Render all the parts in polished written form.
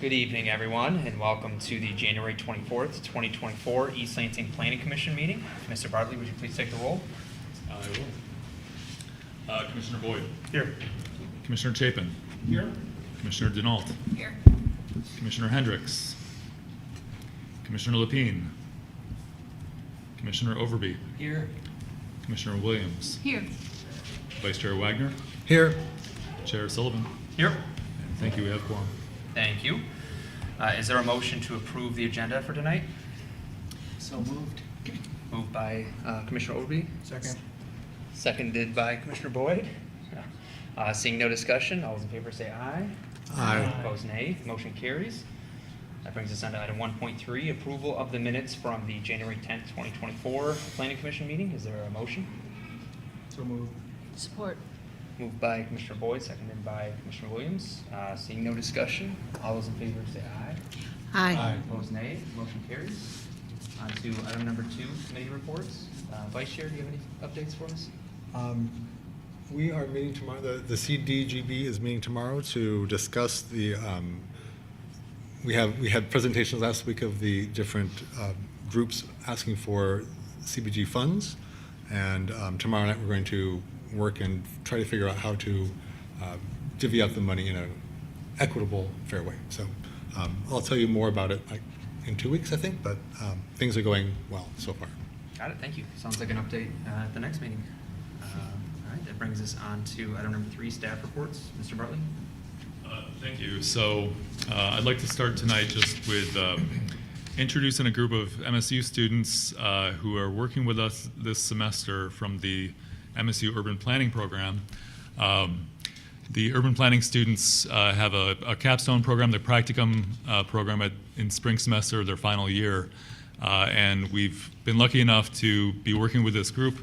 Good evening, everyone, and welcome to the January 24th, 2024 East Lansing Planning Commission meeting. Mr. Bartley, would you please take the roll? I will. Commissioner Boyd. Here. Commissioner Chapin. Here. Commissioner Denault. Here. Commissioner Hendricks. Commissioner Lapine. Commissioner Overby. Here. Commissioner Williams. Here. Vice Chair Wagner. Here. Chair Sullivan. Here. And thank you, we have quorum. Thank you. Is there a motion to approve the agenda for tonight? So moved. Moved by Commissioner Overby. Second. Seconded by Commissioner Boyd. Seeing no discussion, all those in favor say aye. Aye. Opposed, nay. Motion carries. That brings us on to item 1.3, approval of the minutes from the January 10th, 2024 Planning Commission meeting. Is there a motion? So moved. Support. Moved by Commissioner Boyd, seconded by Commissioner Williams. Seeing no discussion, all those in favor say aye. Aye. Opposed, nay. Motion carries. On to item number 2, committee reports. Vice Chair, do you have any updates for us? We are meeting tomorrow, the CDGB is meeting tomorrow to discuss the, we had presentations last week of the different groups asking for CBG funds, and tomorrow night we're going to work and try to figure out how to divvy up the money in an equitable, fair way. So I'll tell you more about it like in 2 weeks, I think, but things are going well so far. Got it, thank you. Sounds like an update at the next meeting. All right, that brings us on to item number 3, staff reports. Mr. Bartley? Thank you. So I'd like to start tonight just with introducing a group of MSU students who are working with us this semester from the MSU Urban Planning Program. The urban planning students have a capstone program, the Practicum program in spring semester, their final year. And we've been lucky enough to be working with this group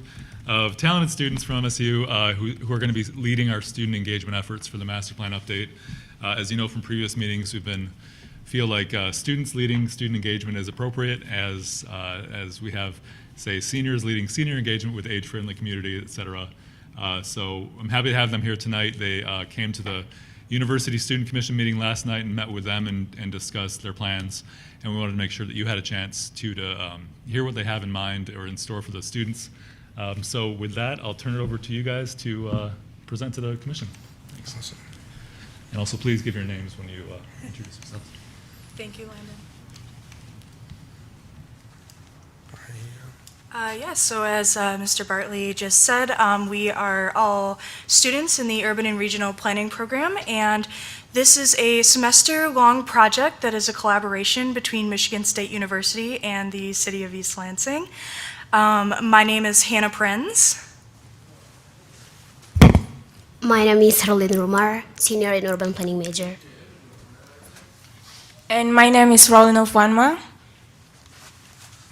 of talented students from MSU who are going to be leading our student engagement efforts for the master plan update. As you know from previous meetings, feel like students leading student engagement is appropriate as we have, say, seniors leading senior engagement with age-friendly community, et cetera. So I'm happy to have them here tonight. They came to the University Student Commission meeting last night and met with them and discussed their plans. And we wanted to make sure that you had a chance to hear what they have in mind or in store for the students. So with that, I'll turn it over to you guys to present to the commission. Thanks. Awesome. And also please give your names when you introduce yourselves. Thank you, Landon. So as Mr. Bartley just said, we are all students in the Urban and Regional Planning Program, and this is a semester-long project that is a collaboration between Michigan State University and the City of East Lansing. My name is Hannah Prenz. My name is Harlene Rumar, senior in urban planning major. And my name is Rolin Ofwanma.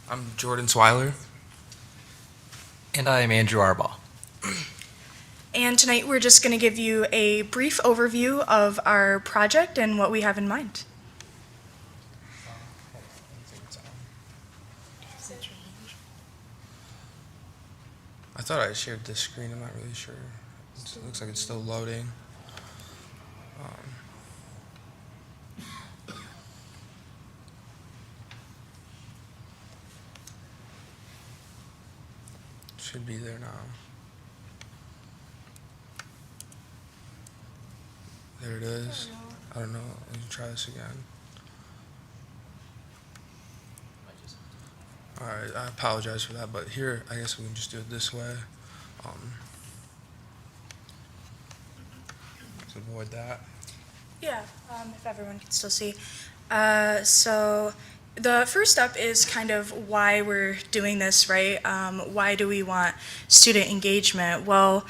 I'm Jordan Swiler. And I am Andrew Arbaugh. And tonight we're just going to give you a brief overview of our project and what we have in mind. I thought I shared this screen. I'm not really sure. It looks like it's still loading. Should be there now. There it is. I don't know. Let me try this again. Alright, I apologize for that, but here, I guess we can just do it this way. To avoid that. Yeah, if everyone can still see. So the first step is kind of why we're doing this, right? Why do we want student engagement? Well,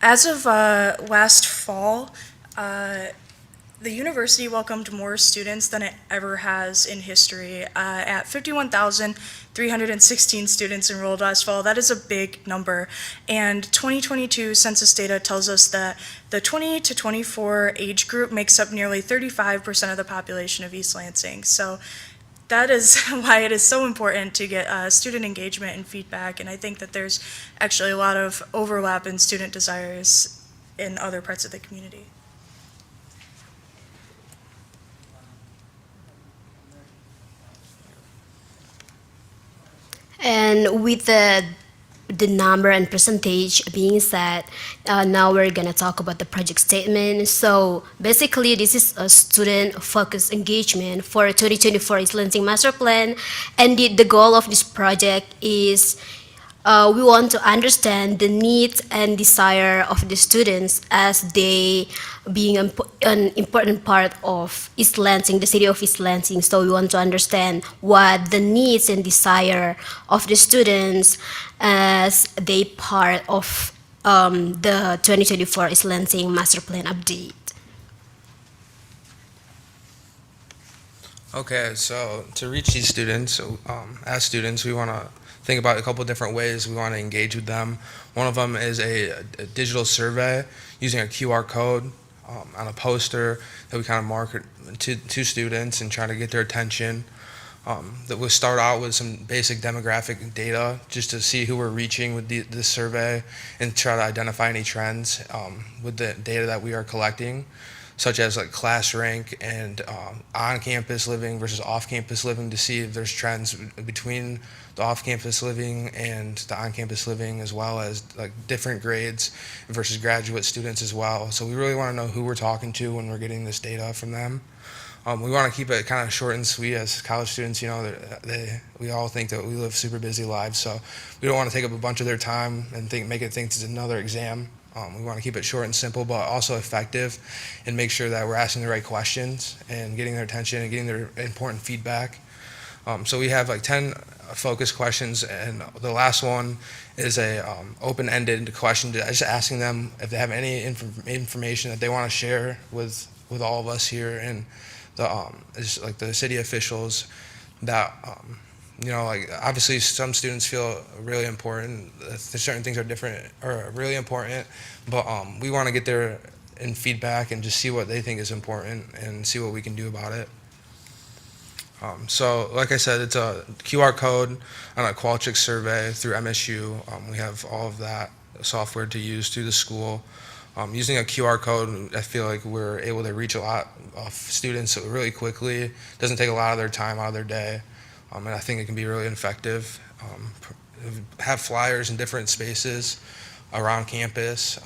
as of last fall, the university welcomed more students than it ever has in history. At 51,316 students enrolled last fall, that is a big number. And 2022 census data tells us that the 20 to 24 age group makes up nearly 35% of the population of East Lansing. So that is why it is so important to get student engagement and feedback. And I think that there's actually a lot of overlap in student desires in other parts of the community. And with the number and percentage being set, now we're gonna talk about the project statement. So basically, this is a student-focused engagement for 2024 East Lansing Master Plan, and the goal of this project is we want to understand the needs and desire of the students as they being an important part of East Lansing, the city of East Lansing. So we want to understand what the needs and desire of the students as they part of the 2024 East Lansing Master Plan update. Okay, so to reach these students, as students, we want to think about a couple different ways we want to engage with them. One of them is a digital survey using a QR code on a poster that we kind of market to students and try to get their attention. That we'll start out with some basic demographic data just to see who we're reaching with this survey and try to identify any trends with the data that we are collecting, such as like class rank and on-campus living versus off-campus living, to see if there's trends between the off-campus living and the on-campus living, as well as like different grades versus graduate students as well. So we really want to know who we're talking to when we're getting this data from them. We want to keep it kind of short and sweet as college students. You know, we all think that we live super busy lives, so we don't want to take up a bunch of their time and make it think it's another exam. We want to keep it short and simple, but also effective, and make sure that we're asking the right questions and getting their attention and getting their important feedback. So we have like 10 focus questions, and the last one is a open-ended question, just asking them if they have any information that they want to share with all of us here and the city officials that. You know, like obviously some students feel really important. Certain things are different or really important, but we want to get their feedback and just see what they think is important and see what we can do about it. So, like I said, it's a QR code on a Qualtrics survey through MSU. We have all of that software to use through the school. Using a QR code, I feel like we're able to reach a lot of students really quickly. It doesn't take a lot of their time out of their day. And I think it can be really effective. Have flyers in different spaces around campus,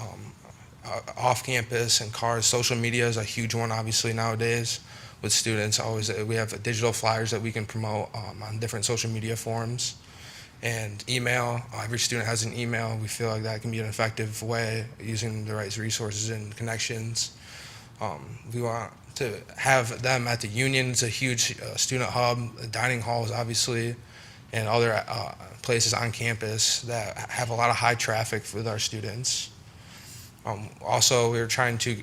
off campus, and cars. Social media is a huge one, obviously, nowadays with students. We have digital flyers that we can promote on different social media forums. And email, every student has an email. We feel like that can be an effective way using the right resources and connections. We want to have them at the union. It's a huge student hub, dining halls, obviously, and other places on campus that have a lot of high traffic with our students. Also, we're trying to,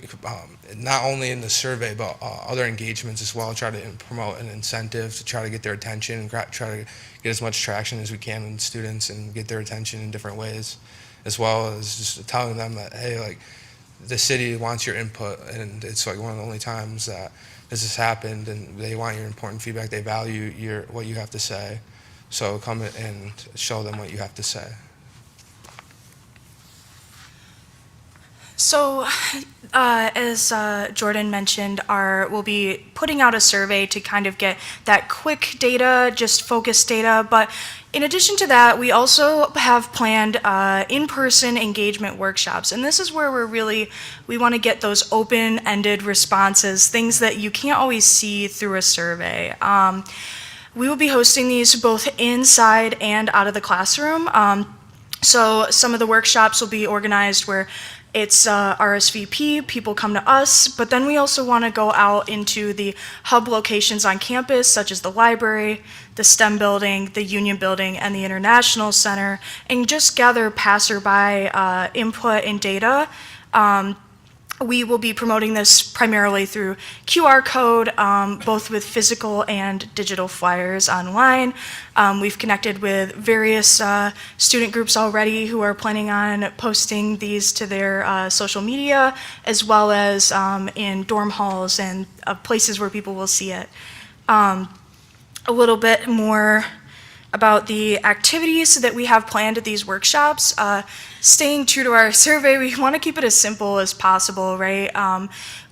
not only in the survey, but other engagements as well, try to promote an incentive to try to get their attention and try to get as much traction as we can with students and get their attention in different ways, as well as just telling them that, hey, like, the city wants your input, and it's like one of the only times that this has happened, and they want your important feedback. They value what you have to say. So come and show them what you have to say. So, as Jordan mentioned, we'll be putting out a survey to kind of get that quick data, just focused data. But in addition to that, we also have planned in-person engagement workshops. And this is where we want to get those open-ended responses, things that you can't always see through a survey. We will be hosting these both inside and out of the classroom. So some of the workshops will be organized where it's RSVP, people come to us, but then we also want to go out into the hub locations on campus, such as the library, the STEM building, the Union building, and the International Center, and just gather passerby input and data. We will be promoting this primarily through QR code, both with physical and digital flyers online. We've connected with various student groups already who are planning on posting these to their social media, as well as in dorm halls and places where people will see it. A little bit more about the activities that we have planned at these workshops. Staying true to our survey, we want to keep it as simple as possible, right?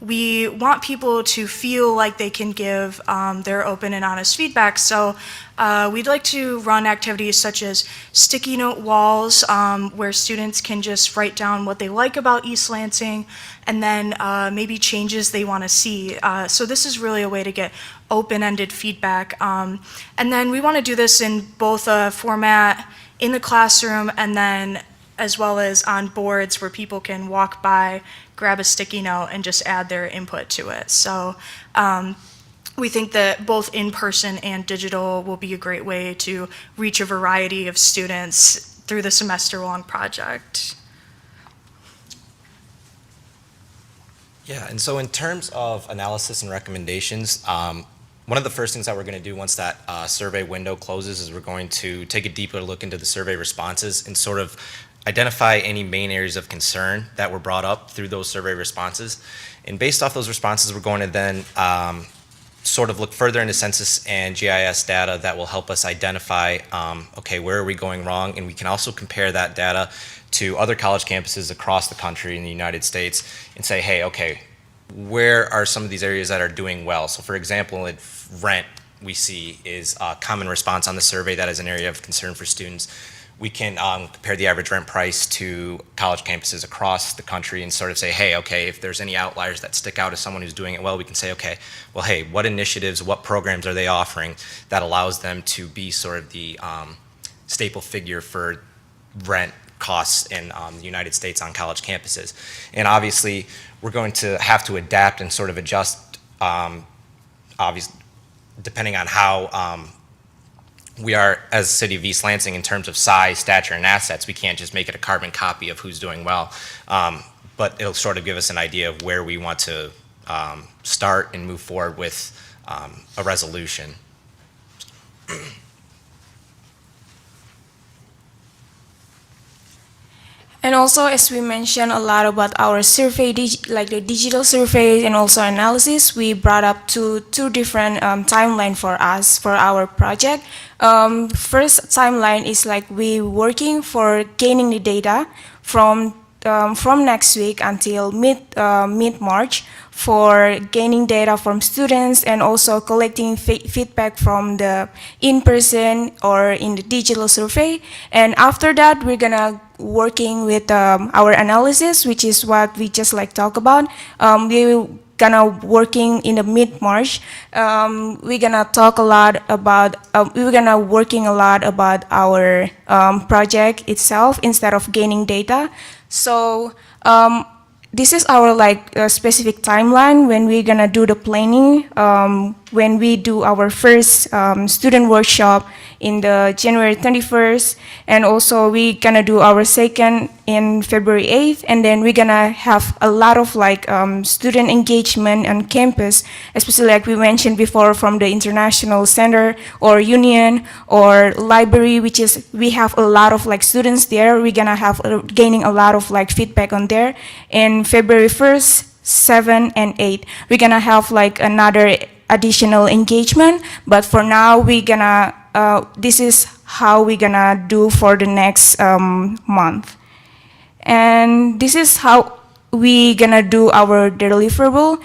We want people to feel like they can give their open and honest feedback. So We'd like to run activities such as sticky note walls, where students can just write down what they like about East Lansing, and then maybe changes they want to see. So this is really a way to get open-ended feedback. And then we want to do this in both a format in the classroom and then as well as on boards where people can walk by, grab a sticky note, and just add their input to it. So we think that both in-person and digital will be a great way to reach a variety of students through the semester-long project. Yeah, and so in terms of analysis and recommendations, one of the first things that we're going to do once that survey window closes is we're going to take a deeper look into the survey responses and sort of identify any main areas of concern that were brought up through those survey responses. And based off those responses, we're going to then sort of look further into census and GIS data that will help us identify, okay, where are we going wrong? And we can also compare that data to other college campuses across the country in the United States and say, hey, okay, where are some of these areas that are doing well? So for example, rent we see is a common response on the survey that is an area of concern for students. We can compare the average rent price to college campuses across the country and sort of say, hey, okay, if there's any outliers that stick out as someone who's doing it well, we can say, okay, well, hey, what initiatives, what programs are they offering that allows them to be sort of the staple figure for rent costs in the United States on college campuses. And obviously, we're going to have to adapt and sort of adjust, obviously, depending on how we are as a city of East Lansing in terms of size, stature, and assets. We can't just make it a carbon copy of who's doing well, but it'll sort of give us an idea of where we want to start and move forward with a resolution. And also, as we mentioned a lot about our survey, like the digital survey and also analysis, we brought up two different timeline for us for our project. First timeline is like we working for gaining the data from next week until mid March for gaining data from students and also collecting feedback from the in-person or in the digital survey. And after that, we're gonna working with our analysis, which is what we just like talk about. We're gonna working in the mid-March. We're gonna talk a lot about, we're gonna working a lot about our project itself instead of gaining data. So this is our like specific timeline when we're gonna do the planning, when we do our first student workshop in the January 21st, and also we're gonna do our second in February 8th, and then we're gonna have a lot of like student engagement on campus, especially like we mentioned before from the International Center or Union or library, which is we have a lot of like students there. We're gonna have gaining a lot of like feedback on there. In February 1st, 7, and 8, we're gonna have like another additional engagement, but for now we're gonna this is how we're gonna do for the next month. And this is how we're gonna do our deliverable,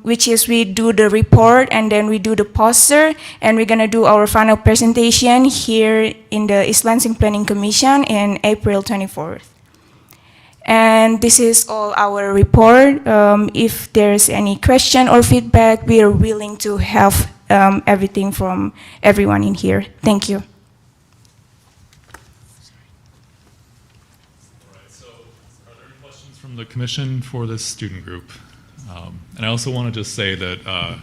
which is we do the report and then we do the poster, and we're gonna do our final presentation here in the East Lansing Planning Commission in April 24th. And this is all our report. If there's any question or feedback, we are willing to have everything from everyone in here. Thank you. All right, so are there any questions from the commission for this student group? And I also want to just say that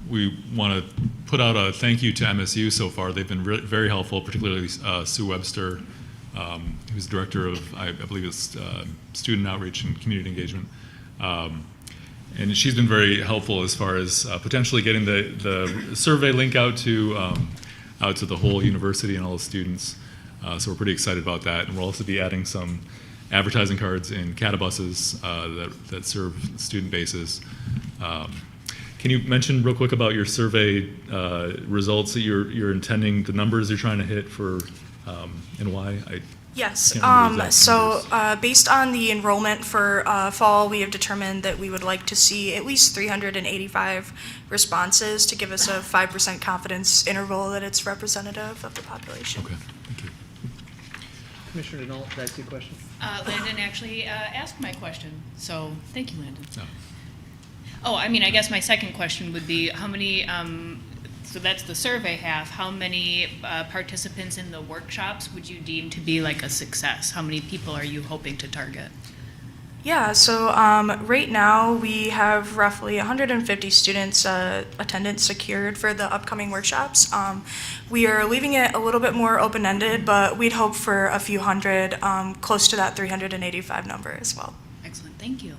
we want to put out a thank you to MSU so far. They've been very helpful, particularly Sue Webster, who's director of, I believe it's student outreach and community engagement. And she's been very helpful as far as potentially getting the survey link out to the whole university and all the students. So we're pretty excited about that. And we'll also be adding some advertising cards in catabuses that serve student bases. Can you mention real quick about your survey results that you're intending, the numbers you're trying to hit for, and why? Yes, Can't remember the exact so numbers. based on the enrollment for fall, we have determined that we would like to see at least 385 responses to give us a 5% confidence interval that it's representative of the population. Okay, thank you. Commissioner Denault, did I see a question? Landon actually asked my question, so thank you, Landon. No. Oh, I mean, I guess my second question would be, how many, so that's the survey half, how many participants in the workshops would you deem to be like a success? How many people are you hoping to target? Yeah, so right now we have roughly 150 students attendance secured for the upcoming workshops. We are leaving it a little bit more open-ended, but we'd hope for a few hundred, close to that 385 number as well. Excellent, thank you.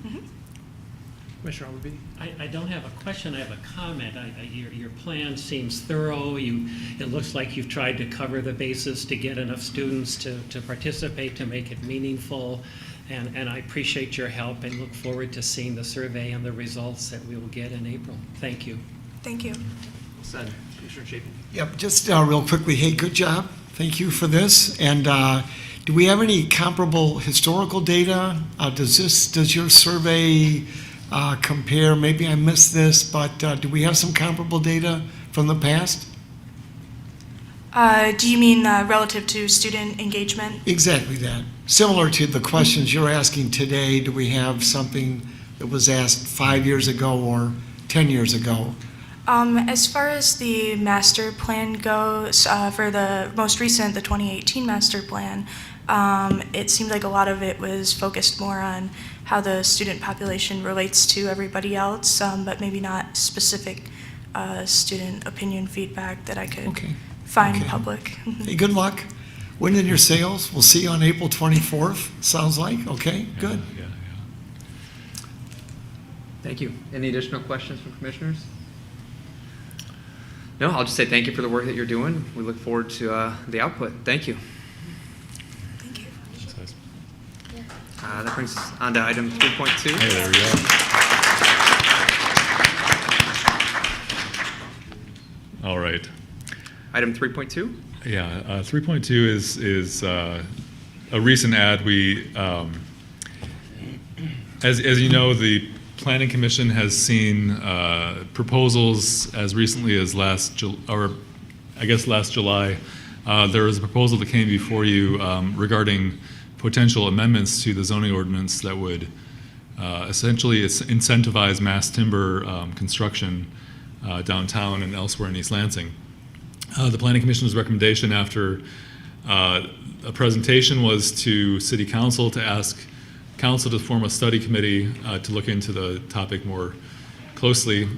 Commissioner Overby? I don't have a question, I have a comment. Your plan seems thorough. It looks like you've tried to cover the bases to get enough students to participate, to make it meaningful. And I appreciate your help and look forward to seeing the survey and the results that we will get in April. Thank you. Thank you. Well said. Commissioner Chapin? Yep, just real quickly, hey, good job. Thank you for this. And do we have any comparable historical data? Does your survey compare, maybe I missed this, but do we have some comparable data from the past? Do you mean relative to student engagement? Exactly that. Similar to the questions you're asking today, do we have something that was asked 5 years ago or 10 years ago? As far as the master plan goes, for the most recent, the 2018 master plan, it seemed like a lot of it was focused more on how the student population relates to everybody else, but maybe not specific student opinion feedback that I could Okay. find Okay. public. Hey, good luck. Win in your sales. We'll see you on April 24th, sounds like. Okay, good. Yeah. Thank you. Any additional questions from commissioners? No, I'll just say thank you for the work that you're doing. We look forward to the output. Thank you. Thank you. That brings us on to item 3.2. Hey, there we go. All right. Item 3.2. Yeah, 3.2 is a recent ad. We, as you know, the Planning Commission has seen proposals as recently as last July. There was a proposal that came before you regarding potential amendments to the zoning ordinance that would essentially incentivize mass timber construction downtown and elsewhere in East Lansing. The Planning Commission's recommendation after a presentation was to City Council to ask Council to form a study committee to look into the topic more closely.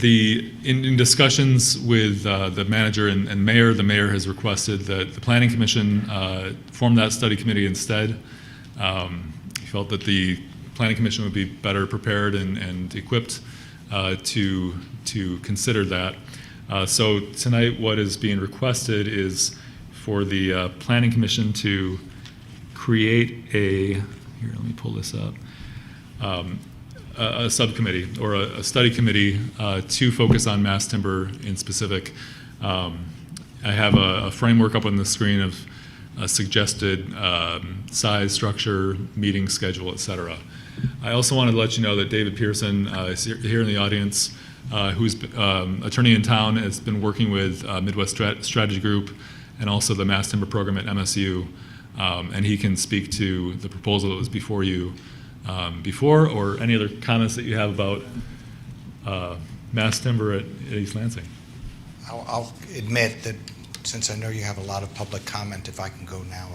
In discussions with the manager and mayor, the mayor has requested that the Planning Commission form that study committee instead. He felt that the Planning Commission would be better prepared and equipped to consider that. So tonight what is being requested is for the Planning Commission to create here, let me pull this up, a subcommittee or a study committee to focus on mass timber in specific. I have a framework up on the screen of a suggested size, structure, meeting schedule, et cetera. I also wanted to let you know that David Pearson is here in the audience, who's attorney in town, has been working with Midwest Strategy Group and also the Mass Timber Program at MSU, and he can speak to the proposal that was before you before, or any other comments that you have about mass timber at East Lansing. I'll admit that since I know you have a lot of public comment, if I can go now,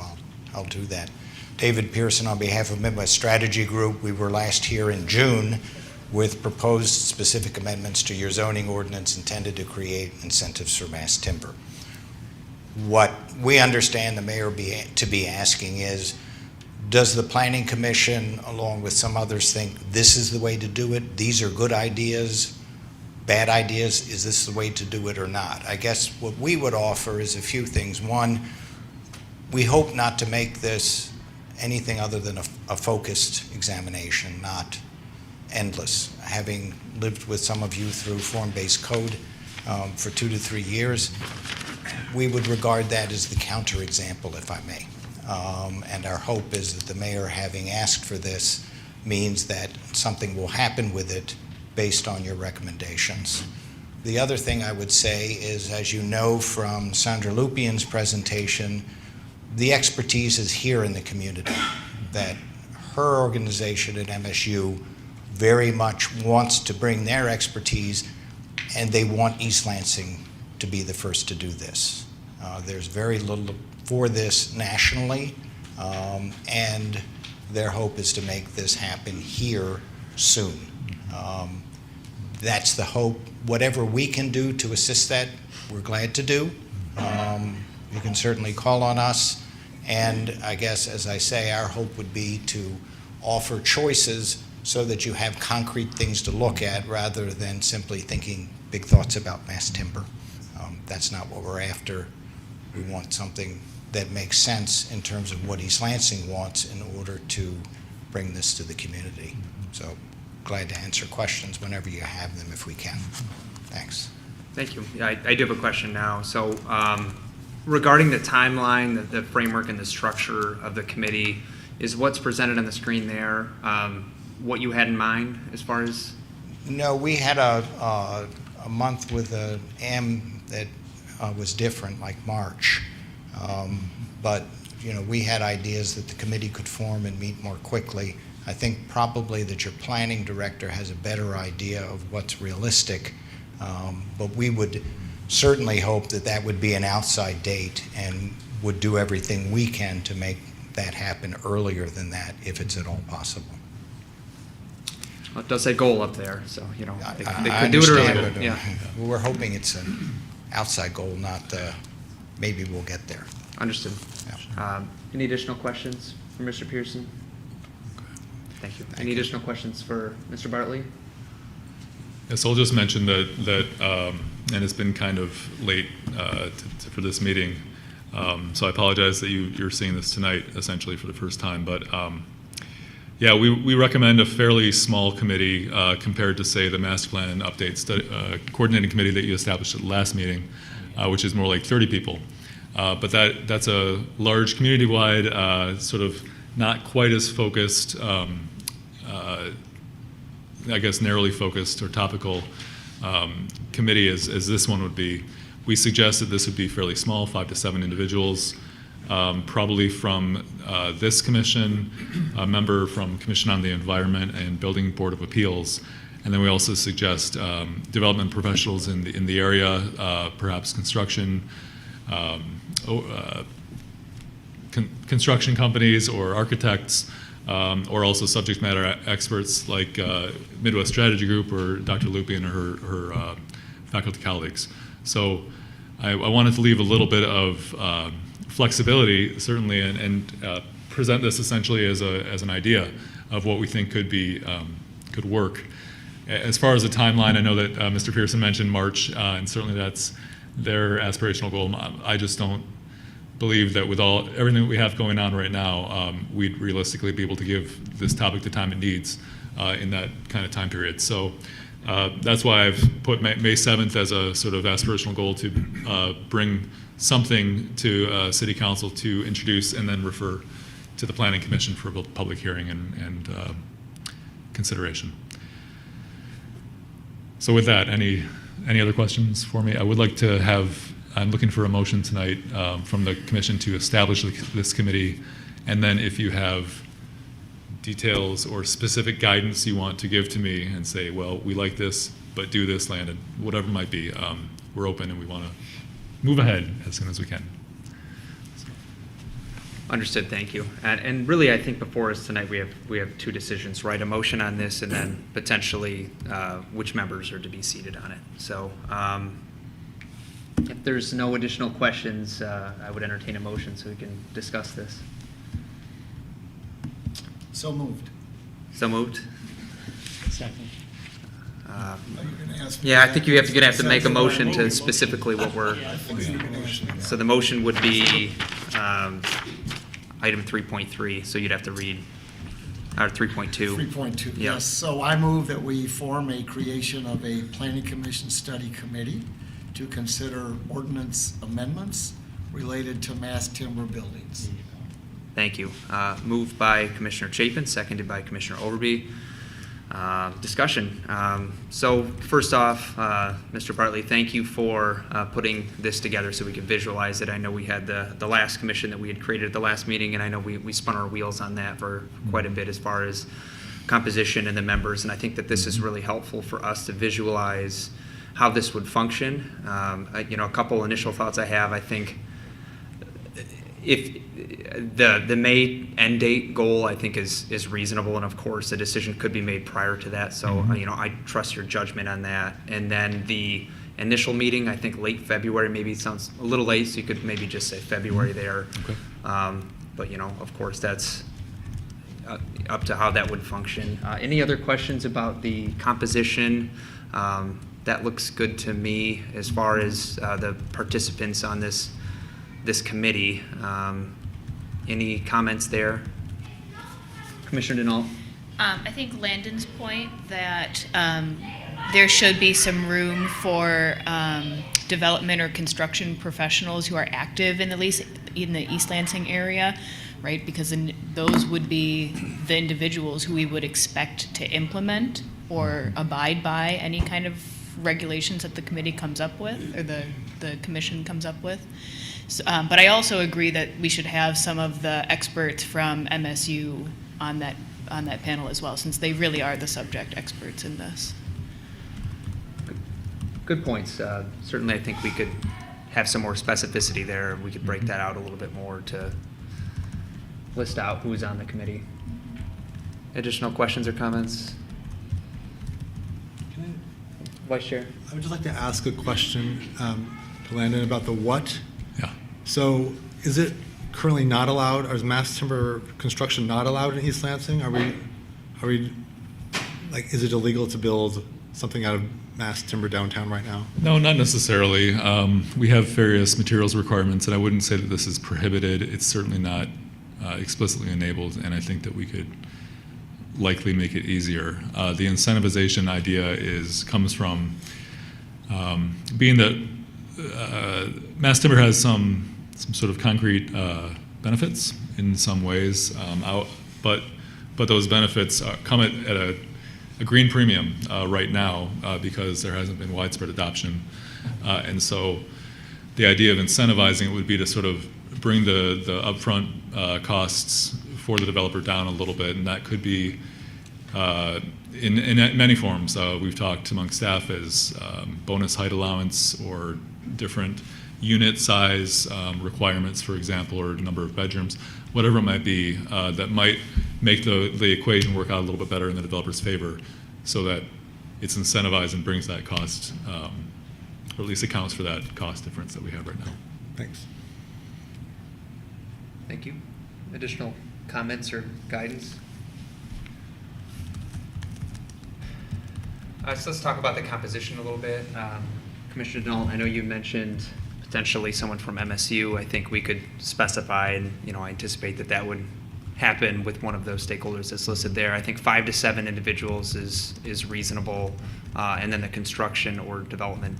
I'll do that. David Pearson on behalf of Midwest Strategy Group. We were last here in June with proposed specific amendments to your zoning ordinance intended to create incentives for mass timber. What we understand the mayor to be asking is, does the Planning Commission, along with some others, think this is the way to do it? These are good ideas, bad ideas? Is this the way to do it or not? I guess what we would offer is a few things. One, we hope not to make this anything other than a focused examination, not endless. Having lived with some of you through form-based code for 2 to 3 years, we would regard that as the counterexample, if I may. And our hope is that the mayor, having asked for this, means that something will happen with it based on your recommendations. The other thing I would say is, as you know from Sandra Lupien's presentation, the expertise is here in the community, that her organization at MSU very much wants to bring their expertise, and they want East Lansing to be the first to do this. There's very little for this nationally, and their hope is to make this happen here soon. That's the hope. Whatever we can do to assist that, we're glad to do. You can certainly call on us, and I guess, as I say, our hope would be to offer choices so that you have concrete things to look at rather than simply thinking big thoughts about mass timber. That's not what we're after. We want something that makes sense in terms of what East Lansing wants in order to bring this to the community. So glad to answer questions whenever you have them if we can. Thanks. Thank you. Yeah, I do have a question now. So regarding the timeline, the framework and the structure of the committee, is what's presented on the screen there what you had in mind as far as? No, we had a month with an M that was different, like March. But, you know, we had ideas that the committee could form and meet more quickly. I think probably that your planning director has a better idea of what's realistic, but we would certainly hope that that would be an outside date and would do everything we can to make that happen earlier than that, if it's at all possible. Well, it does say goal up there, so, you know, they I could do it understand, earlier. but, Yeah, we're hoping it's an outside goal, not maybe we'll get there. understood. Yeah. Any additional questions for Mr. Pearson? Thank you. Any additional questions for Mr. Bartley? Yes, I'll just mention that and it's been kind of late for this meeting, so I apologize that you're seeing this tonight essentially for the first time, but yeah, we recommend a fairly small committee compared to, say, the Master Plan Update Coordinating Committee that you established at the last meeting, which is more like 30 people. But that's a large community-wide, sort of not quite as focused, I guess narrowly focused or topical committee as this one would be. We suggest that this would be fairly small, 5 to 7 individuals, probably from this commission, a member from Commission on the Environment and Building Board of Appeals, and then we also suggest development professionals in the area, perhaps construction, construction companies or architects, or also subject matter experts like Midwest Strategy Group or Dr. Lupien or her faculty colleagues. So I wanted to leave a little bit of flexibility, certainly, and present this essentially as an idea of what we think could work. As far as the timeline, I know that Mr. Pearson mentioned March, and certainly that's their aspirational goal. I just don't believe that with everything that we have going on right now, we'd realistically be able to give this topic the time it needs in that kind of time period. So that's why I've put May 7th as a sort of aspirational goal to bring something to City Council to introduce and then refer to the Planning Commission for a public hearing and consideration. So with that, any other questions for me? I would like to I'm looking for a motion tonight from the commission to establish this committee, and then if you have details or specific guidance you want to give to me and say, well, we like this, but do this, Landon, whatever it might be, we're open and we want to move ahead as soon as we can. Understood, thank you. And really, I think before us tonight, we have two decisions, right? A motion on this and then potentially which members are to be seated on it. So if there's no additional questions, I would entertain a motion so we can discuss this. So moved. So moved? Second. Are you gonna ask me Yeah, I that? think you're going to have to make a Sounds motion like to specifically what we're, I think you're gonna ask me that. so the motion would be item 3.3, so you'd have to read, or 3.2. 3.2, Yeah. yes. So I move that we form a creation of a planning commission study committee to consider ordinance amendments related to mass timber buildings. Thank you. Moved by Commissioner Chapin, seconded by Commissioner Overby. Discussion. So first off, Mr. Bartley, thank you for putting this together so we could visualize it. I know we had the last commission that we had created at the last meeting, and I know we spun our wheels on that for quite a bit as far as composition and the members, and I think that this is really helpful for us to visualize how this would function. A couple initial thoughts I have. I think if the May end date goal, I think is reasonable, and of course, a decision could be made prior to that. So, I trust your judgment on that. And then the initial meeting, I think late February, maybe it sounds a little late, so you could maybe just say February there. Okay. But of course, that's up to how that would function. Any other questions about the composition? That looks good to me as far as the participants on this committee. Any comments there? Commissioner Denault? I think Landon's point that there should be some room for development or construction professionals who are active in the East Lansing area, right? Because then those would be the individuals who we would expect to implement or abide by any kind of regulations that the committee comes up with, or the commission comes up with. So, but I also agree that we should have some of the experts from MSU on that panel as well, since they really are the subject experts in this. Good points. Certainly, I think we could have some more specificity there. We could break that out a little bit more to list out who's on the committee. Additional questions or comments? Vice Chair? I would just like to ask a question to Landon about the what. Yeah. So is it currently not allowed, or is mass timber construction not allowed in East Lansing? Are we, like, is it illegal to build something out of mass timber downtown right now? No, not necessarily. We have various materials requirements, and I wouldn't say that this is prohibited. It's certainly not explicitly enabled, and I think that we could likely make it easier. The incentivization idea comes from being that mass timber has some sort of concrete benefits in some ways, but those benefits come at a green premium right now because there hasn't been widespread adoption, and so the idea of incentivizing it would be to sort of bring the upfront costs for the developer down a little bit, and that could be in many forms. We've talked among staff as bonus height allowance or different unit size requirements, for example, or number of bedrooms, whatever it might be, that might make the equation work out a little bit better in the developer's favor, so that it's incentivized and brings that cost, or at least accounts for that cost difference that we have right now. Thanks. Thank you. Additional comments or guidance? So let's talk about the composition a little bit. Commissioner Denault, I know you mentioned potentially someone from MSU. I think we could specify, and I anticipate that would happen with one of those stakeholders that's listed there. I think 5 to 7 individuals is reasonable, and then the construction or development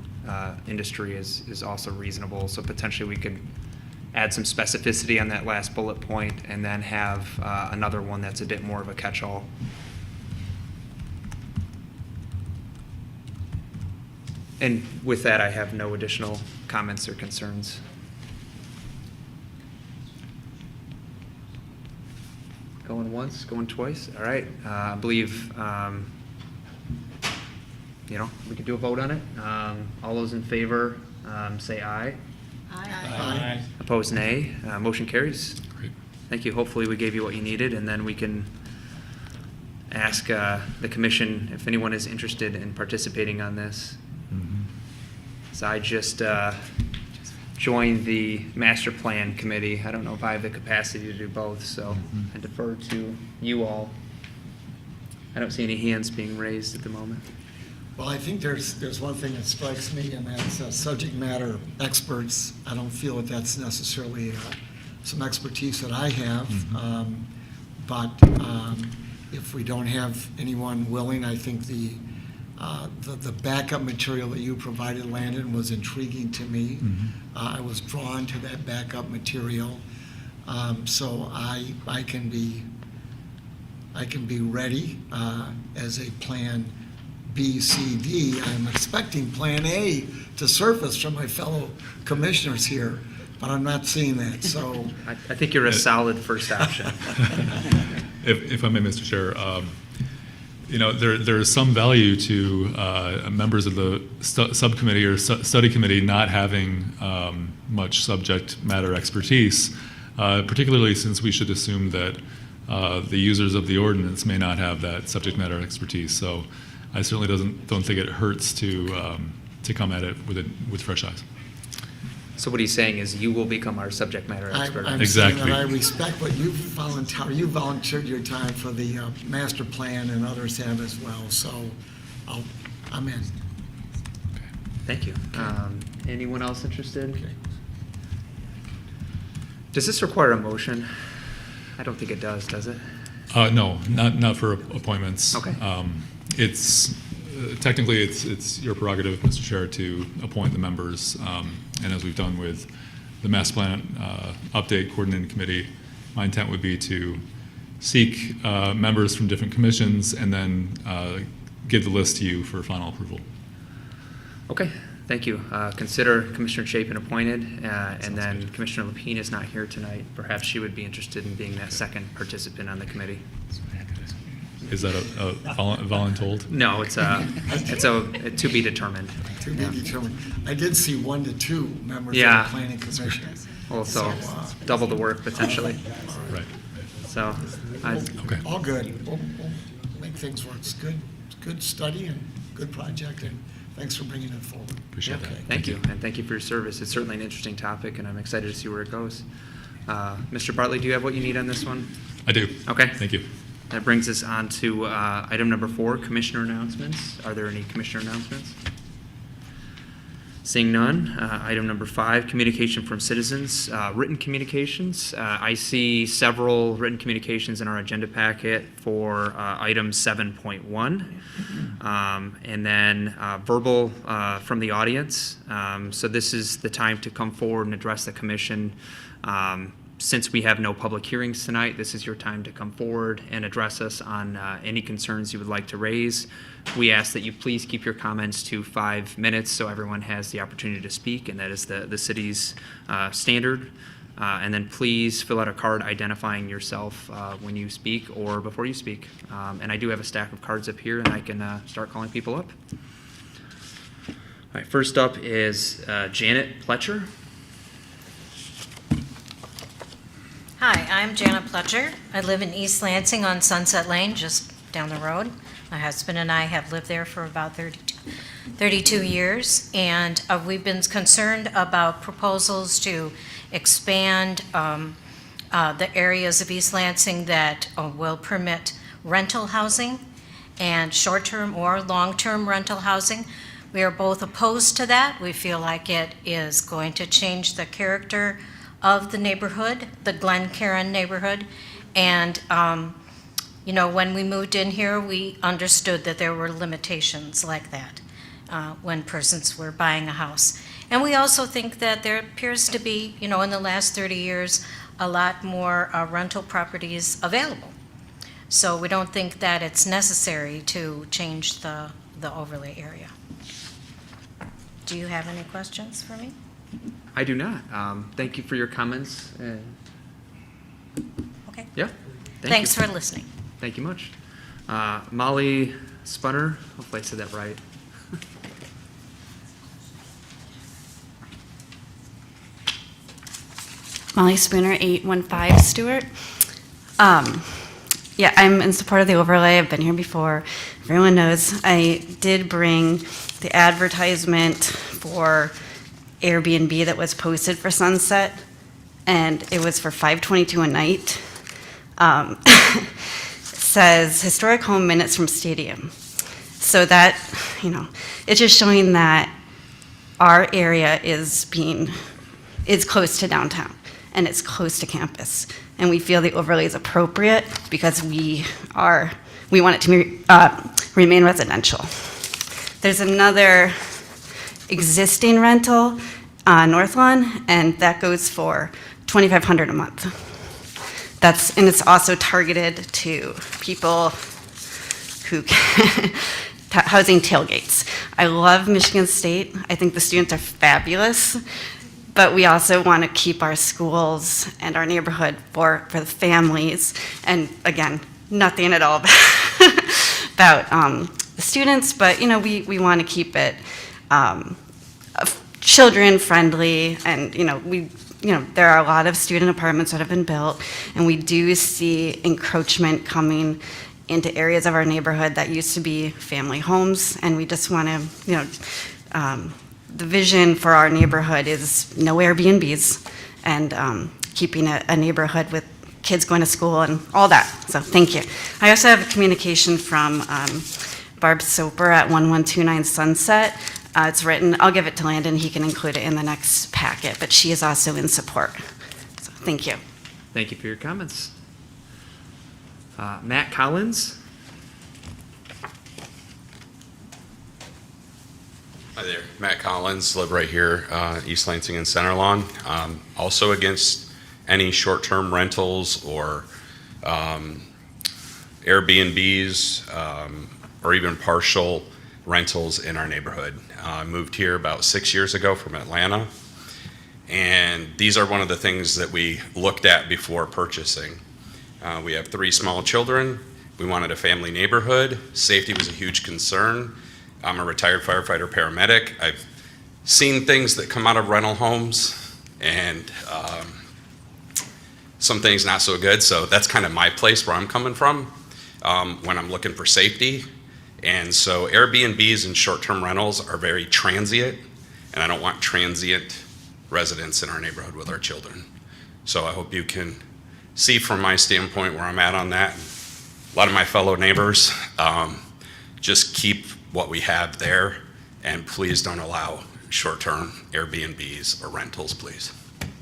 industry is also reasonable. So potentially we could add some specificity on that last bullet point, and then have another one that's a bit more of a catch-all. And with that, I have no additional comments or concerns. Going once, going twice. All right. I believe, we could do a vote on it. All those in favor, say aye. Aye. Opposed, nay. Motion carries. Great. Thank you. Hopefully we gave you what you needed, and then we can ask the commission if anyone is interested in participating on this. So I just joined the master plan committee. I don't know if I have the capacity to do both, so I defer to you all. I don't see any hands being raised at the moment. Well, I think there's one thing that strikes me, and that's subject matter experts. I don't feel that that's necessarily some expertise that I have, but if we don't have anyone willing, I think the The backup material that you provided, Landon, was intriguing to me. I was drawn to that backup material. So I can be ready as a plan B, C, D. I'm expecting plan A to surface from my fellow commissioners here, but I'm not seeing that, so. I think you're a solid first option. If I may, Mr. Chair, there is some value to members of the subcommittee or study committee not having much subject matter expertise, particularly since we should assume that the users of the ordinance may not have that subject matter expertise. So I certainly don't think it hurts to come at it with fresh eyes. So what he's saying is you will become our subject matter expert. I'm Exactly. saying that I respect what you volunteered your time for the master plan, and others have as well, so I'm in. Thank you. Anyone else interested? Does this require a motion? I don't think it does it? No, not for appointments. Okay. It's technically it's your prerogative, Mr. Chair, to appoint the members, and as we've done with the master plan update coordinating committee, my intent would be to seek members from different commissions and then give the list to you for final approval. Okay, thank you. Consider Commissioner Chapin appointed, and then Commissioner Lapine is not here tonight. Perhaps she would be interested in being that second participant on the committee. Is that a voluntold? No, it's a to be determined. To be determined. I did see 1 to 2 members of Yeah. the planning commission. Also, double the work potentially. Right. So, Okay. All good. We'll make things work. It's good study and good project, and thanks for bringing it forward. Appreciate that. thank you, and thank you for your service. It's certainly an interesting topic, and I'm excited to see where it goes. Mr. Bartley, do you have what you need on this one? I do. Okay. Thank you. That brings us on to item number 4, commissioner announcements. Are there any commissioner announcements? Seeing none. Item number 5, communication from citizens. Written communications. I see several written communications in our agenda packet for item 7.1. And then verbal from the audience. So this is the time to come forward and address the commission. Since we have no public hearings tonight, this is your time to come forward and address us on any concerns you would like to raise. We ask that you please keep your comments to 5 minutes so everyone has the opportunity to speak, and that is the city's standard. And then please fill out a card identifying yourself when you speak or before you speak. And I do have a stack of cards up here, and I can start calling people up. All right, first up is Janet Pletcher. Hi, I'm Janet Pletcher. I live in East Lansing on Sunset Lane, just down the road. My husband and I have lived there for about 32 years, and we've been concerned about proposals to expand the areas of East Lansing that will permit rental housing and short-term or long-term rental housing. We are both opposed to that. We feel like it is going to change the character of the neighborhood, the Glencairn neighborhood. And, when we moved in here, we understood that there were limitations like that when persons were buying a house. And we also think that there appears to be, in the last 30 years, a lot more rental properties available. So we don't think that it's necessary to change the overlay area. Do you have any questions for me? I do not. Thank you for your comments. Okay. Yeah. Thanks for listening. Thank you much. Molly Spunner, hopefully I said that right. Molly Spooner, 815 Stewart. Yeah, I'm in support of the overlay. I've been here before. Everyone knows I did bring the advertisement for Airbnb that was posted for Sunset, and it was for $5.22 a night. It says historic home minutes from stadium. So that, it's just showing that our area is close to downtown and it's close to campus. And we feel the overlay is appropriate because we want it to remain residential. There's another existing rental, North Lawn, and that goes for $2,500 a month. And it's also targeted to people who housing tailgates. I love Michigan State. I think the students are fabulous, but we also want to keep our schools and our neighborhood for the families. And again, nothing at all about the students, but we want to keep it children friendly, and there are a lot of student apartments that have been built, and we do see encroachment coming into areas of our neighborhood that used to be family homes, and we just want to, the vision for our neighborhood is no Airbnbs, and keeping a neighborhood with kids going to school and all that. So thank you. I also have a communication from Barb Soper at 1129 Sunset. It's written. I'll give it to Landon. He can include it in the next packet, but she is also in support. So thank you. Thank you for your comments. Matt Collins. Hi there, Matt Collins, live right here, East Lansing and Center Lawn. Also against any short-term rentals or Airbnbs or even partial rentals in our neighborhood. I moved here about 6 years ago from Atlanta, and these are one of the things that we looked at before purchasing. We have 3 small children. We wanted a family neighborhood. Safety was a huge concern. I'm a retired firefighter paramedic. I've seen things that come out of rental homes, and some things not so good, so that's kind of my place where I'm coming from when I'm looking for safety. And so Airbnbs and short-term rentals are very transient, and I don't want transient residents in our neighborhood with our children. So I hope you can see from my standpoint where I'm at on that. A lot of my fellow neighbors, just keep what we have there, and please don't allow short-term Airbnbs or rentals, please.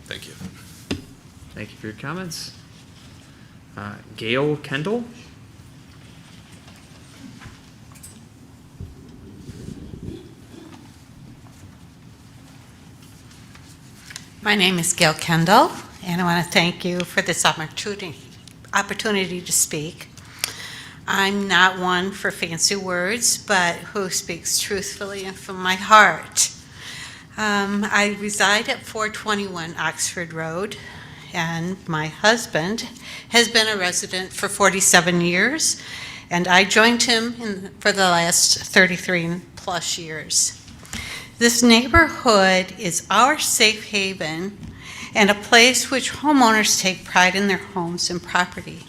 Thank you. Thank you for your comments. Gail Kendall. My name is Gail Kendall, and I want to thank you for this opportunity to speak. I'm not one for fancy words, but who speaks truthfully and from my heart. I reside at 421 Oxford Road, and my husband has been a resident for 47 years, and I joined him for the last 33 plus years. This neighborhood is our safe haven and a place which homeowners take pride in their homes and property.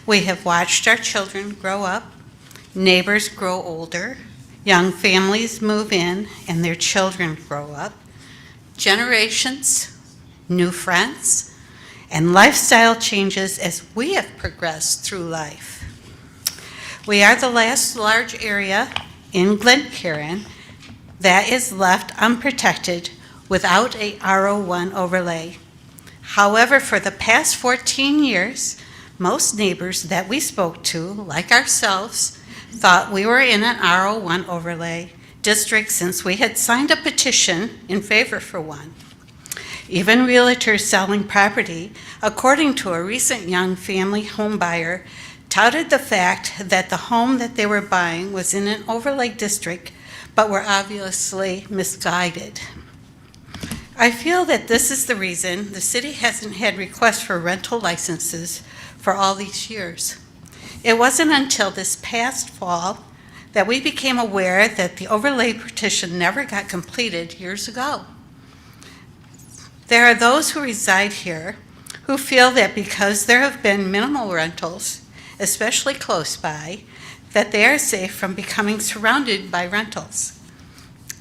We have watched our children grow up, neighbors grow older, young families move in and their children grow up, generations, new friends, and lifestyle changes as we have progressed through life. We are the last large area in Glencairn that is left unprotected without a R01 overlay. However, for the past 14 years, most neighbors that we spoke to, like ourselves, thought we were in an R01 overlay district since we had signed a petition in favor for one. Even realtors selling property, according to a recent young family home buyer, touted the fact that the home that they were buying was in an overlay district, but were obviously misguided. I feel that this is the reason the city hasn't had requests for rental licenses for all these years. It wasn't until this past fall that we became aware that the overlay petition never got completed years ago. There are those who reside here who feel that because there have been minimal rentals, especially close by, that they are safe from becoming surrounded by rentals.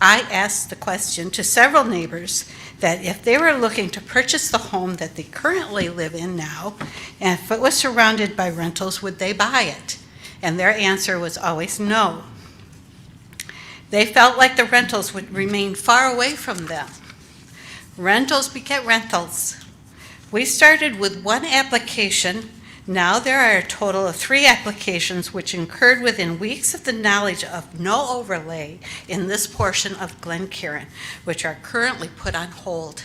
I asked the question to several neighbors that if they were looking to purchase the home that they currently live in now, and if it was surrounded by rentals, would they buy it? And their answer was always no. They felt like the rentals would remain far away from them. Rentals beget rentals. We started with one application Now there are a total of 3 applications which occurred within weeks of the knowledge of no overlay in this portion of Glencairn, which are currently put on hold.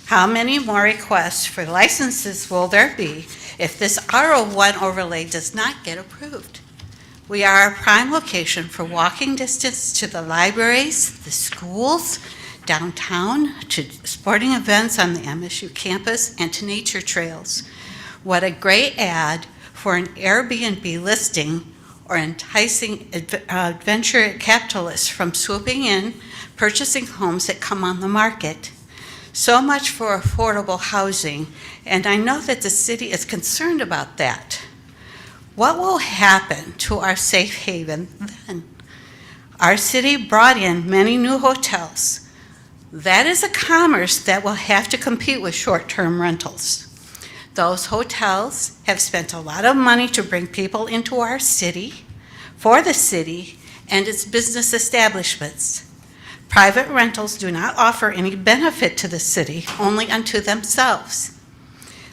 How many more requests for licenses will there be if this R01 overlay does not get approved? We are a prime location for walking distance to the libraries, the schools, downtown, to sporting events on the MSU campus, and to nature trails. What a great ad for an Airbnb listing or enticing adventure capitalists from swooping in, purchasing homes that come on the market. So much for affordable housing, and I know that the city is concerned about that. What will happen to our safe haven then? Our city brought in many new hotels. That is a commerce that will have to compete with short-term rentals. Those hotels have spent a lot of money to bring people into our city, for the city, and its business establishments. Private rentals do not offer any benefit to the city, only unto themselves.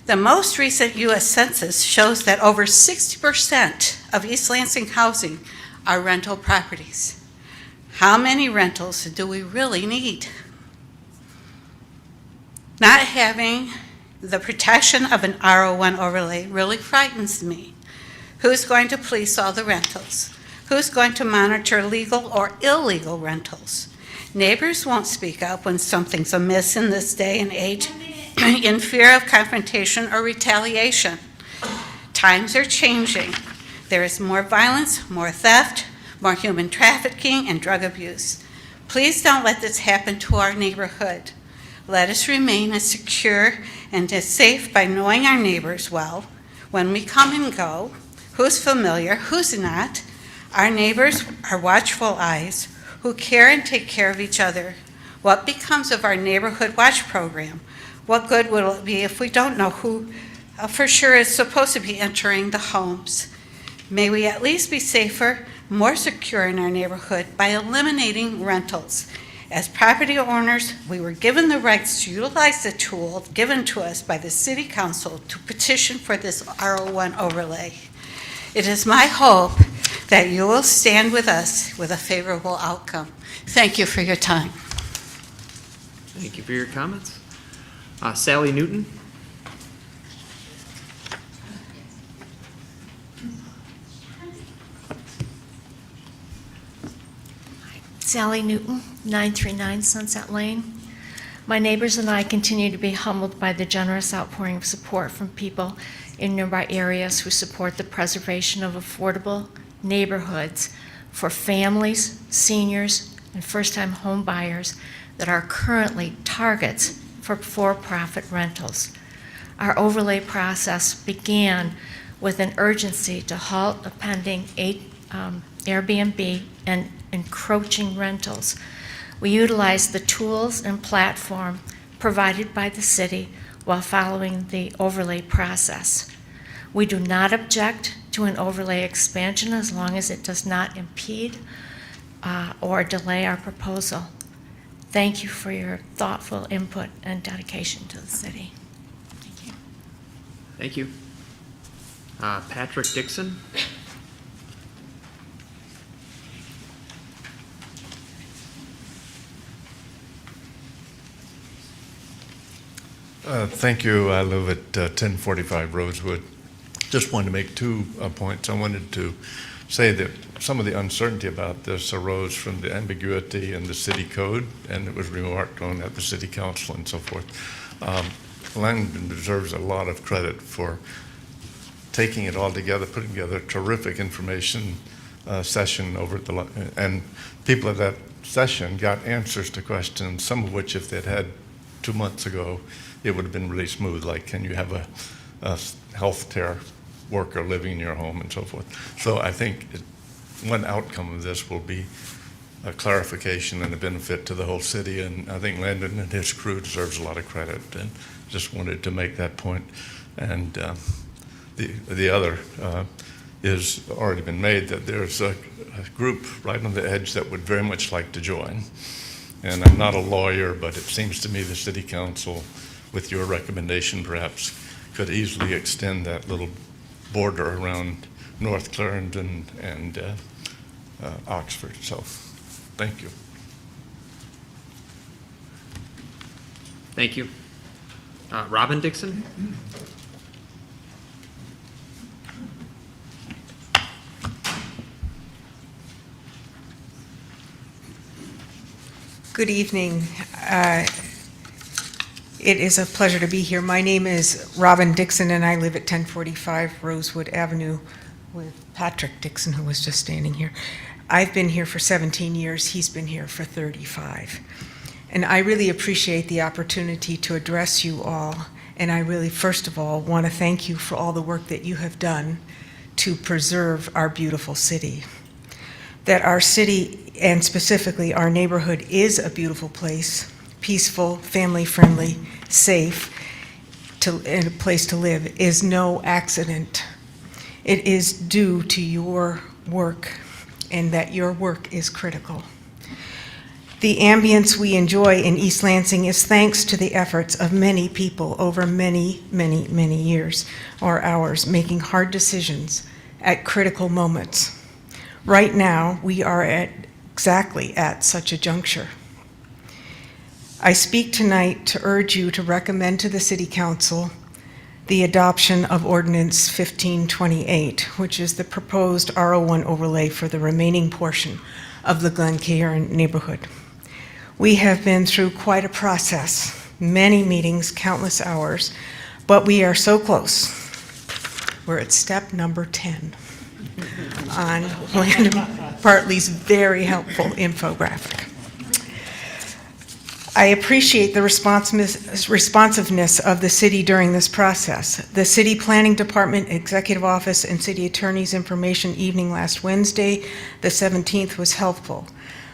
The most recent U.S. Census shows that over 60% of East Lansing housing are rental properties. How many rentals do we really need? Not having the protection of an R01 overlay really frightens me. Who's going to police all the rentals? Who's going to monitor legal or illegal rentals? Neighbors won't speak up when something's amiss in this day and age in fear of confrontation or retaliation. Times are changing. There is more violence, more theft, more human trafficking, and drug abuse. Please don't let this happen to our neighborhood. Let us remain as secure and as safe by knowing our neighbors well. When we come and go, who's familiar, who's not, our neighbors are watchful eyes who care and take care of each other. What becomes of our neighborhood watch program? What good will it be if we don't know who for sure is supposed to be entering the homes? May we at least be safer, more secure in our neighborhood by eliminating rentals. As property owners, we were given the rights to utilize the tool given to us by the City Council to petition for this R01 overlay. It is my hope that you will stand with us with a favorable outcome. Thank you for your time. Thank you for your comments. Sally Newton? Sally Newton, 939 Sunset Lane. My neighbors and I continue to be humbled by the generous outpouring of support from people in nearby areas who support the preservation of affordable neighborhoods for families, seniors, and first-time home buyers that are currently targets for-profit rentals. Our overlay process began with an urgency to halt a pending Airbnb and encroaching rentals. We utilized the tools and platform provided by the city while following the overlay process. We do not object to an overlay expansion as long as it does not impede or delay our proposal. Thank you for your thoughtful input and dedication to the city. Thank you. Thank you. Patrick Dixon? Thank you. I live at 1045 Rosewood. Just wanted to make 2 points. I wanted to say that some of the uncertainty about this arose from the ambiguity in the city code, and it was remarked on at the city council and so forth. Langdon deserves a lot of credit for taking it all together, putting together a terrific information session over at the, and people at that session got answers to questions, some of which if they'd had 2 months ago, it would have been really smooth, like can you have a health care worker living in your home and so forth. So I think one outcome of this will be a clarification and a benefit to the whole city, and I think Landon and his crew deserves a lot of credit, and just wanted to make that point. And the other is already been made, that there's a group right on the edge that would very much like to join. And I'm not a lawyer, but it seems to me the city council, with your recommendation perhaps, could easily extend that little border around North Clarendon and Oxford. So, thank you. Thank you. Robin Dixon? Good evening. It is a pleasure to be here. My name is Robin Dixon, and I live at 1045 Rosewood Avenue with Patrick Dixon, who was just standing here. I've been here for 17 years. He's been here for 35. And I really appreciate the opportunity to address you all. And I really, first of all, want to thank you for all the work that you have done to preserve our beautiful city. That our city, and specifically our neighborhood, is a beautiful place, peaceful, family-friendly, safe, and a place to live, is no accident. It is due to your work, and that your work is critical. The ambience we enjoy in East Lansing is thanks to the efforts of many people over many, many, many years or hours, making hard decisions at critical moments. Right now, we are exactly at such a juncture. I speak tonight to urge you to recommend to the City Council the adoption of Ordinance 1528, which is the proposed R01 overlay for the remaining portion of the Glencairn neighborhood. We have been through quite a process, many meetings, countless hours, but we are so close. We're at step number 10 on Landon Bartley's very helpful infographic. I appreciate the responsiveness of the city during this process. The City Planning Department, Executive Office, and City Attorney's information evening last Wednesday, the 17th, was helpful.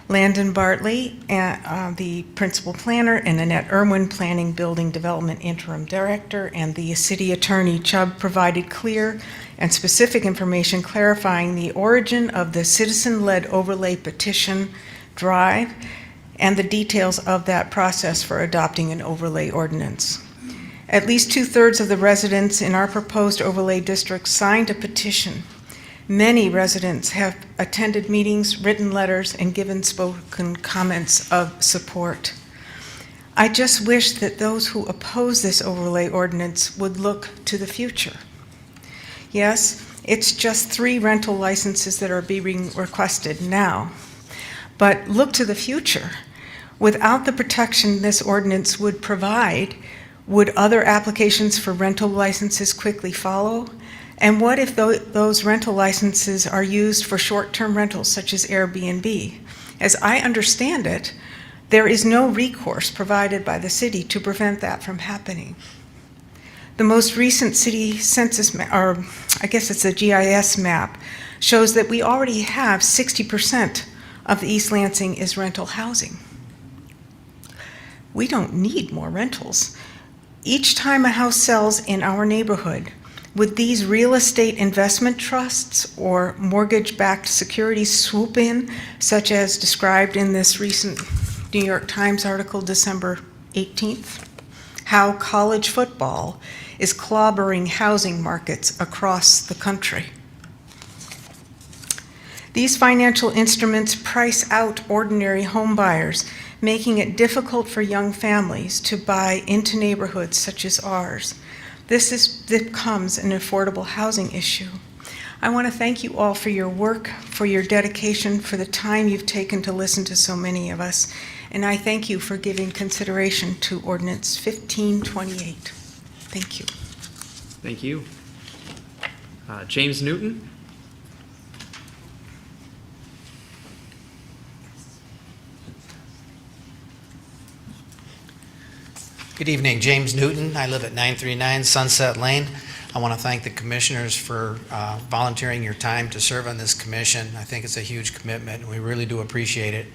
Landon Bartley, the Principal Planner, and Annette Irwin, Planning Building Development Interim Director, and the City Attorney Chubb provided clear and specific information clarifying the origin of the citizen-led overlay petition drive and the details of that process for adopting an overlay ordinance. At least 2/3 of the residents in our proposed overlay district signed a petition. Many residents have attended meetings, written letters, and given spoken comments of support. I just wish that those who oppose this overlay ordinance would look to the future. Yes, it's just 3 rental licenses that are being requested now, but look to the future. Without the protection this ordinance would provide, would other applications for rental licenses quickly follow? And what if those rental licenses are used for short-term rentals such as Airbnb? As I understand it, there is no recourse provided by the city to prevent that from happening. The most recent city census, or I guess it's a GIS map, shows that we already have 60% of the East Lansing is rental housing. We don't need more rentals. Each time a house sells in our neighborhood, would these real estate investment trusts or mortgage-backed securities swoop in, such as described in this recent New York Times article, December 18th? How college football is clobbering housing markets across the country. These financial instruments price out ordinary home buyers, making it difficult for young families to buy into neighborhoods such as ours. This becomes an affordable housing issue. I want to thank you all for your work, for your dedication, for the time you've taken to listen to so many of us, and I thank you for giving consideration to Ordinance 1528. Thank you. Thank you. James Newton? Good evening, James Newton. I live at 939 Sunset Lane. I want to thank the commissioners for volunteering your time to serve on this commission. I think it's a huge commitment, and we really do appreciate it.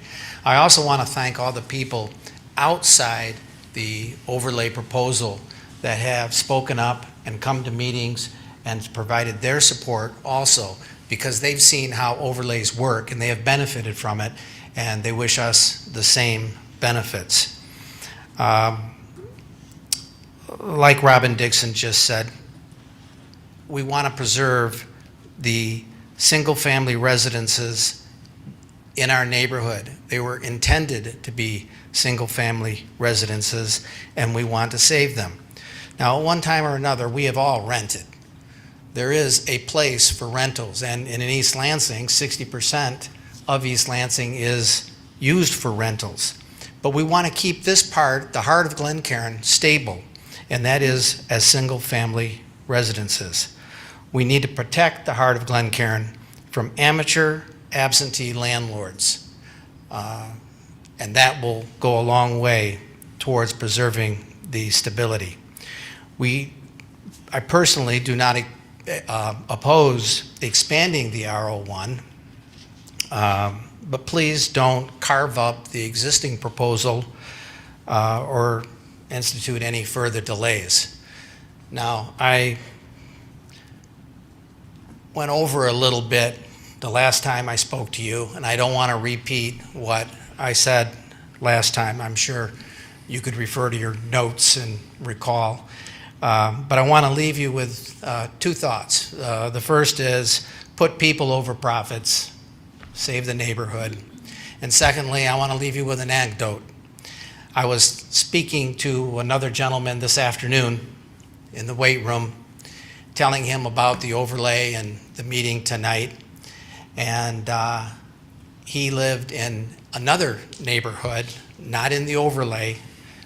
I also want to thank all the people outside the overlay proposal that have spoken up and come to meetings and provided their support also, because they've seen how overlays work and they have benefited from it, and they wish us the same benefits. Like Robin Dixon just said, we want to preserve the single-family residences in our neighborhood. They were intended to be single-family residences, and we want to save them. Now, at one time or another, we have all rented. There is a place for rentals, and in East Lansing, 60% of East Lansing is used for rentals. But we want to keep this part, the heart of Glencairn, stable, and that is as single-family residences. We need to protect the heart of Glencairn from amateur absentee landlords, and that will go a long way towards preserving the stability. I personally do not oppose expanding the R01, but please don't carve up the existing proposal or institute any further delays. Now, I went over a little bit the last time I spoke to you, and I don't want to repeat what I said last time. I'm sure you could refer to your notes and recall. But I want to leave you with two thoughts. The first is put people over profits, save the neighborhood. And secondly, I want to leave you with an anecdote. I was speaking to another gentleman this afternoon in the weight room, telling him about the overlay and the meeting tonight. And he lived in another neighborhood, not in the overlay,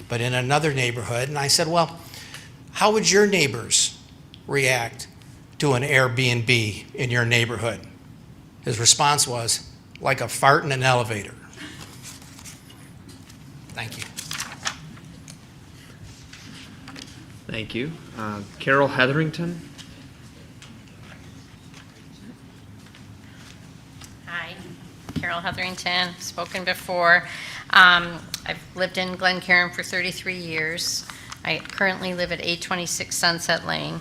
but in another neighborhood. And I said, well, how would your neighbors react to an Airbnb in your neighborhood? His response was, like a fart in an elevator. Thank you. Thank you. Carol Hetherington? Hi, Carol Hetherington, spoken before. I've lived in Glencairn for 33 years. I currently live at 826 Sunset Lane.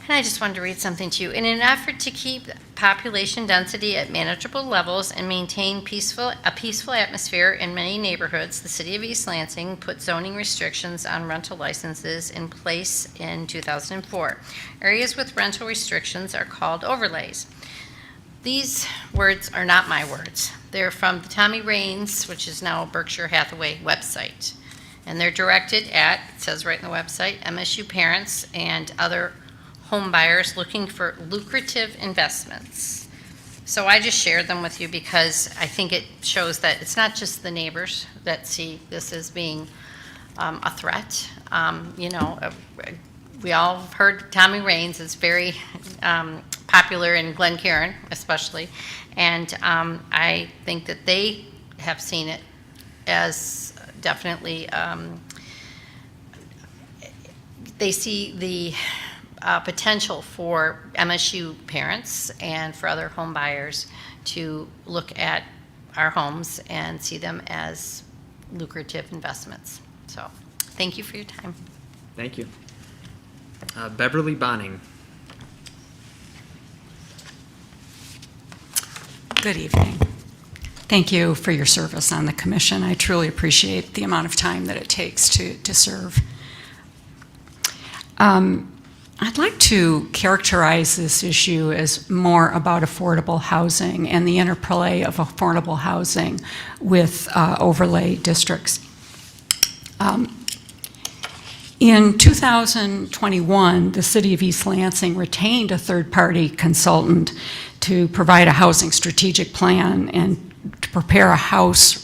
And I just wanted to read something to you. In an effort to keep population density at manageable levels and maintain a peaceful atmosphere in many neighborhoods, the City of East Lansing put zoning restrictions on rental licenses in place in 2004. Areas with rental restrictions are called overlays. These words are not my words. They're from the Tommy Raines, which is now a Berkshire Hathaway website. And they're directed at, it says right in the website, MSU parents and other home buyers looking for lucrative investments. So I just shared them with you because I think it shows that it's not just the neighbors that see this as being a threat. We all have heard Tommy Raines is very popular in Glencairn, especially, and I think that they have seen it as definitely, they see the potential for MSU parents and for other home buyers to look at our homes and see them as lucrative investments. So thank you for your time. Thank you. Beverly Bonning. Good evening. Thank you for your service on the commission. I truly appreciate the amount of time that it takes to serve. I'd like to characterize this issue as more about affordable housing and the interplay of affordable housing with overlay districts. In 2021, the City of East Lansing retained a third-party consultant to provide a housing strategic plan and to prepare a house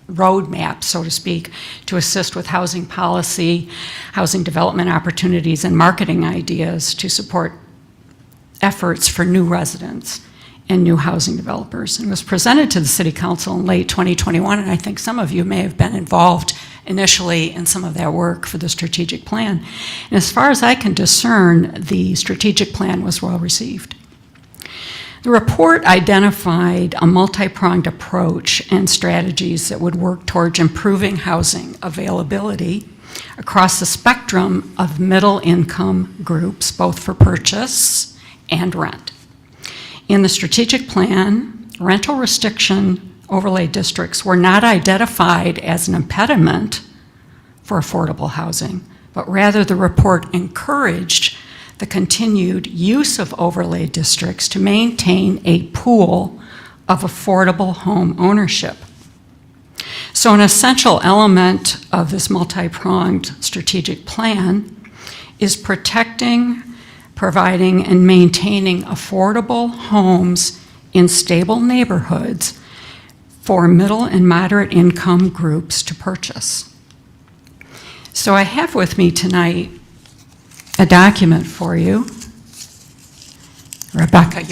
roadmap, so to speak, to assist with housing policy, housing development opportunities, and marketing ideas to support efforts for new residents and new housing developers. And it was presented to the City Council in late 2021, and I think some of you may have been involved initially in some of that work for the strategic plan. And as far as I can discern, the strategic plan was well received. The report identified a multi-pronged approach and strategies that would work towards improving housing availability across the spectrum of middle-income groups, both for purchase and rent. In the strategic plan, rental restriction overlay districts were not identified as an impediment for affordable housing, but rather the report encouraged the continued use of overlay districts to maintain a pool of affordable home ownership. So an essential element of this multi-pronged strategic plan is protecting, providing, and maintaining affordable homes in stable neighborhoods for middle and moderate income groups to purchase. So I have with me tonight a document for you. Rebecca,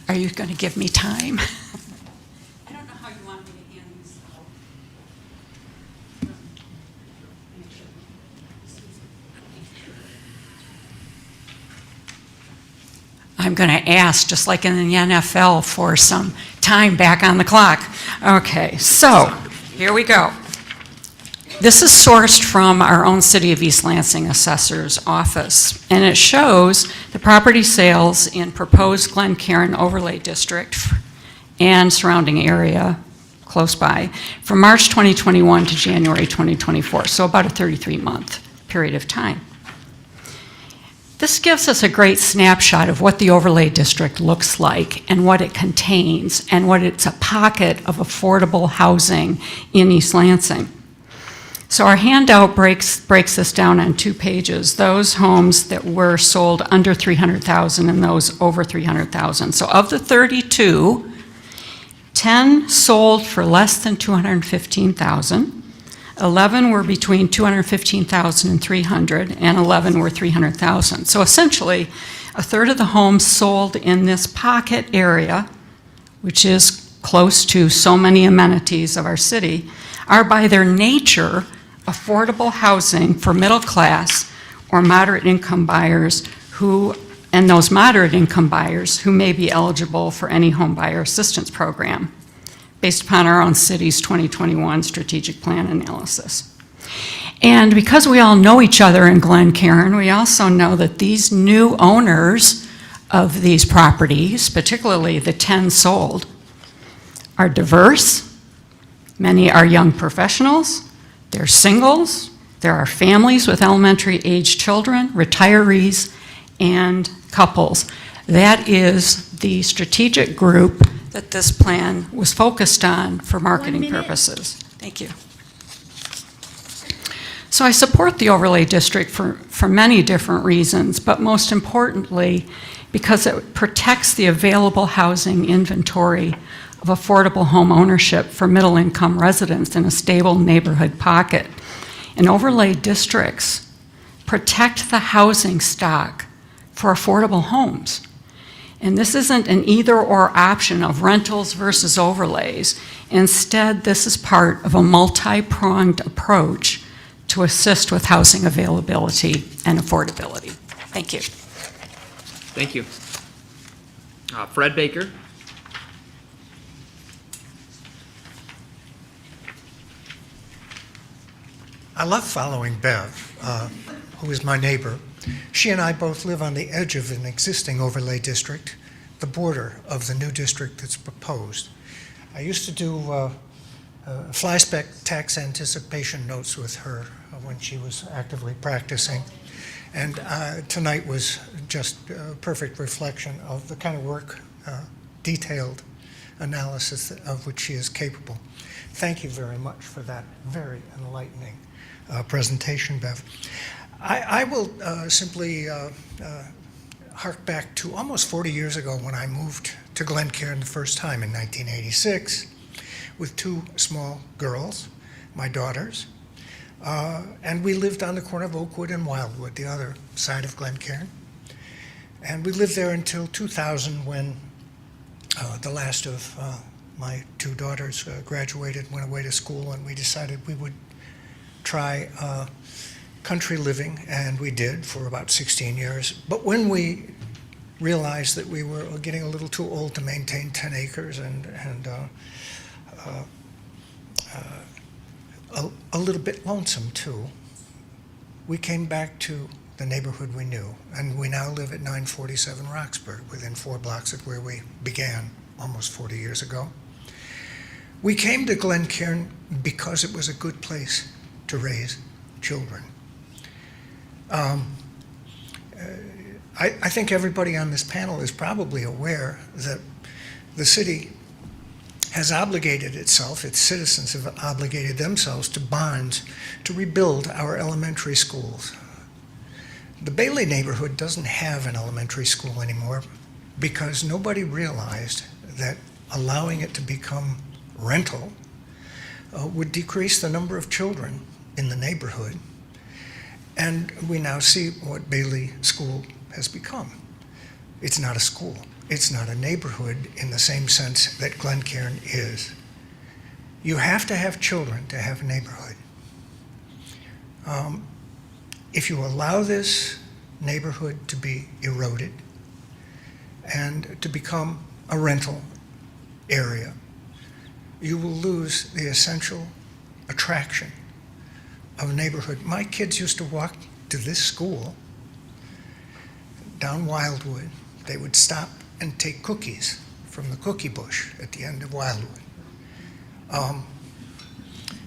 are you going to give me time? I don't know how you want me to hand these out. I'm going to ask, just like in the NFL, for some time back on the clock. Okay, so here we go. This is sourced from our own City of East Lansing Assessor's Office, and it shows the property sales in proposed Glencairn Overlay District and surrounding area close by from March 2021 to January 2024, so about a 33-month period of time. This gives us a great snapshot of what the overlay district looks like and what it contains and what it's a pocket of affordable housing in East Lansing. So our handout breaks this down on 2 pages, those homes that were sold under $300,000 and those over $300,000. So of the 32, 10 sold for less than $215,000. 11 were between $215,000 and $300,000, and 11 were $300,000. So essentially, a third of the homes sold in this pocket area, which is close to so many amenities of our city, are by their nature affordable housing for middle class or moderate income buyers and those moderate income buyers who may be eligible for any home buyer assistance program, based upon our own city's 2021 strategic plan analysis. And because we all know each other in Glencairn, we also know that these new owners of these properties, particularly the 10 sold, are diverse. Many are young professionals, they're singles, there are families with elementary age children, retirees, and couples. That is the strategic group that this plan was focused on for marketing purposes. Thank you. So I support the overlay district for many different reasons, but most importantly, because it protects the available housing inventory of affordable home ownership for middle income residents in a stable neighborhood pocket. And overlay districts protect the housing stock for affordable homes. And this isn't an either-or option of rentals versus overlays. Instead, this is part of a multi-pronged approach to assist with housing availability and affordability. Thank you. Thank you. Fred Baker. I love following Bev, who is my neighbor. She and I both live on the edge of an existing overlay district, the border of the new district that's proposed. I used to do fly-spec tax anticipation notes with her when she was actively practicing. And tonight was just a perfect reflection of the kind of work, detailed analysis of which she is capable. Thank you very much for that very enlightening presentation, Bev. I will simply hark back to almost 40 years ago when I moved to Glencairn the first time in 1986 with 2 small girls, my daughters, and we lived on the corner of Oakwood and Wildwood, the other side of Glencairn. And we lived there until 2000 when the last of my 2 daughters graduated, went away to school, and we decided we would try country living, and we did for about 16 years. But when we realized that we were getting a little too old to maintain 10 acres and a little bit lonesome too, we came back to the neighborhood we knew, and we now live at 947 Roxburgh, within 4 blocks of where we began almost 40 years ago. We came to Glencairn because it was a good place to raise children. I think everybody on this panel is probably aware that the city has obligated itself, its citizens have obligated themselves to bonds to rebuild our elementary schools. The Bailey neighborhood doesn't have an elementary school anymore because nobody realized that allowing it to become rental would decrease the number of children in the neighborhood. And we now see what Bailey School has become. It's not a school. It's not a neighborhood in the same sense that Glencairn is. You have to have children to have a neighborhood. If you allow this neighborhood to be eroded and to become a rental area, you will lose the essential attraction of a neighborhood. My kids used to walk to this school down Wildwood. They would stop and take cookies from the cookie bush at the end of Wildwood.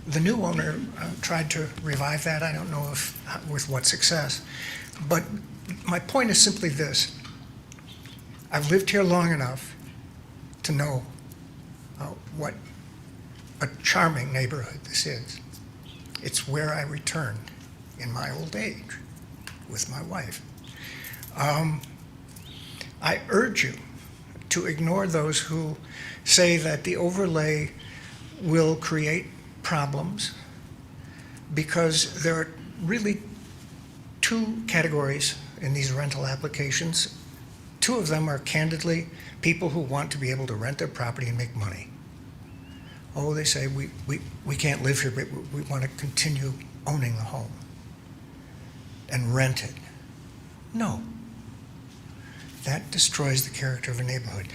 The new owner tried to revive that. I don't know if with what success. But my point is simply this. I've lived here long enough to know what a charming neighborhood this is. It's where I return in my old age with my wife. I urge you to ignore those who say that the overlay will create problems, because there are really two categories in these rental applications. Two of them are candidly people who want to be able to rent their property and make money. Oh, they say, we can't live here, but we want to continue owning the home and rent it. No. That destroys the character of a neighborhood.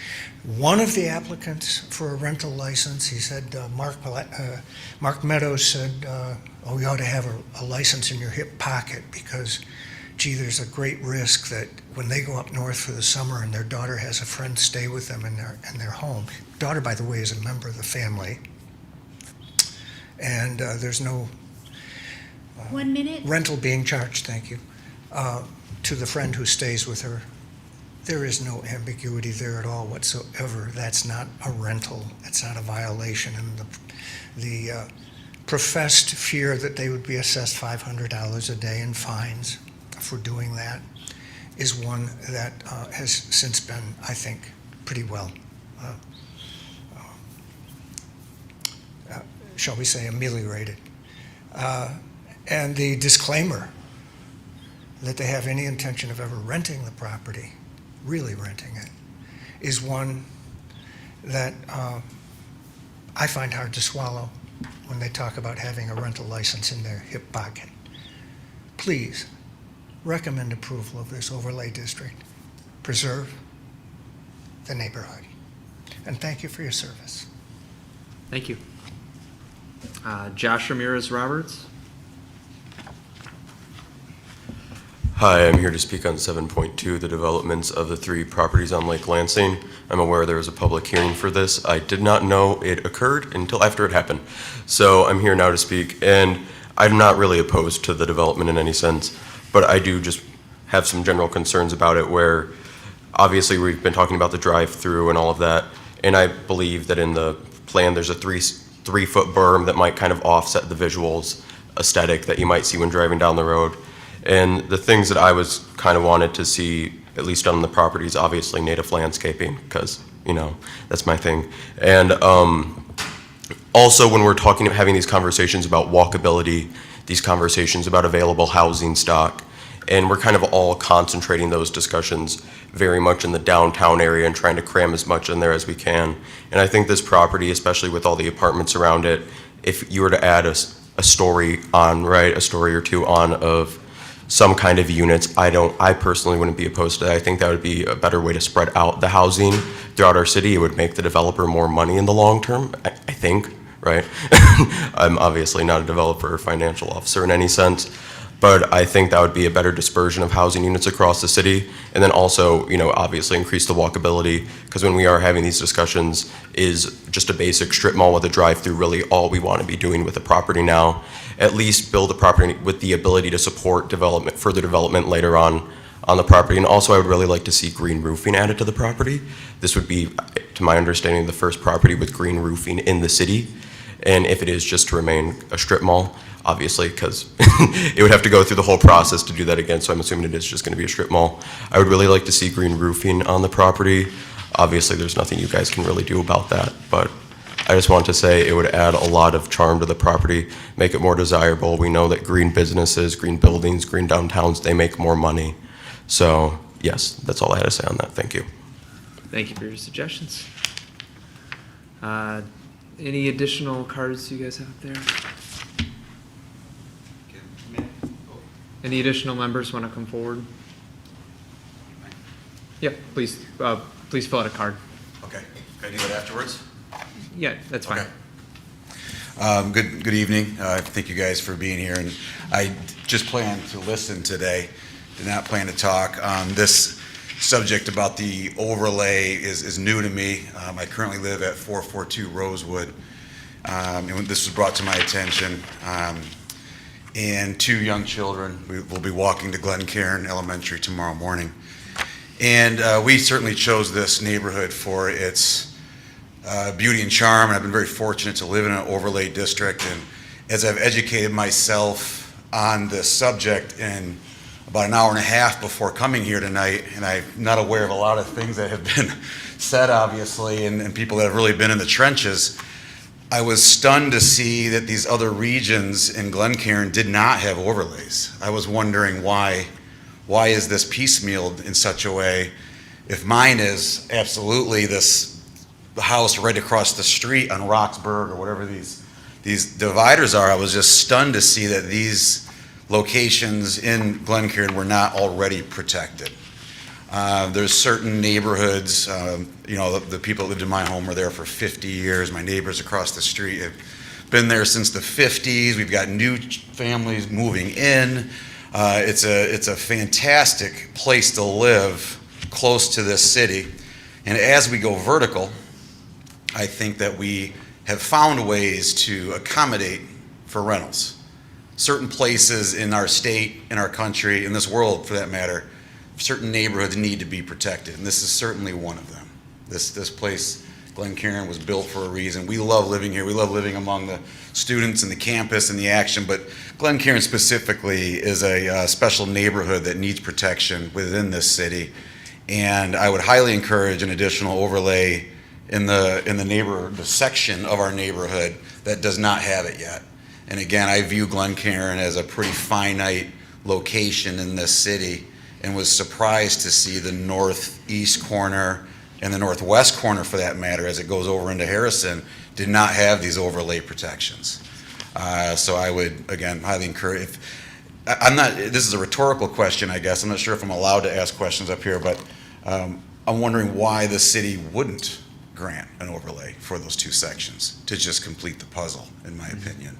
One of the applicants for a rental license, he said, Mark Meadows said, oh, you ought to have a license in your hip pocket because, gee, there's a great risk that when they go up north for the summer and their daughter has a friend stay with them in their home. Daughter, by the way, is a member of the family. And there's no 1 minute rental being charged, thank you, to the friend who stays with her. There is no ambiguity there at all whatsoever. That's not a rental. That's not a violation. And the professed fear that they would be assessed $500 a day in fines for doing that is one that has since been, I think, pretty well, shall we say, ameliorated. And the disclaimer that they have any intention of ever renting the property, really renting it, is one that I find hard to swallow when they talk about having a rental license in their hip pocket. Please recommend approval of this overlay district. Preserve the neighborhood. And thank you for your service. Thank you. Josh Ramirez Roberts. Hi, I'm here to speak on 7.2, the developments of the 3 properties on Lake Lansing. I'm aware there was a public hearing for this. I did not know it occurred until after it happened. So I'm here now to speak, and I'm not really opposed to the development in any sense, but I do just have some general concerns about it where obviously we've been talking about the drive-through and all of that, and I believe that in the plan there's a 3-foot berm that might kind of offset the visuals aesthetic that you might see when driving down the road. And the things that I was kind of wanted to see, at least on the properties, obviously native landscaping, because, you know, that's my thing. And also when we're having these conversations about walkability, these conversations about available housing stock, and we're kind of all concentrating those discussions very much in the downtown area and trying to cram as much in there as we can. And I think this property, especially with all the apartments around it, if you were to add a story on, right, a story or two on of some kind of units, I personally wouldn't be opposed to that. I think that would be a better way to spread out the housing throughout our city. It would make the developer more money in the long term, I think, right? I'm obviously not a developer or financial officer in any sense, but I think that would be a better dispersion of housing units across the city. And then also, you know, obviously increase the walkability, because when we are having these discussions, is just a basic strip mall with a drive-through really all we want to be doing with the property now? At least build a property with the ability to support development, further development later on. on the property. And also, I would really like to see green roofing added to the property. This would be, to my understanding, the first property with green roofing in the city. And if it is just to remain a strip mall, obviously, because it would have to go through the whole process to do that again, so I'm assuming it is just going to be a strip mall. I would really like to see green roofing on the property. Obviously, there's nothing you guys can really do about that, but I just want to say it would add a lot of charm to the property, make it more desirable. We know that green businesses, green buildings, green downtowns, they make more money. So, yes, that's all I had to say on that. Thank you. Thank you for your suggestions. Any additional cards you guys have up there? Any additional members want to come forward? Yep, please fill out a card. Okay, can I do it afterwards? Yeah, that's fine. Okay. Good evening. Thank you guys for being here. And I just plan to listen today. Did not plan to talk. This subject about the overlay is new to me. I currently live at 442 Rosewood. And this was brought to my attention. And 2 young children. We will be walking to Glencairn Elementary tomorrow morning. And we certainly chose this neighborhood for its beauty and charm, and I've been very fortunate to live in an overlay district. And as I've educated myself on this subject in about an hour and a half before coming here tonight, and I'm not aware of a lot of things that have been said, obviously, and people that have really been in the trenches, I was stunned to see that these other regions in Glencairn did not have overlays. I was wondering why is this piecemealed in such a way? If mine is absolutely this house right across the street on Roxburgh or whatever these dividers are, I was just stunned to see that these locations in Glencairn were not already protected. There's certain neighborhoods, the people that lived in my home were there for 50 years. My neighbors across the street have been there since the 50s. We've got new families moving in. It's a fantastic place to live close to this city. And as we go vertical, I think that we have found ways to accommodate for rentals. Certain places in our state, in our country, in this world for that matter, certain neighborhoods need to be protected, and this is certainly one of them. This place, Glencairn, was built for a reason. We love living here. We love living among the students and the campus and the action, but Glencairn specifically is a special neighborhood that needs protection within this city, and I would highly encourage an additional overlay in the section of our neighborhood that does not have it yet. And again, I view Glencairn as a pretty finite location in this city, and was surprised to see the northeast corner and the northwest corner, for that matter, as it goes over into Harrison, did not have these overlay protections. So I would, again, highly encourage. This is a rhetorical question, I guess. I'm not sure if I'm allowed to ask questions up here, but I'm wondering why the city wouldn't grant an overlay for those 2 sections to just complete the puzzle, in my opinion.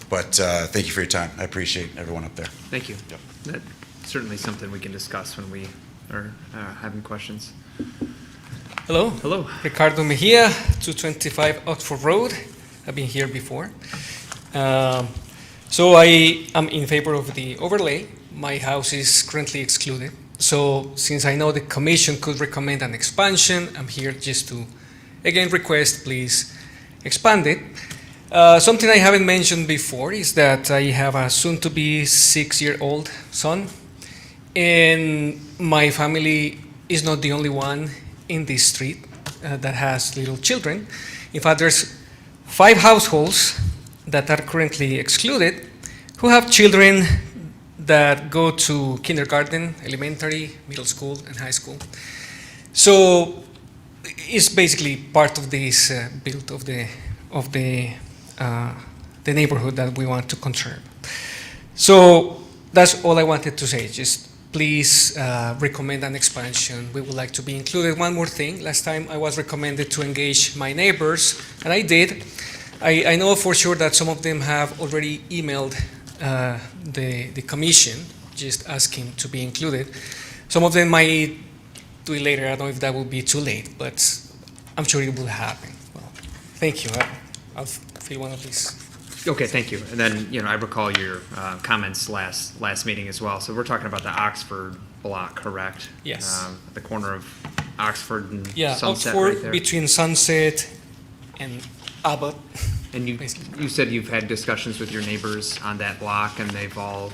But thank you for your time. I appreciate everyone up there. Thank you. Yep. That's certainly something we can discuss when we are having questions. Hello. Hello. Ricardo Mejia, 225 Oxford Road. I've been here before. So I am in favor of the overlay. My house is currently excluded. So since I know the commission could recommend an expansion, I'm here just to, again, request please expand it. Something I haven't mentioned before is that I have a soon-to-be 6-year-old son, and my family is not the only one in this street that has little children. In fact, there's 5 households that are currently excluded who have children that go to kindergarten, elementary, middle school, and high school. So it's basically part of this build of the neighborhood that we want to conserve. So that's all I wanted to say. Just please recommend an expansion. We would like to be included. One more thing. Last time I was recommended to engage my neighbors, and I did. I know for sure that some of them have already emailed the commission, just asking to be included. Some of them might do it later. I don't know if that will be too late, but I'm sure it will happen. Well, thank you. I'll fill one of these. Okay, thank you. And then, I recall your comments last meeting as well. So we're talking about the Oxford block, correct? Yes. At the corner of Oxford and Yeah, Sunset Oxford right there. between Sunset and Abbott. And you said you've had discussions with your neighbors on that block, and they've all,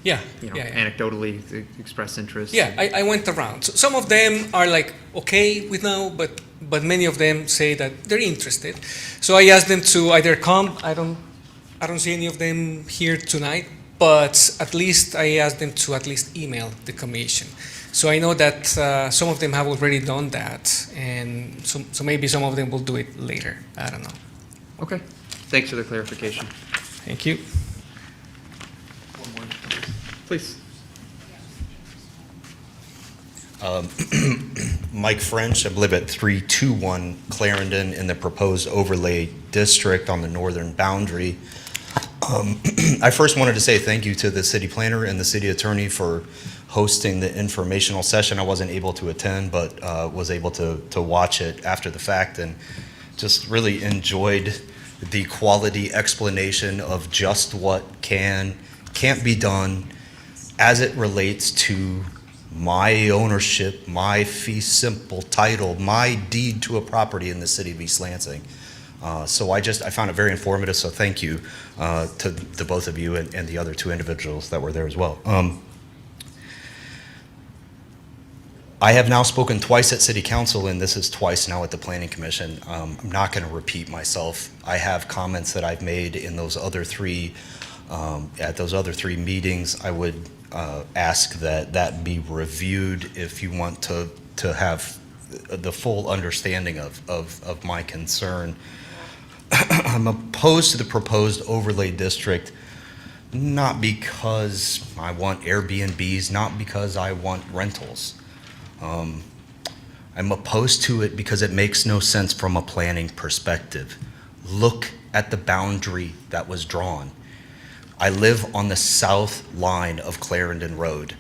Yeah, you know, yeah. anecdotally expressed interest? Yeah, I went around. So some of them are like okay with now, but many of them say that they're interested. So I asked them to either come. I don't see any of them here tonight, but at least I asked them to at least email the commission. So I know that some of them have already done that, and so maybe some of them will do it later. I don't know. Okay. Thanks for the clarification. Thank you. Please. Mike French, I live at 321 Clarendon in the proposed overlay district on the northern boundary. I first wanted to say thank you to the city planner and the city attorney for hosting the informational session. I wasn't able to attend, but was able to watch it after the fact, and just really enjoyed the quality explanation of just what can't be done as it relates to my ownership, my fee simple title, my deed to a property in the city of East Lansing. So I found it very informative, so thank you to the both of you and the other two individuals that were there as well. I have now spoken twice at City Council, and this is twice now at the Planning Commission. I'm not going to repeat myself. I have comments that I've made in those other three, at those other three meetings. I would ask that be reviewed if you want to have the full understanding of my concern. I'm opposed to the proposed overlay district, not because I want Airbnbs, not because I want rentals. I'm opposed to it because it makes no sense from a planning perspective. Look at the boundary that was drawn. I live on the south line of Clarendon Road.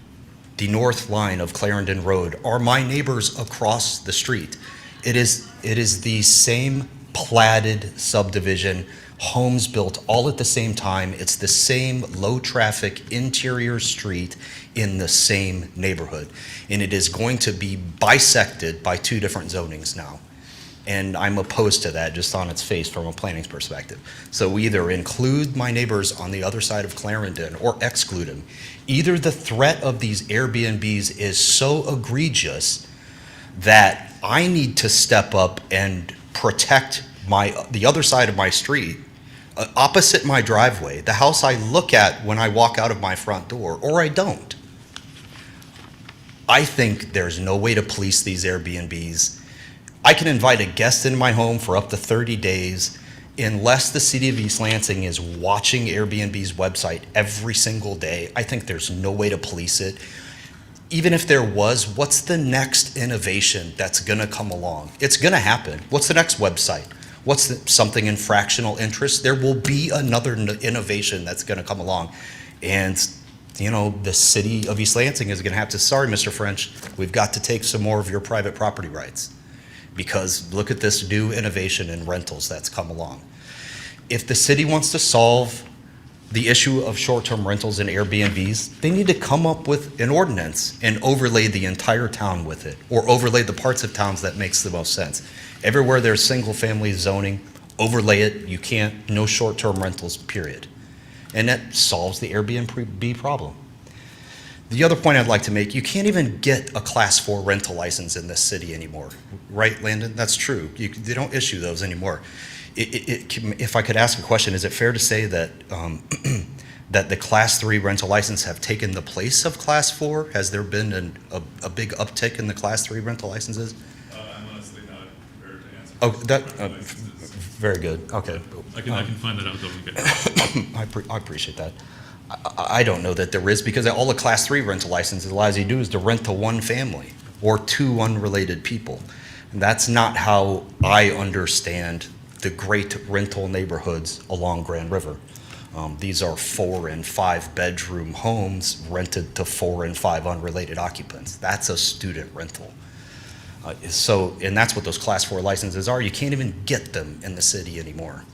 The north line of Clarendon Road are my neighbors across the street. It is the same platted subdivision, homes built all at the same time. It's the same low-traffic interior street in the same neighborhood. And it is going to be bisected by two different zonings now. And I'm opposed to that just on its face from a planning perspective. So either include my neighbors on the other side of Clarendon or exclude them. Either the threat of these Airbnbs is so egregious that I need to step up and protect the other side of my street, opposite my driveway, the house I look at when I walk out of my front door, or I don't. I think there's no way to police these Airbnbs. I can invite a guest into my home for up to 30 days unless the city of East Lansing is watching Airbnb's website every single day. I think there's no way to police it. Even if there was, what's the next innovation that's gonna come along? It's gonna happen. What's the next website? What's something in fractional interest? There will be another innovation that's gonna come along. And you know, the city of East Lansing is gonna have to, sorry, Mr. French, we've got to take some more of your private property rights. Because look at this new innovation in rentals that's come along. If the city wants to solve the issue of short-term rentals and Airbnbs, they need to come up with an ordinance and overlay the entire town with it, or overlay the parts of towns that makes the most sense. Everywhere there's single-family zoning, overlay it. You can't, no short-term rentals, period. And that solves the Airbnb problem. The other point I'd like to make, you can't even get a Class 4 rental license in this city anymore. Right, Landon? That's true. They don't issue those anymore. If I could ask a question, is it fair to say that that the Class 3 rental license have taken the place of Class 4? Has there been a big uptick in the Class 3 rental licenses? I'm honestly not prepared to answer. Oh, very good. Okay. I can find that out though and get I appreciate that. I don't know that there is, because all the Class 3 rental licenses allows you to do is to rent to one family or two unrelated people. And that's not how I understand the great rental neighborhoods along Grand River. These are 4 and 5 bedroom homes rented to 4 and 5 unrelated occupants. That's a student rental. And that's what those Class 4 licenses are. You can't even get them in the city anymore.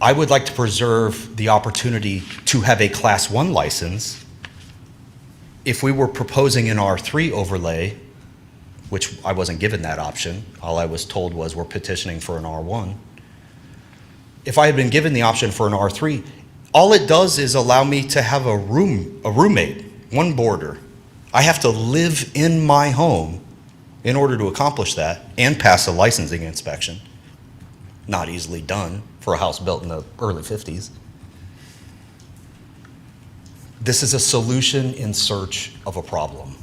I would like to preserve the opportunity to have a Class 1 license if we were proposing an R3 overlay, which I wasn't given that option, all I was told was we're petitioning for an R1. If I had been given the option for an R3, all it does is allow me to have a roommate, one boarder. I have to live in my home in order to accomplish that and pass a licensing inspection. Not easily done for a house built in the early 50s. This is a solution in search of a problem.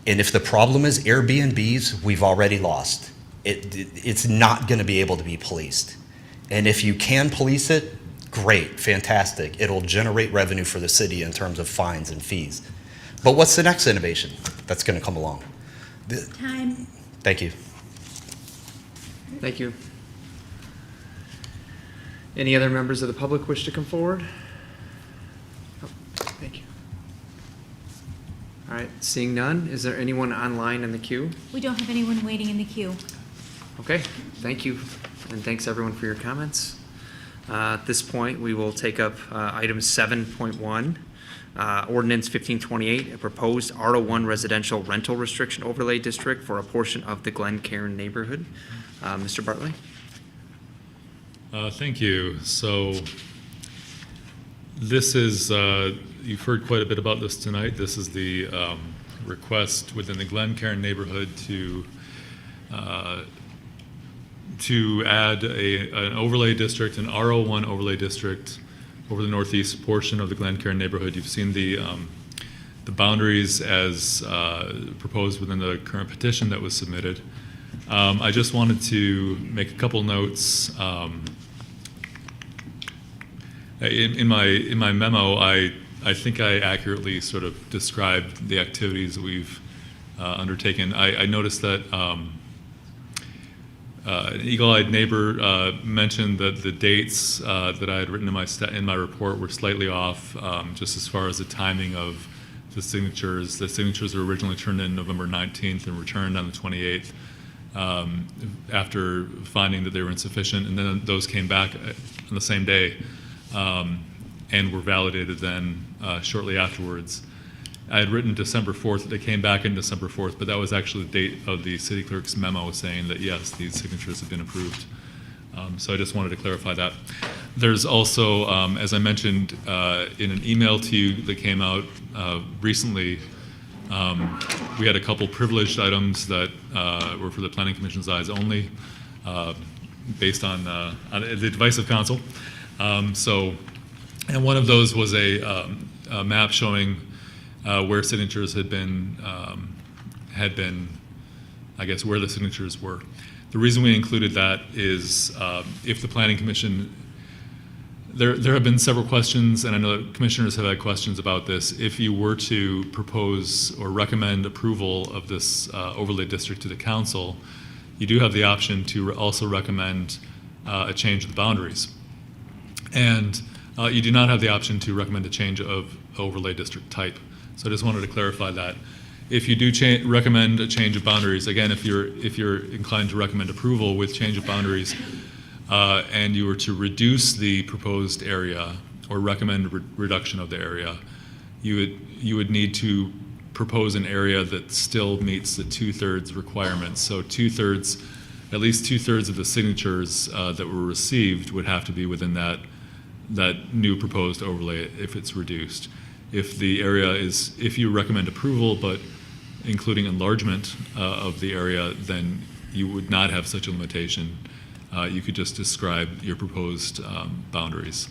And if the problem is Airbnbs, we've already lost. It's not going to be able to be policed. And if you can police it, great, fantastic. It'll generate revenue for the city in terms of fines and fees. But what's the next innovation that's going to come along? Time. Thank you. Thank you. Any other members of the public wish to come forward? Oh, thank you. All right, seeing none, is there anyone online in the queue? We don't have anyone waiting in the queue. Okay, thank you, and thanks everyone for your comments. At this point, we will take up item 7.1, Ordinance 1528, a proposed R01 residential rental restriction overlay district for a portion of the Glencairn neighborhood. Mr. Bartley? Thank you. So this is, you've heard quite a bit about this tonight. This is the request within the Glencairn neighborhood to add an overlay district, an R01 overlay district over the northeast portion of the Glencairn neighborhood. You've seen the boundaries as proposed within the current petition that was submitted. I just wanted to make a couple notes. In my memo, I think I accurately sort of described the activities that we've undertaken. I noticed that an eagle-eyed neighbor mentioned that the dates that I had written in my report were slightly off, just as far as the timing of the signatures. The signatures were originally turned in November 19th and returned on the 28th after finding that they were insufficient, and then those came back on the same day and were validated then shortly afterwards. I had written December 4th, they came back in December 4th, but that was actually the date of the city clerk's memo saying that yes, these signatures have been approved. So I just wanted to clarify that. There's also, as I mentioned in an email to you that came out recently, we had a couple privileged items that were for the Planning Commission's eyes only, based on the advice of council. And one of those was a map showing where signatures had been, I guess, where the signatures were. The reason we included that is if the Planning Commission, there have been several questions, and I know that commissioners have had questions about this. If you were to propose or recommend approval of this overlay district to the council, you do have the option to also recommend a change of the boundaries. And you do not have the option to recommend a change of overlay district type. So I just wanted to clarify that. If you do recommend a change of boundaries, again, if you're inclined to recommend approval with change of boundaries, and you were to reduce the proposed area or recommend reduction of the area, you would need to propose an area that still meets the 2/3 requirements. So at least 2/3 of the signatures that were received would have to be within that new proposed overlay if it's reduced. If the area is, if you recommend approval but including enlargement of the area, then you would not have such a limitation. You could just describe your proposed boundaries.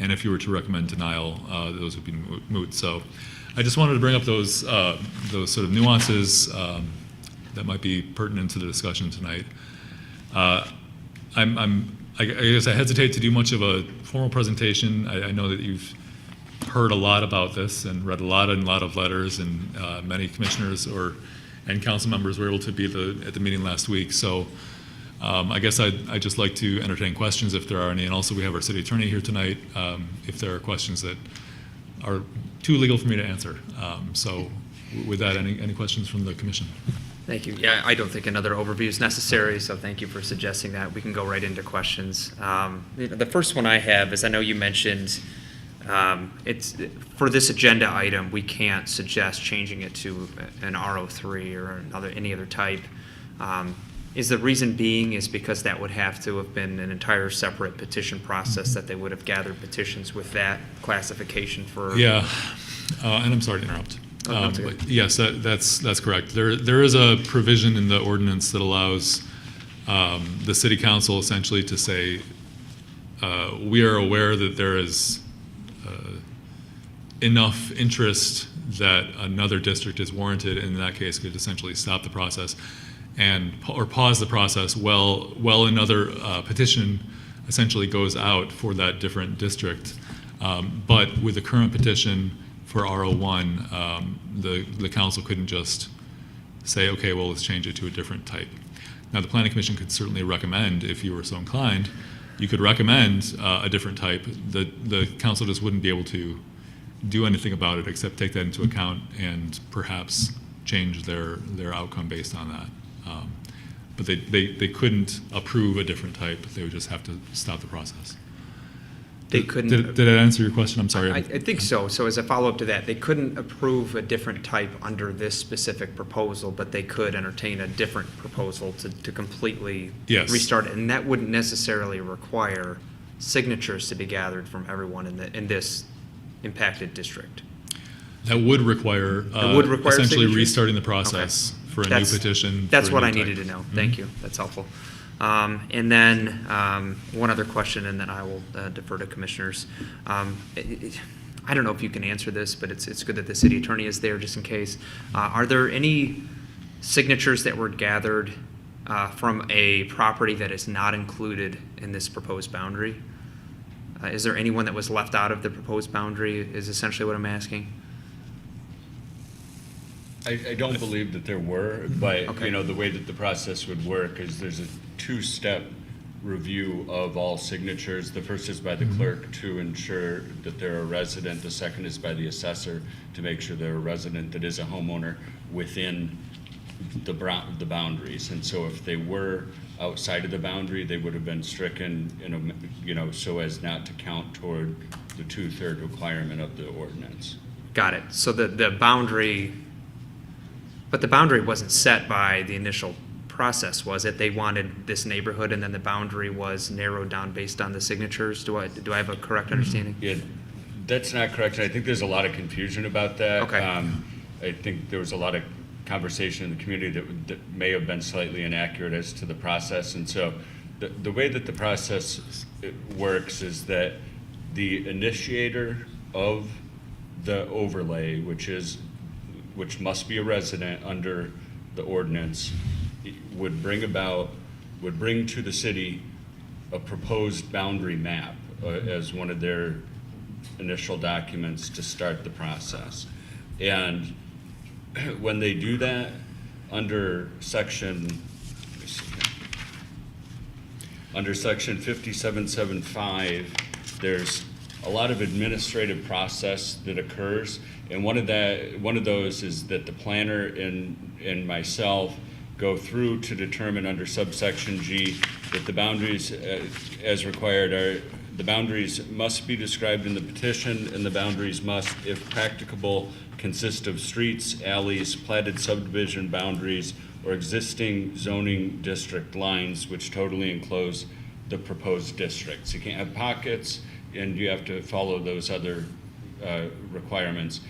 And if you were to recommend denial, those would be moot. So I just wanted to bring up those sort of nuances that might be pertinent to the discussion tonight. I guess I hesitate to do much of a formal presentation. I know that you've heard a lot about this and read a lot of letters, and many commissioners and council members were able to be at the meeting last week. So I guess I'd just like to entertain questions if there are any, and also we have our city attorney here tonight if there are questions that are too legal for me to answer. So with that, any questions from the commission? Thank you. Yeah, I don't think another overview is necessary, so thank you for suggesting that. We can go right into questions. The first one I have is, I know you mentioned It's, for this agenda item, we can't suggest changing it to an RO3 or any other type. Is the reason being is because that would have to have been an entire separate petition process that they would have gathered petitions with that classification for. Yeah, and I'm sorry to interrupt. That's okay. But yes, that's correct. There is a provision in the ordinance that allows the city council essentially to say, we are aware that there is enough interest that another district is warranted, and in that case could essentially stop the process or pause the process while another petition essentially goes out for that different district. But with the current petition for RO1, the council couldn't just say, okay, well, let's change it to a different type. Now, the Planning Commission could certainly recommend, if you were so inclined, you could recommend a different type. The council just wouldn't be able to do anything about it except take that into account and perhaps change their outcome based on that. But they couldn't approve a different type. They would just have to stop the process. They couldn't. Did I answer your question? I'm sorry. I think so. So as a follow-up to that, they couldn't approve a different type under this specific proposal, but they could entertain a different proposal to completely Yes. restart it. And that wouldn't necessarily require signatures to be gathered from everyone in this impacted district. That would require, essentially signatures? restarting the process for a new petition. That's for a what new I type. needed to know. Thank you. That's helpful. And then one other question, and then I will defer to commissioners. I don't know if you can answer this, but it's good that the city attorney is there just in case. Are there any signatures that were gathered from a property that is not included in this proposed boundary? Is there anyone that was left out of the proposed boundary is essentially what I'm asking? I don't believe that there were, but Okay. the way that the process would work is there's a two-step review of all signatures. The first is by the clerk to ensure that they're a resident. The second is by the assessor to make sure they're a resident that is a homeowner within the boundaries. And so if they were outside of the boundary, they would have been stricken, so as not to count toward the 2/3 requirement of the ordinance. Got it. So the boundary, but the boundary wasn't set by the initial process, was it? They wanted this neighborhood, and then the boundary was narrowed down based on the signatures? Do I have a correct understanding? Yeah, that's not correct. I think there's a lot of confusion about that. Okay. I think there was a lot of conversation in the community that may have been slightly inaccurate as to the process. And so the way that the process works is that the initiator of the overlay, which must be a resident under the ordinance, would bring to the city a proposed boundary map as one of their initial documents to start the process. And when they do that, under section 5775, there's a lot of administrative process that occurs, and one of those is that the planner and myself go through to determine under subsection G that the boundaries as required the boundaries must be described in the petition, and the boundaries must, if practicable, consist of streets, alleys, platted subdivision boundaries, or existing zoning district lines which totally enclose the proposed districts. You can't have pockets, and you have to follow those other requirements.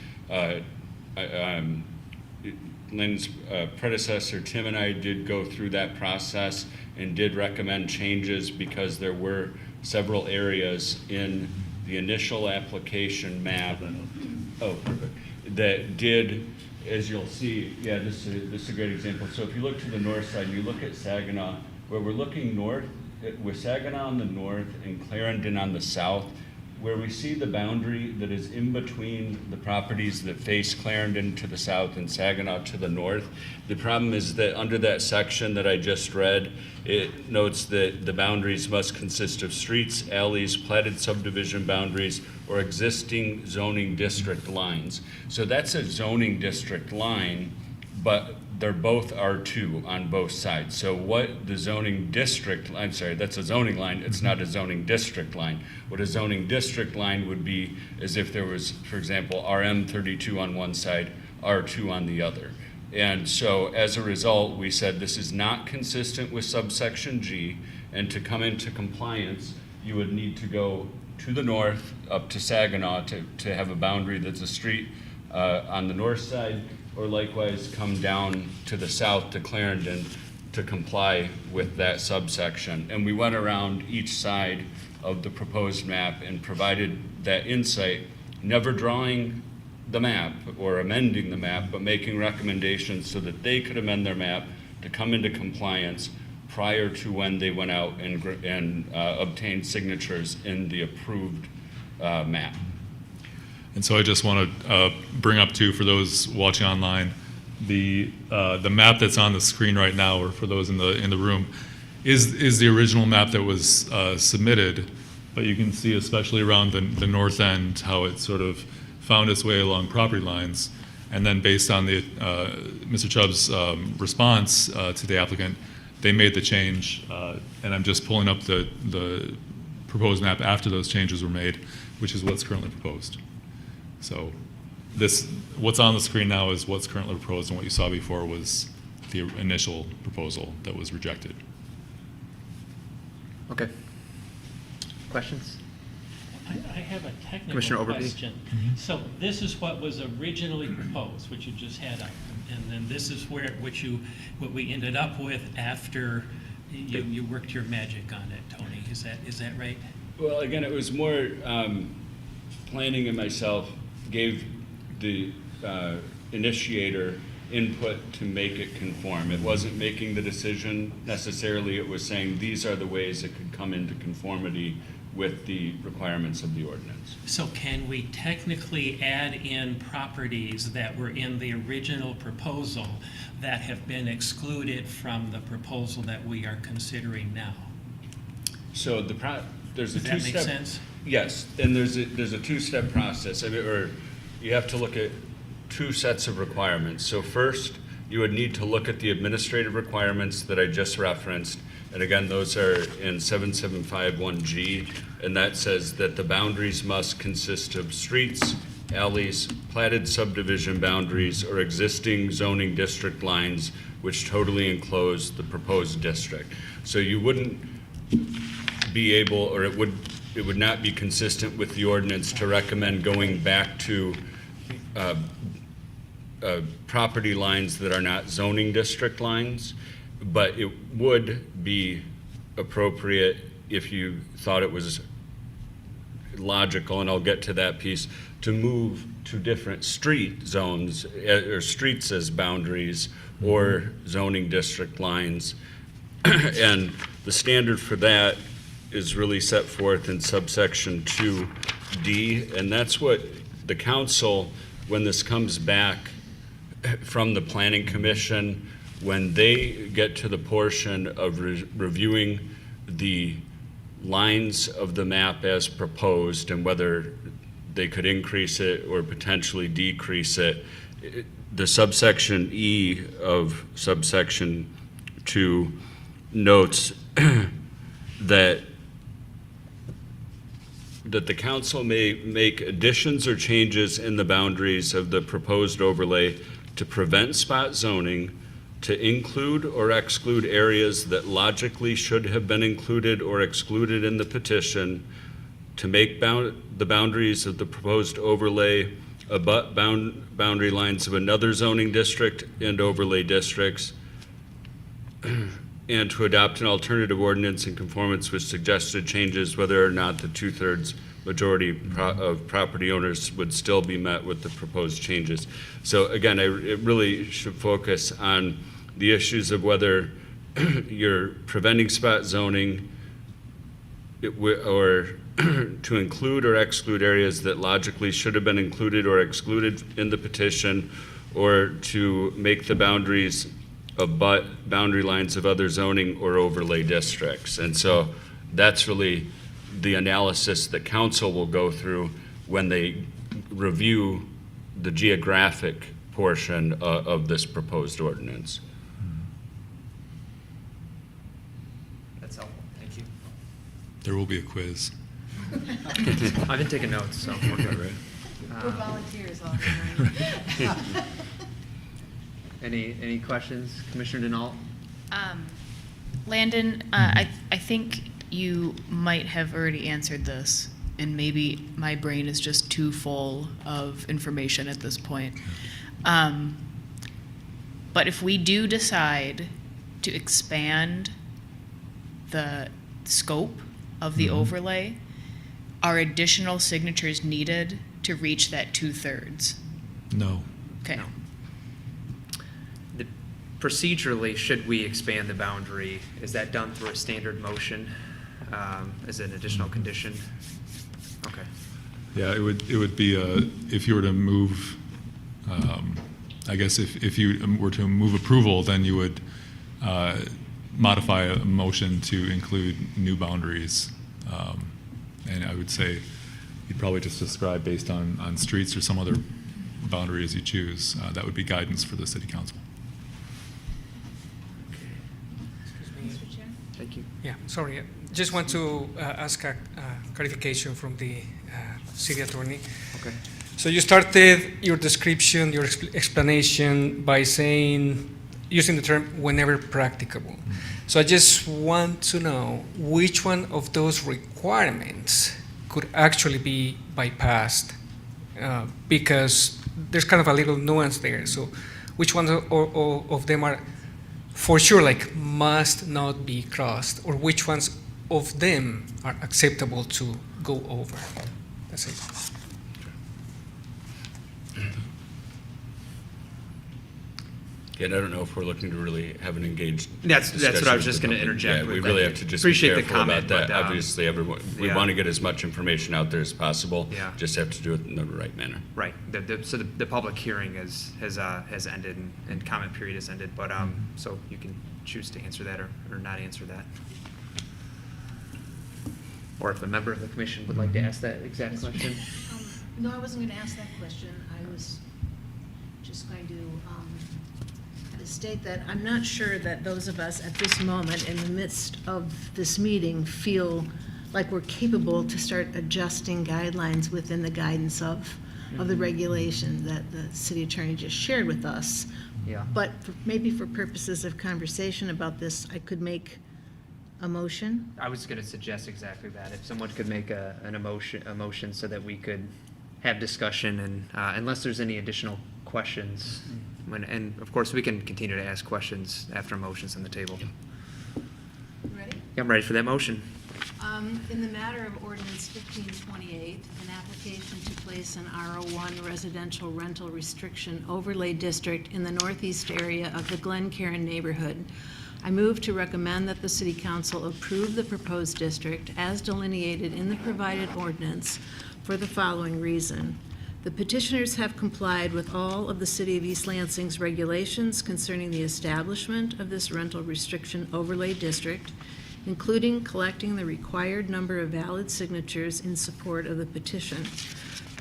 Lynn's predecessor, Tim, and I did go through that process and did recommend changes because there were several areas in the initial application map that did, as you'll see, this is a great example. So if you look to the north side, you look at Saginaw, where we're looking north, with Saginaw on the north and Clarendon on the south, where we see the boundary that is in between the properties that face Clarendon to the south and Saginaw to the north. The problem is that under that section that I just read, it notes that the boundaries must consist of streets, alleys, platted subdivision boundaries, or existing zoning district lines. So that's a zoning district line, but they're both R2 on both sides. So what the zoning district, I'm sorry, that's a zoning line, it's not a zoning district line. What a zoning district line would be is if there was, for example, RM 32 on one side, R2 on the other. And so as a result, we said this is not consistent with subsection G, and to come into compliance, you would need to go to the north up to Saginaw to have a boundary that's a street on the north side, or likewise come down to the south to Clarendon to comply with that subsection. And we went around each side of the proposed map and provided that insight, never drawing the map or amending the map, but making recommendations so that they could amend their map to come into compliance prior to when they went out and obtained signatures in the approved map. And so I just want to bring up too, for those watching online, the map that's on the screen right now, or for those in the room, is the original map that was submitted. But you can see, especially around the north end, how it sort of found its way along property lines. And then based on the Mr. Chubb's response to the applicant, they made the change. And I'm just pulling up the proposed map after those changes were made, which is what's currently proposed. So what's on the screen now is what's currently proposed, and what you saw before was the initial proposal that was rejected. Okay. Questions? I have a technical Commissioner Overby. question. So this is what was originally proposed, which you just had up, and then this is what we ended up with after you worked your magic on it, Tony. Is that right? Well, again, it was more planning, and myself gave the initiator input to make it conform. It wasn't making the decision necessarily, it was saying these are the ways it could come into conformity with the requirements of the ordinance. So can we technically add in properties that were in the original proposal that have been excluded from the proposal that we are considering now? So there's a Does that make two-step. sense? Yes, and there's a two-step process. I mean, or you have to look at two sets of requirements. So first, you would need to look at the administrative requirements that I just referenced. And again, those are in 7751G, and that says that the boundaries must consist of streets, alleys, platted subdivision boundaries, or existing zoning district lines which totally enclose the proposed district. So you wouldn't be able, or it would not be consistent with the ordinance to recommend going back to property lines that are not zoning district lines, but it would be appropriate if you thought it was logical, and I'll get to that piece, to move to different street zones or streets as boundaries or zoning district lines. And the standard for that is really set forth in subsection 2D, and that's what the council, when this comes back from the Planning Commission, when they get to the portion of reviewing the lines of the map as proposed and whether they could increase it or potentially decrease it, the subsection E of subsection 2 notes that the council may make additions or changes in the boundaries of the proposed overlay to prevent spot zoning, to include or exclude areas that logically should have been included or excluded in the petition, to make the boundaries of the proposed overlay abut boundary lines of another zoning district and overlay districts, and to adopt an alternative ordinance in conformance with suggested changes, whether or not the 2/3 majority of property owners would still be met with the proposed changes. So again, it really should focus on the issues of whether you're preventing spot zoning or to include or exclude areas that logically should have been included or excluded in the petition, or to make the boundaries abut boundary lines of other zoning or overlay districts. And so that's really the analysis that council will go through when they review the geographic portion of this proposed ordinance. That's helpful, thank you. There will be a quiz. I've been taking notes, so we're good. We're volunteers all the time. Any questions, Commissioner Denault? Landon, I think you might have already answered this, and maybe my brain is just too full of information at this point. But if we do decide to expand the scope of the overlay, are additional signatures needed to reach that 2/3? No. Okay. Procedurally, should we expand the boundary, is that done through a standard motion as an additional condition? Okay. Yeah, it would be if you were to move, I guess if you were to move approval, then you would modify a motion to include new boundaries. And I would say you'd probably just describe based on streets or some other boundary as you choose. That would be guidance for the city council. Thank you. Yeah, sorry. Just want to ask a clarification from the city attorney. Okay. So you started your description, your explanation by saying, using the term whenever practicable. So I just want to know which one of those requirements could actually be bypassed, because there's kind of a little nuance there. So which ones of them are for sure, like, must not be crossed, or which ones of them are acceptable to go over? That's it. And I don't know if we're looking to really have an engaged That's what I was discussion just with the going to public. interject Yeah, with. we really have to just Appreciate be the careful comment, about that. but, Obviously, everyone, we yeah. want to get as much information out there as possible. Yeah. Just have to do it in the right manner. Right. So the public hearing has ended and comment period has ended, but so you can choose to answer that or not answer that. Or if a member of the commission would like to ask that exact question. No, I wasn't going to ask that question. I was just going to state that I'm not sure that those of us at this moment in the midst of this meeting feel like we're capable to start adjusting guidelines within the guidance of the regulation that the city attorney just shared with us. Yeah. But maybe for purposes of conversation about this, I could make a motion. I was going to suggest exactly that. If someone could make a motion so that we could have discussion and unless there's any additional questions. And of course, we can continue to ask questions after motions on the table. Ready? Yeah, I'm ready for that motion. In the matter of Ordinance 1528, an application to place an R01 residential rental restriction overlay district in the northeast area of the Glencairn neighborhood, I move to recommend that the City Council approve the proposed district as delineated in the provided ordinance for the following reason. The petitioners have complied with all of the City of East Lansing's regulations concerning the establishment of this rental restriction overlay district, including collecting the required number of valid signatures in support of the petition.